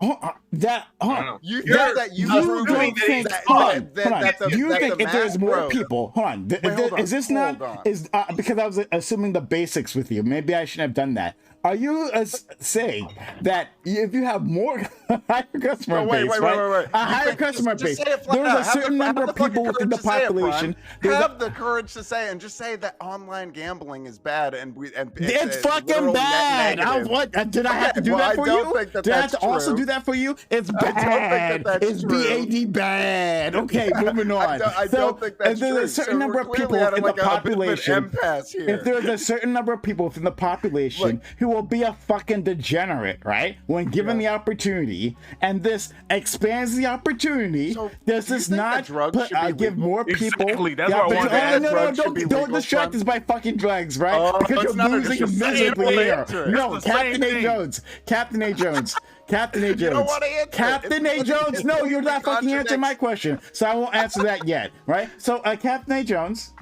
You You're- that you you're proven doing think, that- hold on, that- hold on. that the- Do you that think the if there's math more growth- people, hold on, Wait, hold on, is this not, hold on. is because I was assuming the basics with you. Maybe I shouldn't have done that. Are you saying that if you have more higher customer No, wait, base, wait, right? wait, wait. A You higher think- customer just base, say it flat there's out. a Have certain the- number have of the fucking people within the courage to say it, population. Prime. There's Have the courage to say it and just say that online gambling is bad and it's fucking literal net bad. negative. Did I have to do well, that I for don't you? think that Did I have that's to also true. do that for you? It's I don't think bad. that that's It's true. BAD bad. Okay, moving on. I So, don't think that's if there's true. a certain So number we're of people clearly having within the like a bit of an population, impasse here. if there's a certain number of people within the population who will be a fucking degenerate, right? When given the opportunity, and this expands the opportunity, So, does do you this think that not drugs should be give legal? more people Exactly, that's the what I wanted to opportunity? ask. No, Drugs should be don't legal, distract Prime? us by fucking drugs, right? Oh, Because it's you're not a losing disrespect. miserably You don't here. answer it. No, It's the Captain same A. thing. Jones. Captain A. Jones. Captain A. Jones. don't wanna answer it. Captain It's A. Jones. No, you're not fucking answering my contradicts. question. So I won't answer that yet, right? So, Captain A. Jones.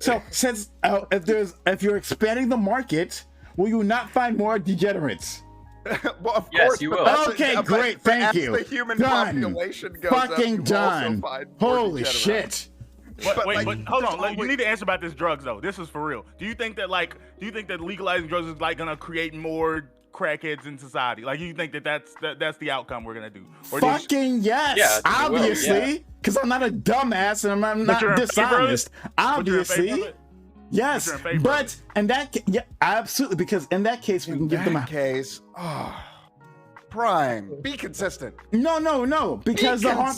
So, since if you're expanding the market, will you not find more degenerates? Well, of Yes, course, you but will. that's Okay, but great. Thank as you. the human Done. population goes up, Fucking you will done. also find more Holy degenerates. shit. But, like, but hold on, there's you always- need to answer about this drugs though. This is for real. Do you think that legalizing drugs is like gonna create more crackheads in society? Like, you think that's the outcome we're gonna do? Or do you- Fucking yes, Yeah, I think it will, obviously, because I'm not a dumbass and I'm But not you're in favor of it? dishonest. But you're in favor of Obviously, it? yes, But you're in favor of but it? in that yeah, absolutely, because in that case we can give them a case. Prime, be consistent. no, because the harm.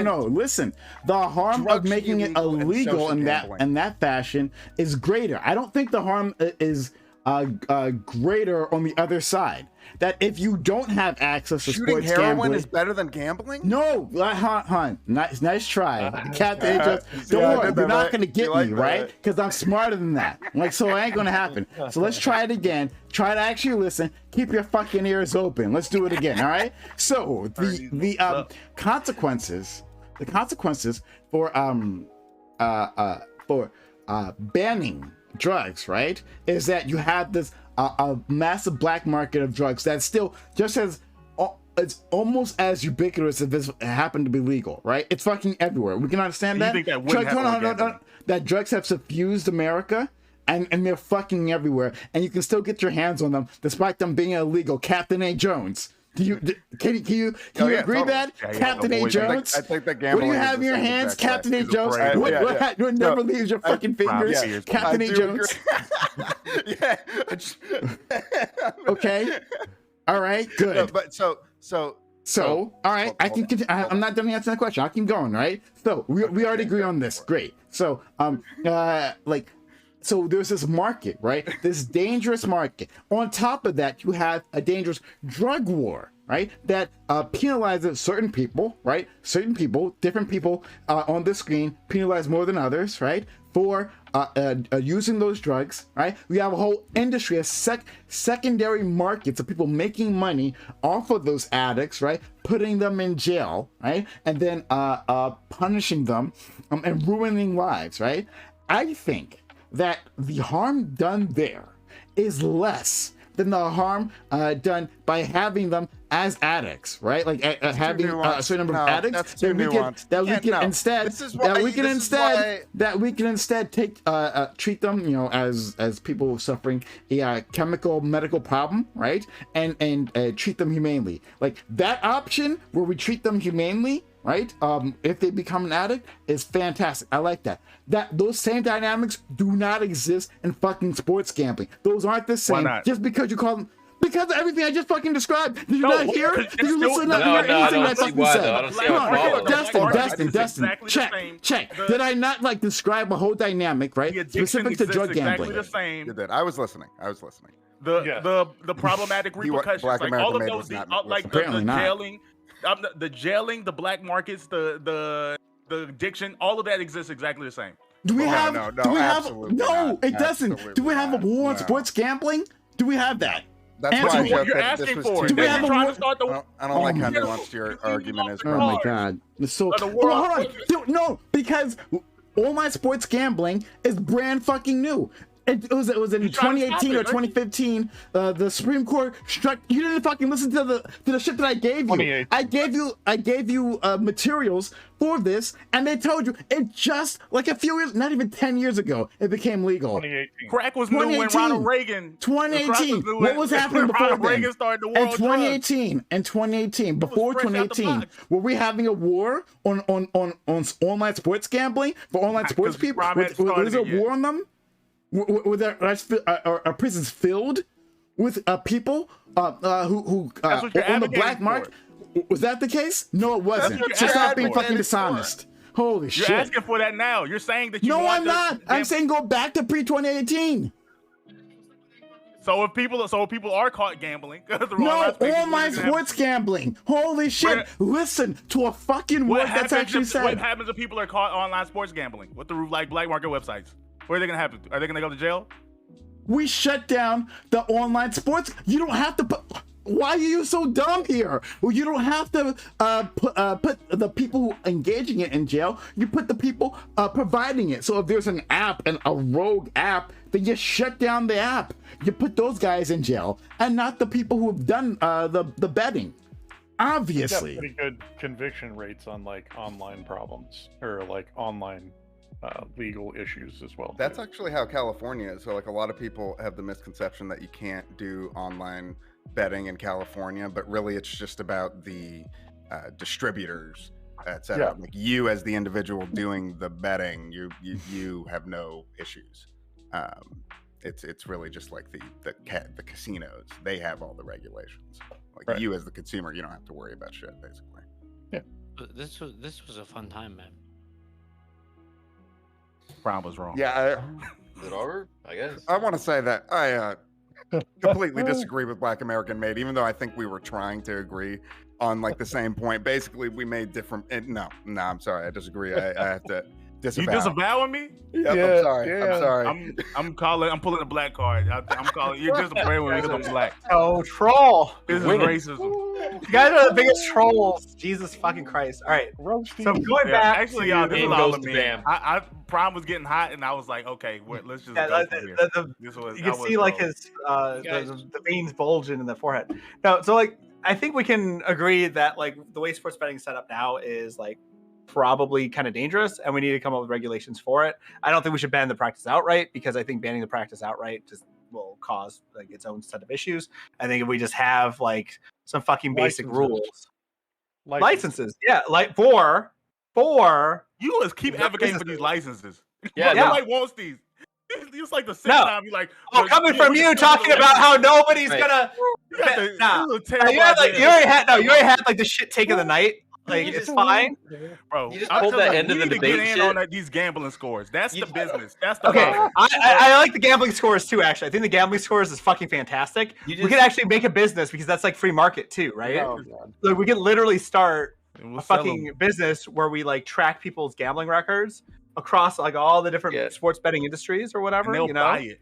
No. Listen, the harm Drugs of making it illegal and illegal social in gambling. that fashion is greater. I don't think the harm is greater on the other side. That if you don't have access to Shooting sports heroin gambling, is better than gambling? no, hun, nice try, Captain. Don't I worry, did you're that not right. gonna get You like me, that, right? right? Because I'm smarter than that. Like, so it ain't gonna happen. So let's try it again. Try to actually listen. Keep your fucking ears open. Let's do it again. All right. So the consequences for banning drugs, right, is that you have this a massive black market of drugs that's still just as it's almost as ubiquitous if this happened to be legal, right? It's fucking everywhere. We can understand that. You think that wouldn't happen? No. That drugs have suffused America, and they're fucking everywhere, and you can still get your hands on them despite them being illegal. Captain A. Jones. Can you agree totally. that? Captain A. Jones? I think that What do gambling you have in your hands, Captain A. Jones? What never leaves your fucking fingers? Captain A. Jones? Yeah. Okay. All right, good. No, but so all right, I can continue. I'm not done answering the question. I'll keep going, right? So we already agree on this. Great. So so there's this market, right? This dangerous market. On top of that, you have a dangerous drug war, right? That penalizes certain people, right? Certain people, different people on the screen penalize more than others, right? For using those drugs, right? We have a whole industry, secondary markets of people making money off of those addicts, right? Putting them in jail, right? And then punishing them and ruining lives, right? I think that the harm done there is less than the harm done by having them as addicts, right? Like having a certain number of addicts that we can instead take treat them, you know, as people suffering a chemical medical problem, right? And treat them humanely. Like that option where we treat them humanely, right? If they become an addict, is fantastic. I like that. Those same dynamics do not exist in fucking sports gambling. Those aren't the same. Why not? Just because you call them. Because of everything I just fucking described. Did you not hear? Did you listen to No, anything I I don't see fucking why, said? though. I don't see Come how it on, follows. Dustin, check. Did I not like describe a whole dynamic, right? The addiction Specific to drug exactly gambling. the same. You did. I was listening. The problematic repercussions, Black like American all of Made those, was not like Apparently the not. jailing, the black markets, the addiction, all of that exists exactly the same. Do we have? No, do we have? absolutely No, not. it doesn't. Absolutely Do we have a not. war on No. sports gambling? Do we have that? That's Answer why I what joked you're that this asking was for. too Do we Then have you're a trying war- to start the. I don't like how my nuanced your argument is. Oh my god. So the world- hold on. Dude, no, because online sports gambling is brand fucking new. It was in You're trying to stop 2018 it, or right? 2015. The Supreme Court struck. You didn't fucking listen to the shit that I gave you. 2018. I gave you materials for this, and they told you it just like a few years, not even 10 years ago, it became legal. 2018. Crack was new when 2018. Ronald Reagan. 2018. New What was happening when before Ronald then? Reagan started the war In on drugs. 2018, before fresh out the 2018, box. were we having a war on online sports gambling for online Not sports 'cause people? Prime hadn't Was started there it a yet. war on them? Were there are prisons filled with people who That's what you're on the advocating black for. market? Was that the case? No, it wasn't. what you're So stop being advocating fucking for. dishonest. Holy You're shit! asking for that now. You're saying that you No, want I'm not. I'm saying go back to pre-2018. So if people are caught gambling, through No, online spaces, online we're gonna have- sports gambling. Holy shit! Listen to a fucking What word that's actually happens? What said. happens if people are caught online sports gambling? What through like black market websites? Where are they gonna happen? Are they gonna go to jail? We shut down the online sports. You don't have to put. Why are you so dumb here? Well, you don't have to put the people who are engaging it in jail. You put the people providing it. So if there's an app and a rogue app, then you shut down the app. You put those guys in jail, and not the people who have done the betting. Got Obviously. pretty good conviction rates on like online problems or like online legal issues as well. That's too. actually how California is. So, like, a lot of people have the misconception that you can't do online betting in California, but really, it's just about the distributors, etc. Yeah. Like you, as the individual doing the betting, you have no issues. It's really just like the casinos. They have all the regulations. Like Right. you, as the consumer, you don't have to worry about shit, basically. This was a fun time, man. Brown was wrong. Yeah, Is it over? I guess. I want to say that I completely disagree with Black American Made, even though I think we were trying to agree on like the same point. Basically, we made different. No, I'm sorry, I disagree. I have to. Disavow. You disavowing me? Yep, Yeah, I'm sorry. yeah. I'm sorry. I'm pulling a black card. I'm calling. You're disappointed with me because I'm black. Oh, troll. This is Winning. racism. You guys are the biggest trolls. Jesus fucking Christ. All right. Roasty. So going Yeah, back actually, to y'all, this Game is all goes of to me. Bam. Prime was getting hot, and I was like, okay, let's just Yeah, go from here. This was, you I can was see like wrong. his guys- the veins bulging in the forehead. No, so like I think we can agree that like the way sports betting is set up now is like probably kind of dangerous, and we need to come up with regulations for it. I don't think we should ban the practice outright because I think banning the practice outright just will cause like its own set of issues. I think if we just have like some fucking basic Licenses. rules, licenses, yeah, like for You just keep the advocating for businesses. these licenses. Yeah, Yeah. Nobody wants these. It's like the sixth No. time you like. Oh, but coming yeah, from we you can still talking do about it. how nobody's Right. gonna. You got the- Nah. this is a terrible You had like idea. you already had like the shit take of the night. Like You it's just- fine. Bro, You just I'm pulled telling that you, end of we the need to get debate in shit. on these gambling scores. That's the You- business. That's the Okay, model. I like the gambling scores too. Actually, I think the gambling scores is fucking fantastic. You We just- could actually make a business because that's like free market too, right? Oh, God. Like we could literally start And we'll a sell fucking 'em. business where we like track people's gambling records across like all the different Yeah. sports betting industries or whatever. And they'll You know, buy it.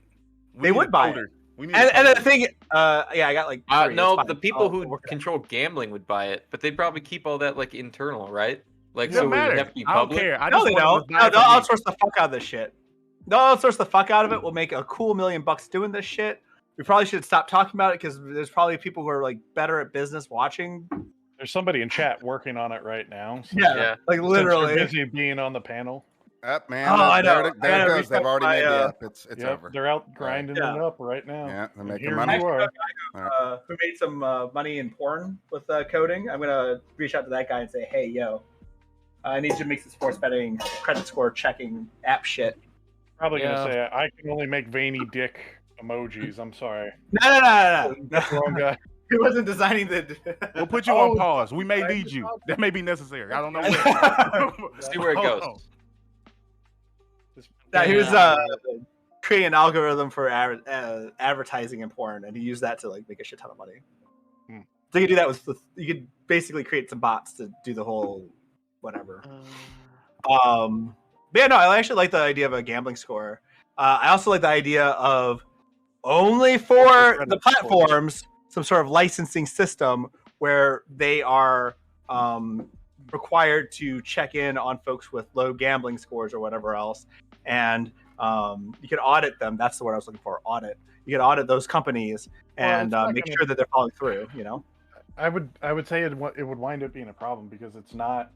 We They need would a buy coder. We need a and the coder. thing, yeah, I got like three. No, It's the fine. people I'll who work it out. control gambling would buy it, but they'd probably keep all that like internal, right? Like, It so doesn't it would matter. have to be I don't public. care. I No, just they want don't. them to buy No, it they'll for me. outsource the fuck out of this shit. They'll outsource the fuck out of it. We'll make a cool $1 million doing this shit. We probably should stop talking about it because there's probably people who are like better at business watching. There's somebody in chat working on it right now. So Yeah. like since literally. they're busy being on the panel. Up, man. Oh, I know. There, I there gotta it goes. reach They've out already to made my, the app. It's Yep, over. they're out grinding Yeah. it up right now. Yeah, they're And making here money. you are. Who made some money in porn with coding. I'm gonna reach out to that guy and say, hey, yo, I need you to make some sports betting credit score checking app shit. Probably Yeah. gonna say I can only make veiny dick emojis. I'm sorry. No. Wrong guy. He wasn't designing the. We'll put you Oh, on pause. We may need you. That may be necessary. I don't know when. See where it Hold goes. on. Yeah, he was Yeah. creating an algorithm for advertising in porn, and he used that to like make a shit ton of money. Hmm. So you could do that with you could basically create some bots to do the whole whatever. But yeah, no, I actually like the idea of a gambling score. I also like the idea of only for the platforms some sort of licensing system where they are required to check in on folks with low gambling scores or whatever else, and you can audit them. That's the word I was looking for. Audit. You can audit those companies Well, and it's not make gonna- sure that they're following through. You know. I would say it would wind up being a problem because it's not.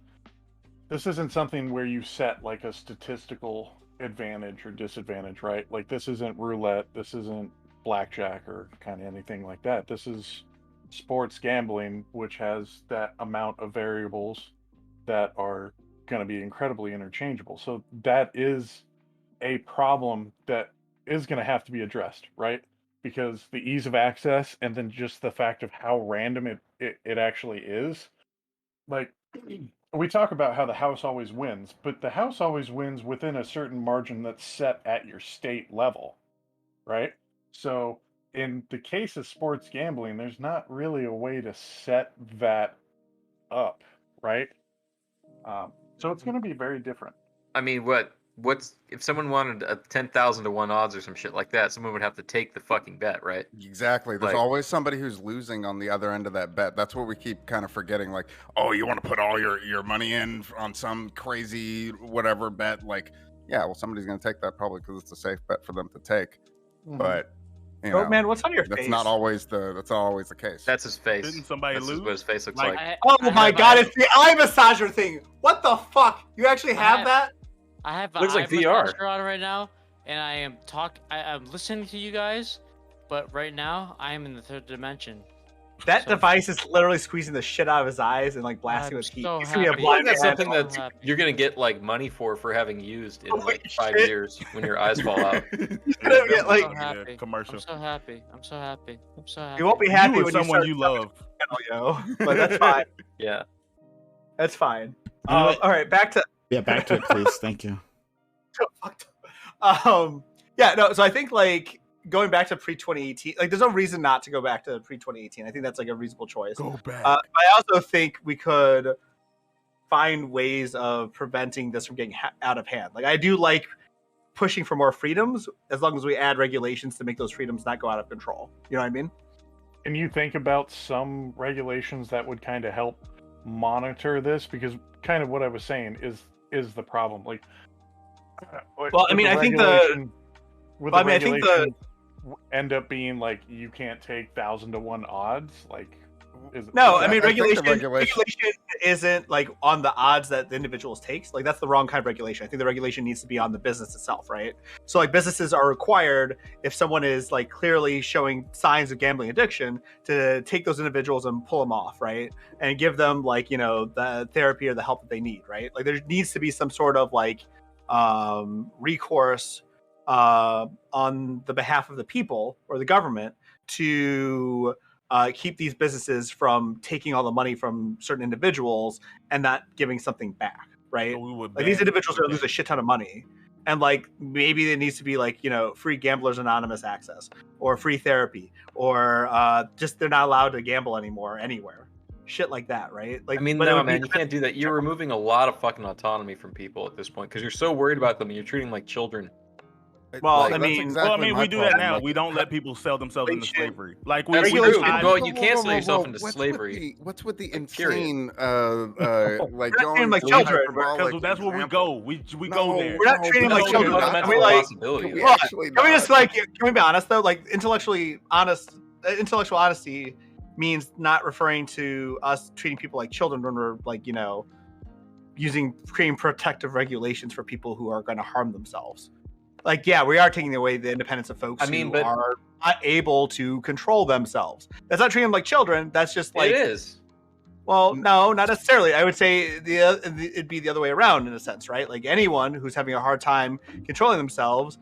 This isn't something where you set like a statistical advantage or disadvantage, right? Like this isn't roulette. This isn't blackjack or kind of anything like that. This is sports gambling, which has that amount of variables that are going to be incredibly interchangeable. So that is a problem that is going to have to be addressed, right? Because the ease of access and then just the fact of how random it actually is. Like we talk about how the house always wins, but the house always wins within a certain margin that's set at your state level, right? So in the case of sports gambling, there's not really a way to set that up, right? So it's going to be very different. I mean, what's if someone wanted a 10,000 to 1 odds or some shit like that? Someone would have to take the fucking bet, right? Exactly. There's Like- always somebody who's losing on the other end of that bet. That's what we keep kind of forgetting. Like, oh, you want to put all your money in on some crazy whatever bet? Like, yeah, well, somebody's going to take that probably because it's a safe bet for them to take. But you know, Oh man, what's on your that's face? not always the case. That's his face. Didn't somebody That's lose? what his face looks Like- like. Oh I my have god, a- it's the eye massager thing. What the fuck? You actually I have have- that? I have Looks like eye VR. massager on right now, and I'm listening to you guys, but right now I am in the third dimension. That So- device is literally squeezing the shit out of his eyes and like blasting I'm with heat. so He's gonna be a happy. blind That's man. something I'm that happy. you're gonna get like money for having used in Holy like 5 shit. years when your eyes fall out. He's gonna get, like, I'm so happy. commercial. I'm so happy. I'm so happy. I'm so happy. you won't be happy you when with someone you you start love. yo, but that's fine. Yeah. That's fine. Anyway- All right, back to Yeah, back to it, please. Thank you. yeah, no. So I think like going back to pre 2018, like there's no reason not to go back to pre 2018. I think that's like a reasonable choice. Go back. I also think we could find ways of preventing this from getting out of hand. Like I do like pushing for more freedoms as long as we add regulations to make those freedoms not go out of control. You know what I mean? Can you think about some regulations that would kind of help monitor this? Because kind of what I was saying is the problem. Like, well, I mean, I think end up being like you can't take 1,000-to-1 odds. Like, regulation isn't like on the odds that the individuals takes. Like that's the wrong kind of regulation. I think the regulation needs to be on the business itself, right? So like businesses are required, if someone is like clearly showing signs of gambling addiction, to take those individuals and pull them off, right? And give them like, the therapy or the help that they need, right? Like there needs to be some sort of like recourse on the behalf of the people or the government to keep these businesses from taking all the money from certain individuals and not giving something back, right? Like these individuals are going to lose a shit ton of money. And like maybe there needs to be like, free Gamblers Anonymous access or free therapy or just they're not allowed to gamble anymore anywhere. Shit like that, right? Like, I mean, no, man, you can't do that. You're removing a lot of fucking autonomy from people at this point because you're so worried about them and you're treating them like children. Well, Like, I mean, exactly we do that now. Like, we don't let people sell themselves into slavery. Like Well, you can't sell yourself into slavery. What's with the Period. insane, like We're not going like to children, because that's where we go. We go there. We're not treating them like children. Fundamental Can we, like, possibility. can we be honest though? Like intellectual honesty means not referring to us treating people like children when we're like, creating protective regulations for people who are going to harm themselves. Like, yeah, we are taking away the independence of folks who are not able to control themselves. That's not treating them like children. That's just like... It is. Well, no, not necessarily. I would say it'd be the other way around in a sense, right? Like anyone who's having a hard time controlling themselves,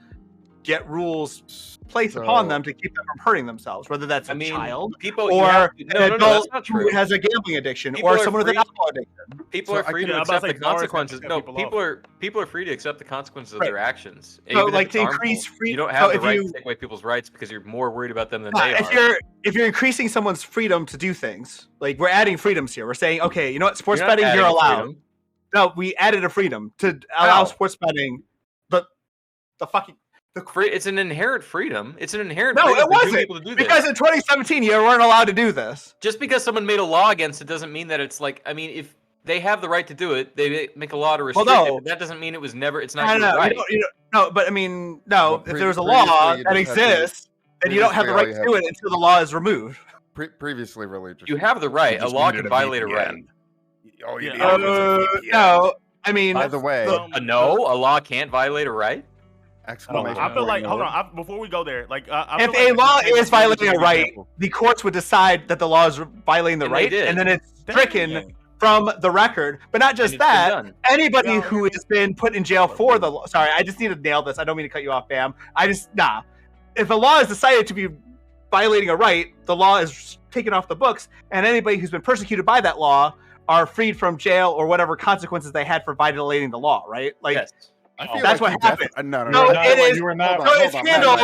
get rules placed upon them to keep them from hurting themselves, whether that's a child or an adult who has a gambling addiction or someone with an alcohol addiction. People are free to accept the consequences. No, people are free to accept the consequences of their actions. So, like to increase freedom, you don't have the right to take away people's rights because you're more worried about them than they are. If you're increasing someone's freedom to do things, like we're adding freedoms here. We're saying, okay, you know what, sports betting you're allowed. Freedom. No, we added a freedom to allow sports betting, but the fucking. It's an inherent freedom. It's an inherent freedom. No, it wasn't. Because in 2017, you weren't allowed to do this. Just because someone made a law against it doesn't mean that it's like, I mean, if they have the right to do it, they make a law to restrict it. But that doesn't mean it was never, it's not your right. No, but I mean, if there was a law that exists, then you don't have the right to do it until the law is removed. Previously, really. You have the right. A law can violate a right. Oh, yeah. No, I mean. By the way. A law can't violate a right? I feel like, hold on, before we go there, like, if a law is violating a right, the courts would decide that the law is violating the right, and then it's stricken from the record. But not just that, anybody who has been put in jail for the law. Sorry, I just need to nail this. I don't mean to cut you off, Bam. If a law is decided to be violating a right, the law is taken off the books, and anybody who's been persecuted by that law are freed from jail or whatever consequences they had for violating the law, right? Like. Yes. That's what happened. No, it is. You were not. No, it's handled.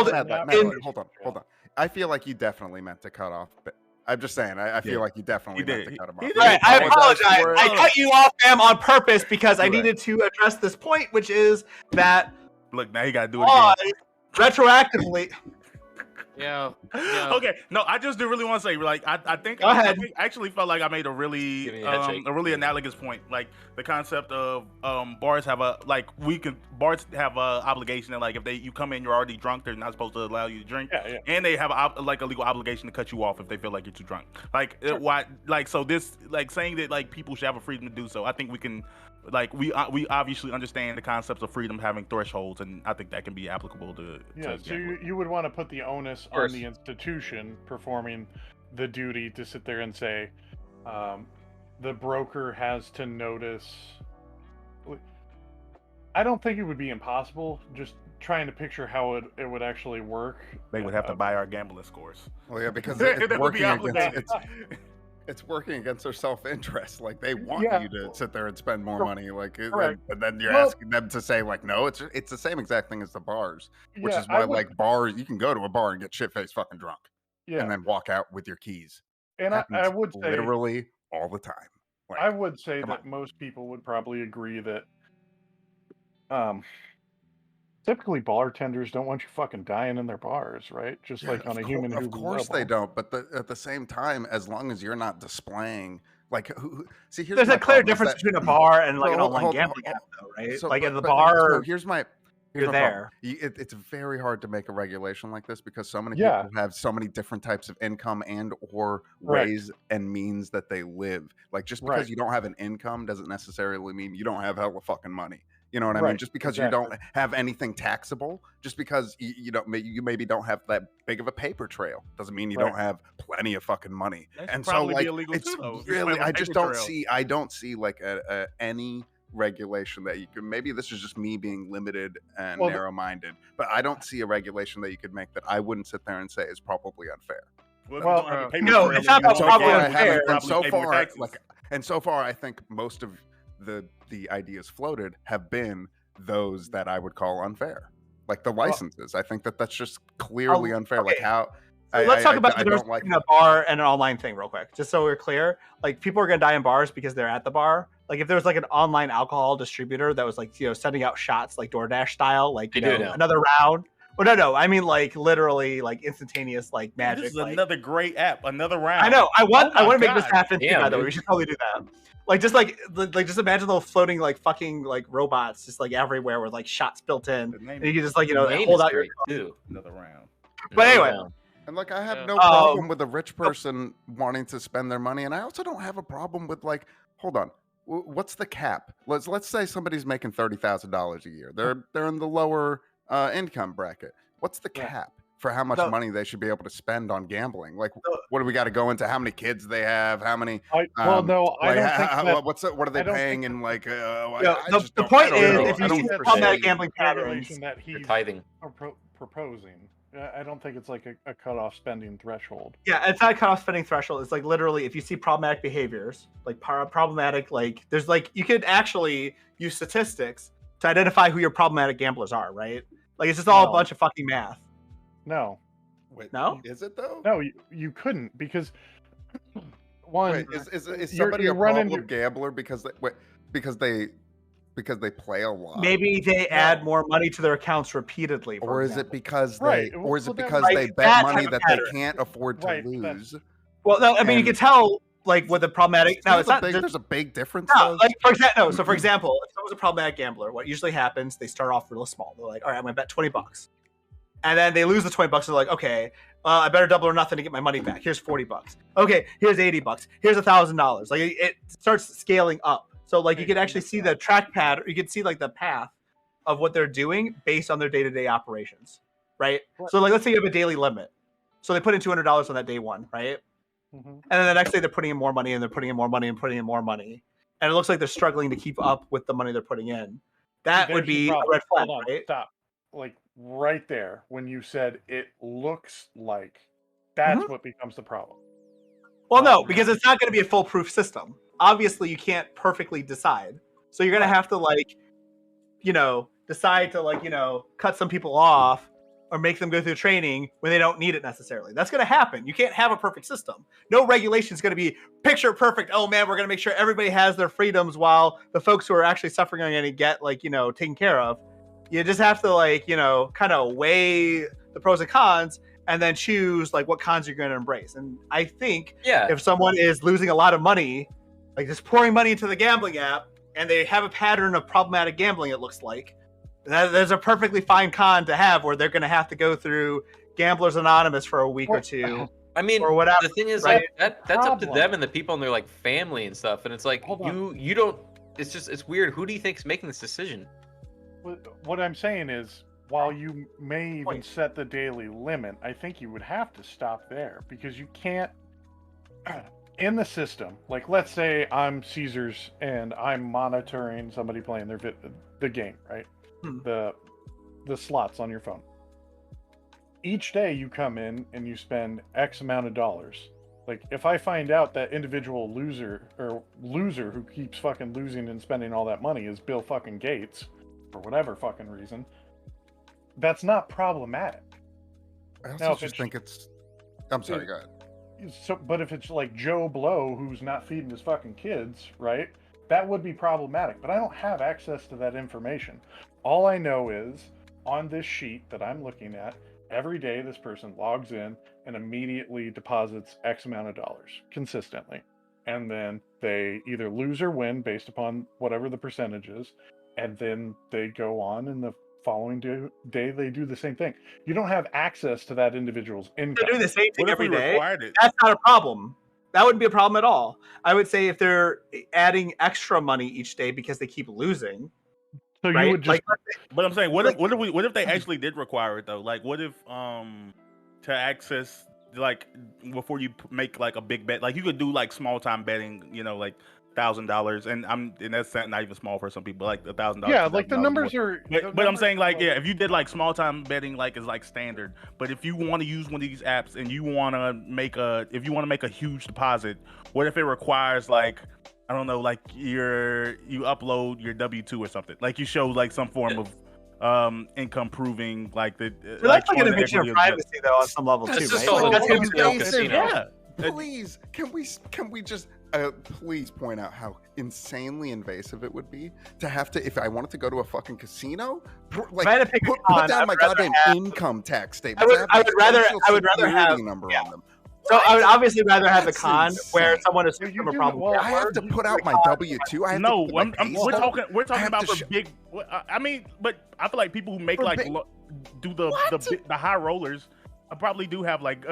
Hold on. I feel like you definitely meant to cut off. But I'm just saying. I feel like you definitely meant to cut him off. Right, I apologize. I cut you off, Bam, on purpose because I needed to address this point, which is that. Look, now you gotta do it again. Retroactively. Yeah. Okay. No, I just really want to say, like, I think Go ahead. I actually felt like I made a really analogous point. Like the concept of bars have a bars have a obligation that, like, if you come in, you're already drunk, they're not supposed to allow you to drink. Yeah. And they have a legal obligation to cut you off if they feel like you're too drunk. Like so this, like, saying that, like, people should have a freedom to do so. I think we can. Like, we obviously understand the concepts of freedom having thresholds, and I think that can be applicable to. Yeah, so you would want to put the onus on the institution performing the duty to sit there and say, the broker has to notice. I don't think it would be impossible. Just trying to picture how it would actually work. They would have to buy our gambling scores. Well, yeah, because it's working against it's working against their self-interest. Like, they want you to sit there and spend more money. Like, and then you're asking them to say, like, no, it's the same exact thing as the bars, which is why, like, bars, you can go to a bar and get shit-faced fucking drunk, and then walk out with your keys. And I would say literally all the time. Like, I would say come that on. most people would probably agree that typically bartenders don't want you fucking dying in their bars, right? Just yeah, like on a human of who course they level. don't. But at the same time, as long as you're not displaying, like, see, here's There's my a clear problem, is difference that between a bar and like so an hold, online hold, gambling hold, app, though, right? so Like at the so bar, here's my you're problem. there. It's very hard to make a regulation like this because so many Yeah, people have so many different types of income and or correct. ways and means that they live. Like, just because Right, you don't have an income doesn't necessarily mean you don't have hella fucking money. You know what I mean? right, Just because you exactly. don't have anything taxable, just because you maybe don't have that big of a paper trail, doesn't mean you Right. don't have plenty of fucking money. That should And so, probably be like, illegal it's too, though. If you really, have a I just paper don't trail. see, like any regulation that you can. Maybe this is just me being limited and Well, narrow-minded, but I don't see a regulation that you could make that I wouldn't sit there and say is probably unfair. Well, if you Well, don't have a paper no, trail, it's then not you about won't probably get unfair. it. And Probably so pay more far, taxes. I think most of the ideas floated have been those that I would call unfair, like the licenses. I think that's just clearly unfair. Like, okay. how So let's talk about I the difference don't like between a bar and an online thing real quick, just so we're clear. Like, people are gonna die in bars because they're at the bar. Like, if there was like an online alcohol distributor that was like, sending out shots like DoorDash style, like, They do it now. another round. Well, no, I mean like literally like instantaneous like Yeah, magic. this is like, another great app. Another round. I know. I want Oh my to make this God. happen too. Damn, By the way, dude. we should totally do that. Like, just imagine those floating like fucking like robots just like everywhere with like shots built in, The name and you can just like The name hold is out your. great too. another round. But anyway, Yeah. And like, I have Yeah. no problem with a rich person wanting to spend their money, and I also don't have a problem with, like, hold on, what's the cap? Let's say somebody's making $30,000 a year. They're in the lower income bracket. What's the Right. cap for how much So- money they should be able to spend on gambling? Like, So- what do we got to go into? How many kids they have? How many? Well, no, I Like, don't think that. what are they I don't paying? think And like, the point I is, don't if know. you I see don't problematic foresee- gambling patterns, regulation that You're he's tithing. proposing. I don't think it's like a cutoff spending threshold. yeah, it's not a cutoff spending threshold. It's like literally, if you see problematic behaviors, like problematic, like there's like you could actually use statistics to identify who your problematic gamblers are, right? Like, it's just all a No. bunch of fucking math. No, Wait, No? is it though? no, you couldn't because one. Wait, is You're- somebody you're a running problem gambler because they play a lot? Maybe they add more money to their accounts repeatedly. For Or is it example. because Right, they, or is well, it that because was- they Like, bet that money type of that pattern. they can't afford to Right, but lose? Well, no, I mean, you And- can tell like with the problematic. No, it's not. There's a big difference. No, though. like so for example, if someone's a problematic gambler, what usually happens, they start off real small. They're like, all right, I'm gonna bet $20. And then they lose the $20. They're like, okay, I better double or nothing to get my money back. Here's $40. Okay, here's $80. Here's $1,000. Like, it starts scaling up. So like you can actually see the track pad, or you can see like the path of what they're doing based on their day-to-day operations, right? So like, let's say you have a daily limit. So they put in $200 on that day one, right? Mhm. And then the next day they're putting in more money, and they're putting in more money, and putting in more money. And it looks like they're struggling to keep up with the money they're putting in. That would There's the be a problem. red flag, Hold on, right? stop. Like right there, when you said it looks like, that's Mhm. what becomes the problem. Well, no, because it's not going to be a foolproof system. Obviously, you can't perfectly decide. So you're going to have to decide to cut some people off or make them go through training when they don't need it necessarily. That's going to happen. You can't have a perfect system. No regulation is going to be picture perfect. Oh man, we're going to make sure everybody has their freedoms while the folks who are actually suffering are going to get taken care of. You just have to kind of weigh the pros and cons and then choose what cons you're going to embrace. And I think Yeah. if someone is losing a lot of money, like just pouring money into the gambling app, and they have a pattern of problematic gambling, it looks like, there's a perfectly fine con to have where they're going to have to go through Gamblers Anonymous for a week or two. I mean, or whatever, the thing is, right? that's up to Problem. them and the people and their family and stuff. And it's like Hold on. you don't. It's weird. Who do you think's making this decision? What I'm saying is, while you may even Point. set the daily limit, I think you would have to stop there because you can't. In the system, let's say I'm Caesars and I'm monitoring somebody playing the game, right? Hmm. The slots on your phone. Each day you come in and you spend X amount of dollars. If I find out that individual loser who keeps fucking losing and spending all that money is Bill fucking Gates, for whatever fucking reason, that's not problematic. I Now, also if just it's- think it's. I'm sorry, go ahead. but if it's like Joe Blow who's not feeding his fucking kids, right? That would be problematic. But I don't have access to that information. All I know is on this sheet that I'm looking at, every day this person logs in and immediately deposits X amount of dollars consistently. And then they either lose or win based upon whatever the percentage is. And then they go on and the following day they do the same thing. You don't have access to that individual's income. They're doing the same thing What if every we day. required it? That's not a problem. That wouldn't be a problem at all. I would say if they're adding extra money each day because they keep losing. So right? you would just But I'm saying, what if they actually did require it though? Like, what if to access like before you make like a big bet, like you could do like small time betting, you know, like $1,000, and that's not even small for some people, like $1,000. yeah, like the numbers are. But I'm saying like, yeah, if you did like small time betting, like is like standard. But if you want to use one of these apps and you want to make a huge deposit, what if it requires like, I don't know, like you upload your W-2 or something, like you show like some form of income proving like the. So that's like an invasion of privacy though on some level That's too, just right? all Like, the that's retail gonna be casino. Yeah. Please, can we just please point out how insanely invasive it would be to have to, if I wanted to go to a fucking casino, If I had to pick a put con, down I my would rather goddamn have- income tax statement. I would rather have- number yeah. on them. So I would obviously rather have the That's con where insane. someone So assumes you I'm a do- problem. well, I have to put out my W-2. I have No, to put my pay we're stub. talking have about to the big. I mean, but I feel like people who make For like big- do the high rollers probably do have like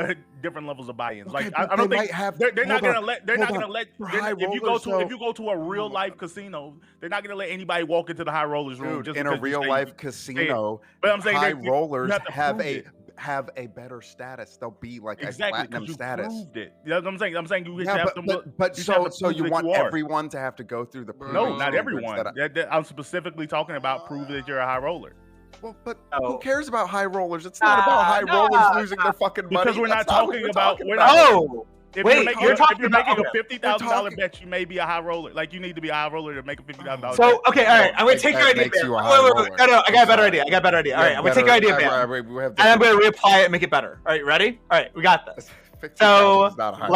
different levels of buy-ins. Okay, Like but I don't they think might have- they're not hold gonna on, let they're hold not gonna on. let For they're- high if you go rollers, to though- if you go to a real life casino, they're not gonna let anybody walk into the high rollers room. Dude, just in a because you real say life you- casino, But I'm saying high that you rollers have to have prove a it. have a better status. They'll be like Exactly, a platinum because you status. proved it. You know what I'm saying? I'm saying you Yeah, have to. but you have to so prove you that want you are. everyone to have to go through the No, proving not standards everyone. that I'm specifically talking about prove that you're a high roller. well, but No. who cares about high rollers? It's not about high Nah, rollers losing their fucking money. Because we're That's not what talking we're about- talking we're not- Oh, If Wait, you're, making, you're if talking you're about- making a okay. $50,000 talking- bet, you may be a high roller. Like you need to be a high roller to make a $50,000. so okay, all right. I'm gonna think take your that idea. makes Ben. you a Wait, high wait, roller. wait. No, I got a better I'm idea. sorry. I got a better idea. All right, Yeah, I'm gonna take your idea, better- Ben, we have and I'm gonna reapply it and make it better. All right, ready? All right, we got this. 50,000 So is not a high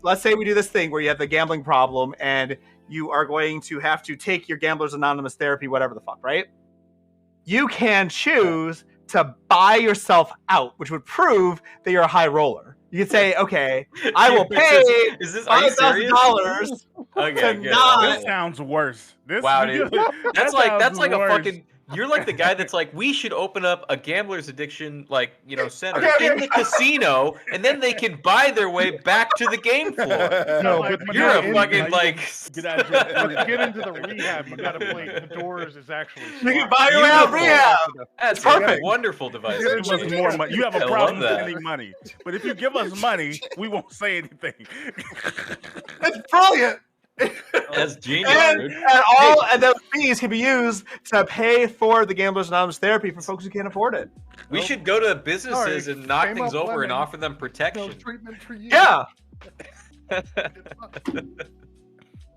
let's say we do this thing where you have the gambling problem and you are going to have to take your Gamblers Anonymous therapy, whatever the fuck, right? You can choose to buy yourself out, which would prove that you're a high roller. You could say, okay, I will pay Is this? Are you serious? $5,000 Okay, to good. not- This sounds worse. This, Wow, dude. That's like sounds a worse. fucking. You're like the guy that's like, we should open up a gambler's addiction, like center Okay. in the casino, and then they can buy their way back to the game floor. No, Like, but You're a in- fucking like. Get out of jail. to get into the rehab, you gotta play the doors is actually. You can smart. buy your way out of Beautiful. rehab. That's Perfect. a wonderful device. Give us more money. You have I a love problem that. spending money, but if you give us money, we won't say anything. That's brilliant. That's genius, And, dude. and those fees can be used to pay for the Gamblers Anonymous therapy for folks who can't afford it. We should go to businesses Sorry, and knock came things up over and lemon. offer them No protection. treatment for you. Yeah.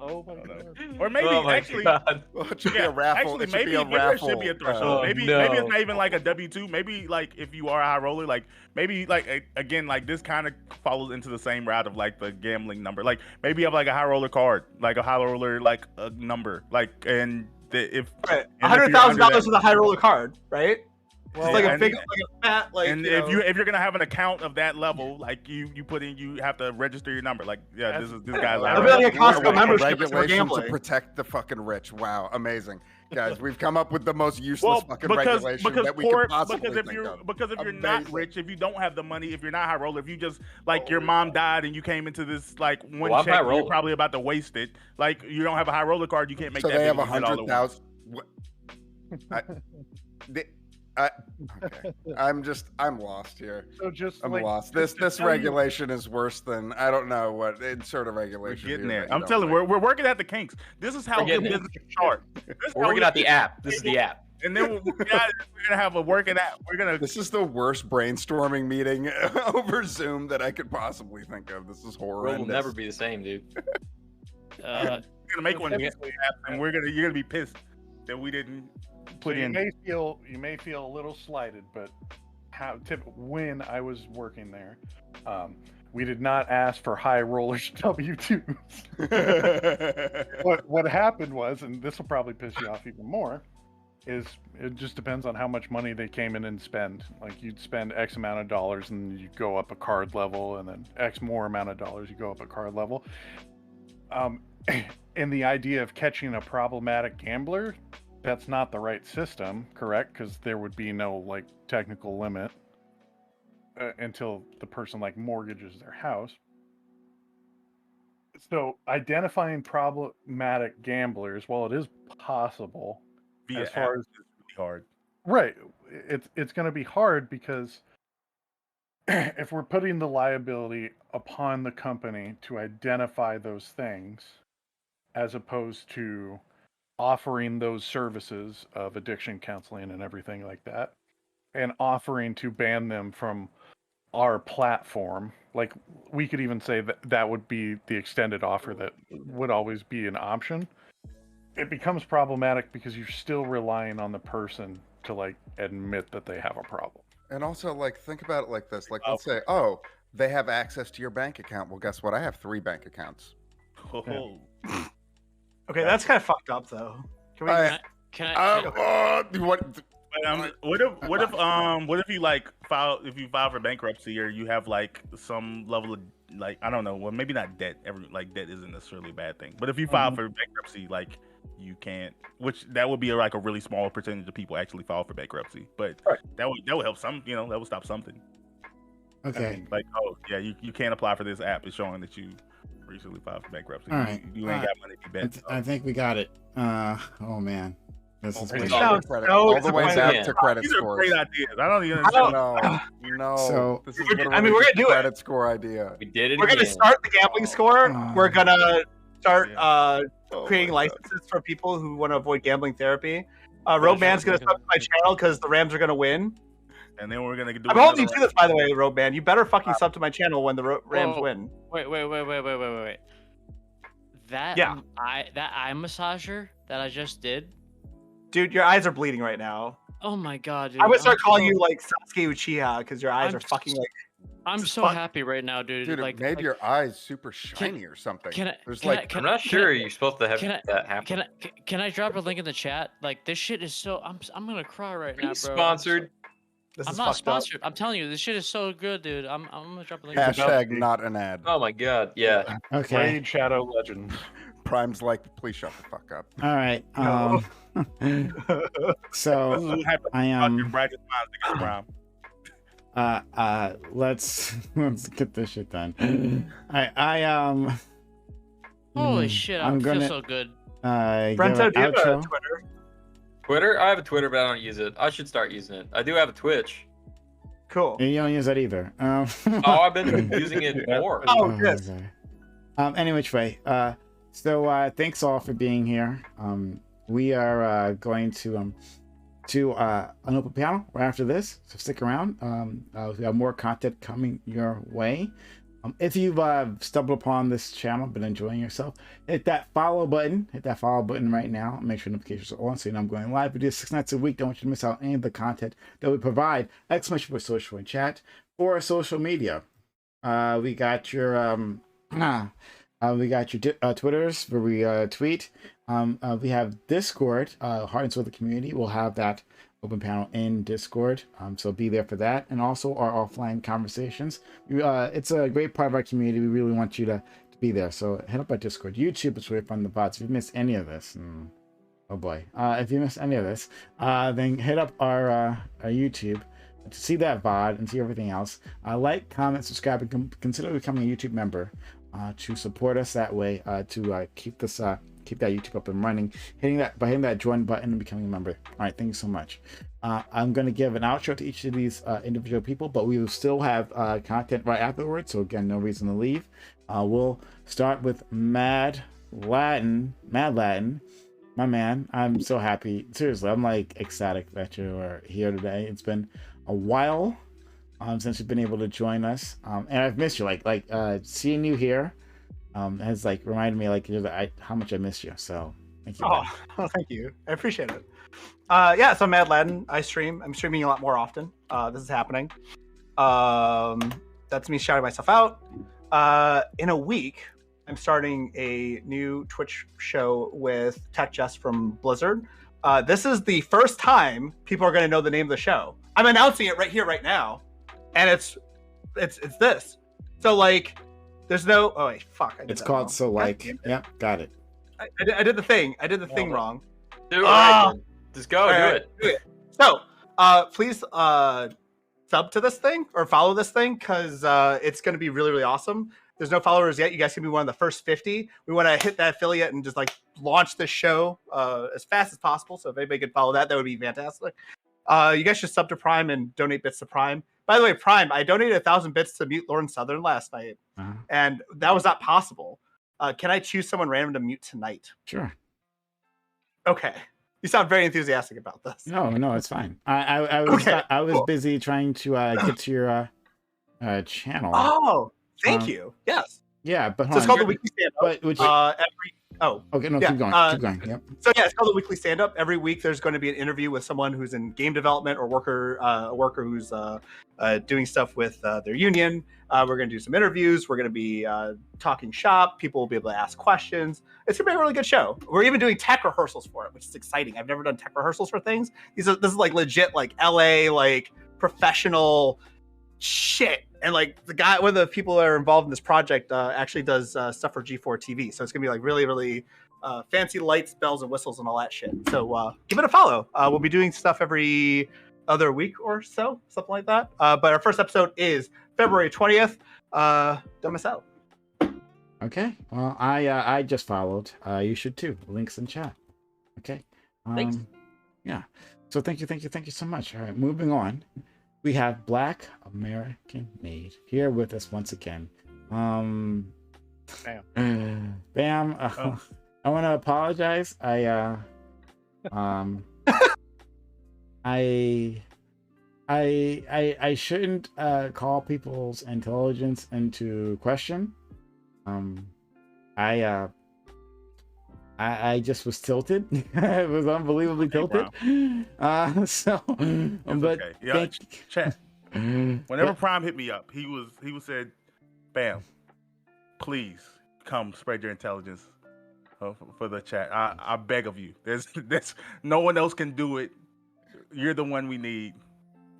Oh my god. Or maybe Oh my actually, God. Well, it should be yeah, a raffle. actually, It should maybe, be a maybe there raffle. should be a threshold. Oh, maybe no. maybe it's not even like a W-2. Maybe like if you are a high roller, like maybe like again like this kind of follows into the same route of like the gambling number. Like maybe you have like a high roller card, like a high roller like a number, like and if Right. and if you're $100,000 under with a high roller card, right? Well, It's like a and- big, like a fat, like. and you if know- if you're gonna have an account of that level, like you put in, you have to register your number. Like yeah, this guy's. I'll be like a Costco membership for Regulation to gambling. protect the fucking rich. Wow, amazing, guys. We've come up with the most useless fucking because regulation that we could possibly if think you're of. because if you're not Amazing. rich, if you don't have the money, if you're not high roller, if you just like your mom died and you came into this like one Well, I'm check, high and you're roller. probably about to waste it. Like you don't have a high roller card, you can't make So that. they have big of a hit all at once. 100,000. Okay. I'm lost here. So just I'm like, lost. just This to tell you- regulation is worse than I don't know what sort of We're regulation. getting here there. that you I'm don't telling you, like. we're working at the kinks. This is how We're good getting business is chart. This is We're how working we out the get app. This is the app. And then we're gonna have a working app. We're gonna This is the worst brainstorming meeting over Zoom that I could possibly think of. This is World horrendous. will never be the same, dude. we're gonna make one of these Typically- apps, and you're gonna be pissed that we didn't put you in. you may feel a little slighted, but when I was working there, We did not ask for high rollers W2s. What happened was, and this will probably piss you off even more, is it just depends on how much money they came in and spend. Like you'd spend X amount of dollars and you go up a card level, and then X more amount of dollars you go up a card level. And the idea of catching a problematic gambler, that's not the right system, correct? Because there would be no like technical limit until the person like mortgages their house. So identifying problematic gamblers, while it is possible, Via as far app as is really hard. right, it's going to be hard because if we're putting the liability upon the company to identify those things, as opposed to offering those services of addiction counseling and everything like that, and offering to ban them from our platform, like we could even say that would be the extended offer that would always be an option. It becomes problematic because you're still relying on the person to like admit that they have a problem. And also, like, think about it like this. Like, let's say, oh, they have access to your bank account. Well, guess what? I have 3 bank accounts. Oh. Okay, that's kind of fucked up, though. Can we? Can I What if you like file for bankruptcy, or you have like some level of like, I don't know, well, maybe not debt. Debt isn't necessarily a bad thing, but if you file for bankruptcy, like you can't, which that would be like a really small percentage of people actually file for bankruptcy, but that would help some, that would stop something. Okay. I mean, like, oh yeah, you can't apply for this app. It's showing that you recently filed for bankruptcy. All right. You ain't got money to bet. I think we got it. Oh man. This is All crazy. the way back to credit These are scores. great ideas. I don't even understand. No. So- this is we're gonna do it. credit score idea. We did it. We're gonna start the gambling score. We're gonna start creating my God. licenses for people who want to avoid gambling therapy. Roadman's gonna sub to my channel because the Rams are gonna win. And then we're gonna do. I'm holding you to this, by the way, Roadman. You better fucking sub to my channel when the Rams win. Wait. That that eye massager that I just did. Dude, your eyes are bleeding right now. Oh my god, dude. I'm gonna start calling you like Sasuke Uchiha because your eyes are fucking like. I'm so happy right now, dude. Dude, like, it made your eyes super shiny or something. I'm not sure you're supposed to have that happen. Can I drop a link in the chat? Like this shit is so. I'm gonna cry right now, bro. Sponsored. I'm not sponsored. I'm telling you, this shit is so good, dude. I'm gonna drop a link. Hashtag not an ad. Oh my god, yeah. Okay. Raid Shadow Legends. Prime's like, please shut the fuck up. All right. So I am. Let's get this shit done. Holy shit! I feel so good. Brento, do you have a Twitter? Twitter? I have a Twitter, but I don't use it. I should start using it. I do have a Twitch. Cool. You don't use that either. Oh, I've been using it more. Oh, yes. Okay. Any which way. So thanks all for being here. We are going to an open panel right after this, so stick around. We have more content coming your way. If you've stumbled upon this channel, been enjoying yourself, hit that follow button. Hit that follow button right now. Make sure notifications are on so you know I'm going live. We do 6 nights a week. Don't want you to miss out on any of the content that we provide. Exclamation for social and chat or social media. We got your Twitters where we tweet. We have Discord, Heart and Soul of the Community. We'll have that open panel in Discord, so be there for that, and also our offline conversations. It's a great part of our community. We really want you to be there, so head up our Discord. YouTube is where we find the VODs. If you missed any of this, oh boy, if you missed any of this, then hit up our YouTube to see that VOD and see everything else. Like, comment, subscribe, and consider becoming a YouTube member to support us that way, to keep that YouTube up and running, hitting that join button and becoming a member. All right, thank you so much. I'm going to give an outro to each of these individual people, but we will still have content right afterwards, so again, no reason to leave. We'll start with Mad Latin, my man. I'm so happy, seriously, I'm like ecstatic that you are here today. It's been a while since you've been able to join us, and I've missed you. Like seeing you here has like reminded me like how much I missed you. So thank you. Oh, thank you. I appreciate it. Yeah, so Mad Latin, I stream. I'm streaming a lot more often. This is happening. that's me shouting myself out. In a week, I'm starting a new Twitch show with Tech Jess from Blizzard. This is the first time people are going to know the name of the show. I'm announcing it right here, right now, and it's this. So like, there's no. Oh wait, fuck! I did It's that called wrong. So Like. Yep, got it. I did the thing. I did the thing wrong. Do it right, man. Just go, do Alright, it. So, please sub to this thing or follow this thing because it's going to be really, really awesome. There's no followers yet. You guys can be one of the first 50. We want to hit that affiliate and just like launch this show as fast as possible. So if anybody could follow that, that would be fantastic. You guys should sub to Prime and donate bits to Prime. By the way, Prime, I donated 1,000 bits to mute Lauren Southern last night, and that was not possible. Can I choose someone random to mute tonight? Sure. Okay. You sound very enthusiastic about this. No, it's fine. I was busy trying to get to your channel. Oh, thank you. Yes. Yeah, but So it's called the Weekly Stand Up. Okay, no, yeah, keep going. Keep going. Yep. So yeah, it's called the Weekly Stand Up. Every week there's going to be an interview with someone who's in game development or a worker who's doing stuff with their union. We're going to do some interviews. We're going to be talking shop. People will be able to ask questions. It's going to be a really good show. We're even doing tech rehearsals for it, which is exciting. I've never done tech rehearsals for things. This is like legit, like LA, like professional shit. And like one of the people that are involved in this project actually does stuff for G4 TV. So it's gonna be like really, really fancy lights, bells, and whistles, and all that shit. So give it a follow. We'll be doing stuff every other week or so, something like that. But our first episode is February 20th. Don't miss out. Okay. Well, I just followed. You should too. Links in chat. Okay. Thanks. Yeah. So thank you so much. All right, moving on. We have Black American Made here with us once again. Bam. I want to apologize. I shouldn't call people's intelligence into question. I just was tilted. It was unbelievably tilted. So, but okay. Yeah, chat. Whenever Prime hit me up, he said, "Bam, please come spread your intelligence for the chat. I beg of you. There's no one else can do it. You're the one we need."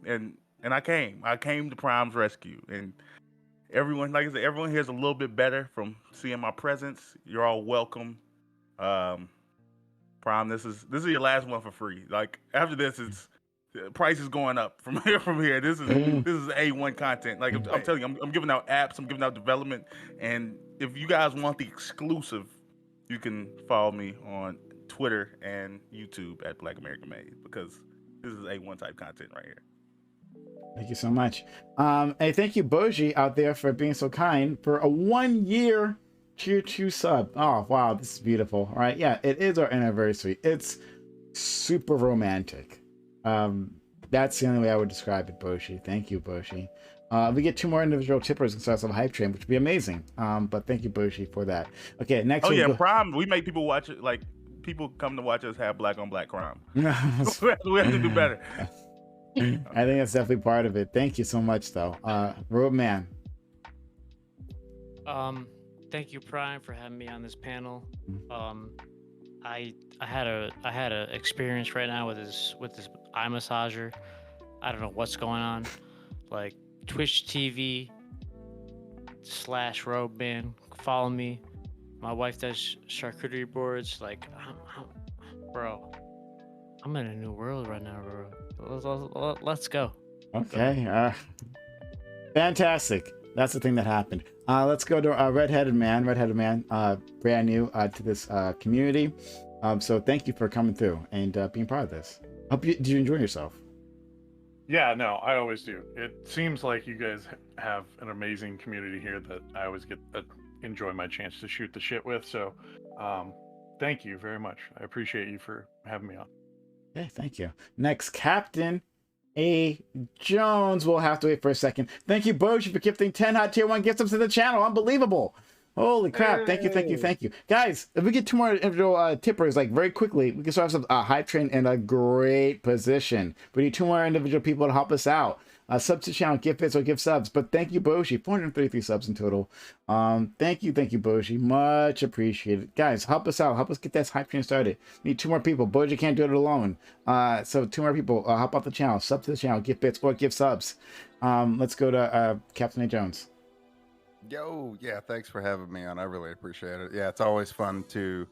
And I came to Prime's rescue, and everyone, like I said, everyone here is a little bit better from seeing my presence. You're all welcome. Prime, this is your last one for free. Like after this, the price is going up from here. This is A1 content. Like I'm telling you, I'm giving out apps, I'm giving out development, and if you guys want the exclusive, you can follow me on Twitter and YouTube at Black American Made because this is A1 type content right here. Thank you so much. And thank you, Boji, out there for being so kind for a 1-year Tier 2 sub. Oh, wow, this is beautiful. All right, yeah, it is our anniversary. It's super romantic. That's the only way I would describe it, Boshi. Thank you, Boshi. We get 2 more individual tippers and start some hype train, which would be amazing. But thank you, Boshi, for that. Okay, next. Oh yeah, Prime. We make people watch it. Like people come to watch us have black on black crime. We have to do better. I think that's definitely part of it. Thank you so much, though. Roadman. Thank you, Prime, for having me on this panel. I had a experience right now with this eye massager. I don't know what's going on. Like Twitch TV / Roadman. Follow me. My wife does charcuterie boards. Like, bro, I'm in a new world right now, bro. Let's go. Okay. Fantastic. That's the thing that happened. Let's go to Redheaded Man. Brand new to this community. So thank you for coming through and being part of this. Did you enjoy yourself? Yeah, no, I always do. It seems like you guys have an amazing community here that I always get enjoy my chance to shoot the shit with. So, thank you very much. I appreciate you for having me on. Okay, thank you. Next, Captain A. Jones. We'll have to wait for a second. Thank you, Boji, for gifting 10 hot tier 1 gift subs to the channel. Unbelievable. Holy crap. Thank you. Guys, if we get 2 more individual tippers, like very quickly, we can start some hype train in a great position. We need 2 more individual people to help us out. Sub to the channel, gift bits or gift subs. But thank you, Boji, 433 subs in total. Thank you, Boji, much appreciated. Guys, help us out, help us get this hype train started. We need 2 more people. Boji can't do it alone. So 2 more people, help out the channel, sub to the channel, gift bits or gift subs. Let's go to Captain A. Jones. Yo, yeah, thanks for having me on. I really appreciate it. Yeah, it's always fun to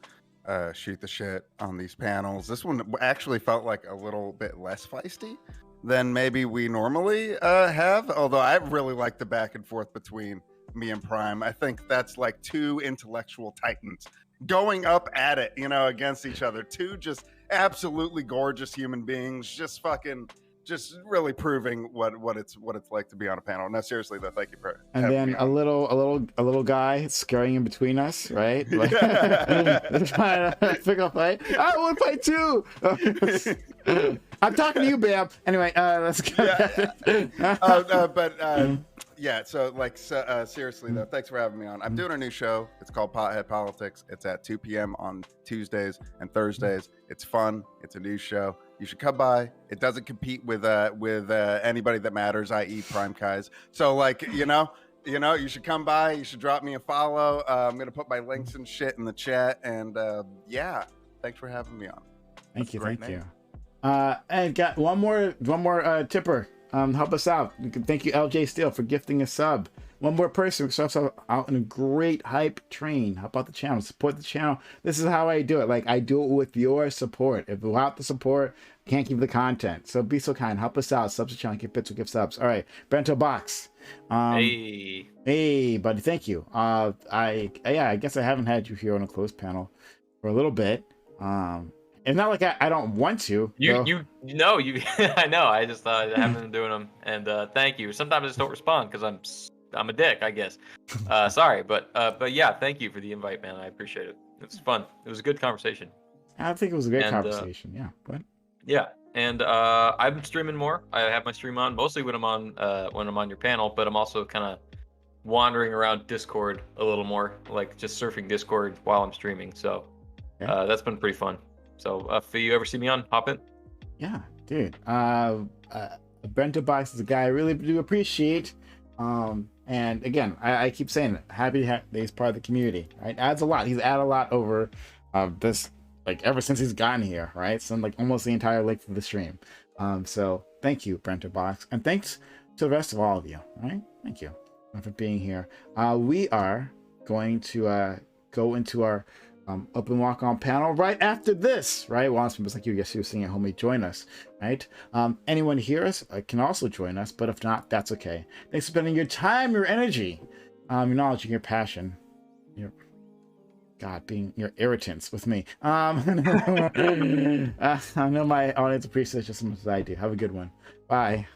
shoot the shit on these panels. This one actually felt like a little bit less feisty than maybe we normally have, although I really like the back and forth between me and Prime. I think that's like 2 intellectual titans going up at it, you know, against each other. 2 just absolutely gorgeous human beings, just really proving what it's like to be on a panel. No, seriously though, thank you for and then a little guy scurrying in between us, right? Like, trying to pick up fight. I want to fight too. I'm talking to you, Bam. Anyway, let's go. Yeah, so seriously though, thanks for having me on. I'm doing a new show. It's called Pothead Politics. It's at 2 p.m. on Tuesdays and Thursdays. It's fun. It's a new show. You should come by. It doesn't compete with anybody that matters, i.e. PrimeCayes. So like, you know, you should come by. You should drop me a follow. I'm gonna put my links and shit in the chat. And yeah, thanks for having me on. Thank you. And got one more tipper. Help us out. Thank you, LJ Steele, for gifting a sub. One more person starts out in a great hype train. Help out the channel, support the channel. This is how I do it. Like, I do it with your support. If without the support, can't keep the content. So be so kind, help us out. Sub to the channel, give bits or give subs. All right, Bento Box. Hey, buddy, thank you. I guess I haven't had you here on a closed panel for a little bit. It's not like I don't want to. You I know. I just I haven't been doing them, and thank you. Sometimes I just don't respond because I'm a dick, I guess. Sorry, but yeah, thank you for the invite, man. I appreciate it. It's fun. It was a good conversation. I think it was a great conversation. Yeah, but yeah, and I'm streaming more. I have my stream on mostly when I'm on your panel, but I'm also kind of wandering around Discord a little more, like just surfing Discord while I'm streaming. So that's been pretty fun. So if you ever see me on, hop in. Yeah, dude. Bento Box is a guy I really do appreciate. And again, I keep saying it. Happy that he's part of the community. Right, adds a lot. He's added a lot over this, like ever since he's gotten here. Right, so like almost the entire length of the stream. So thank you, Bento Box, and thanks to the rest of all of you. Right, thank you for being here. We are going to go into our open walk on panel right after this, right? Well, some like you guys who are sitting at home may join us, right? Anyone hear us can also join us, but if not, that's okay. Thanks for spending your time, your energy, your knowledge, and your passion, being your irritants with me. I know my audience appreciates just as much as I do. Have a good one. Bye.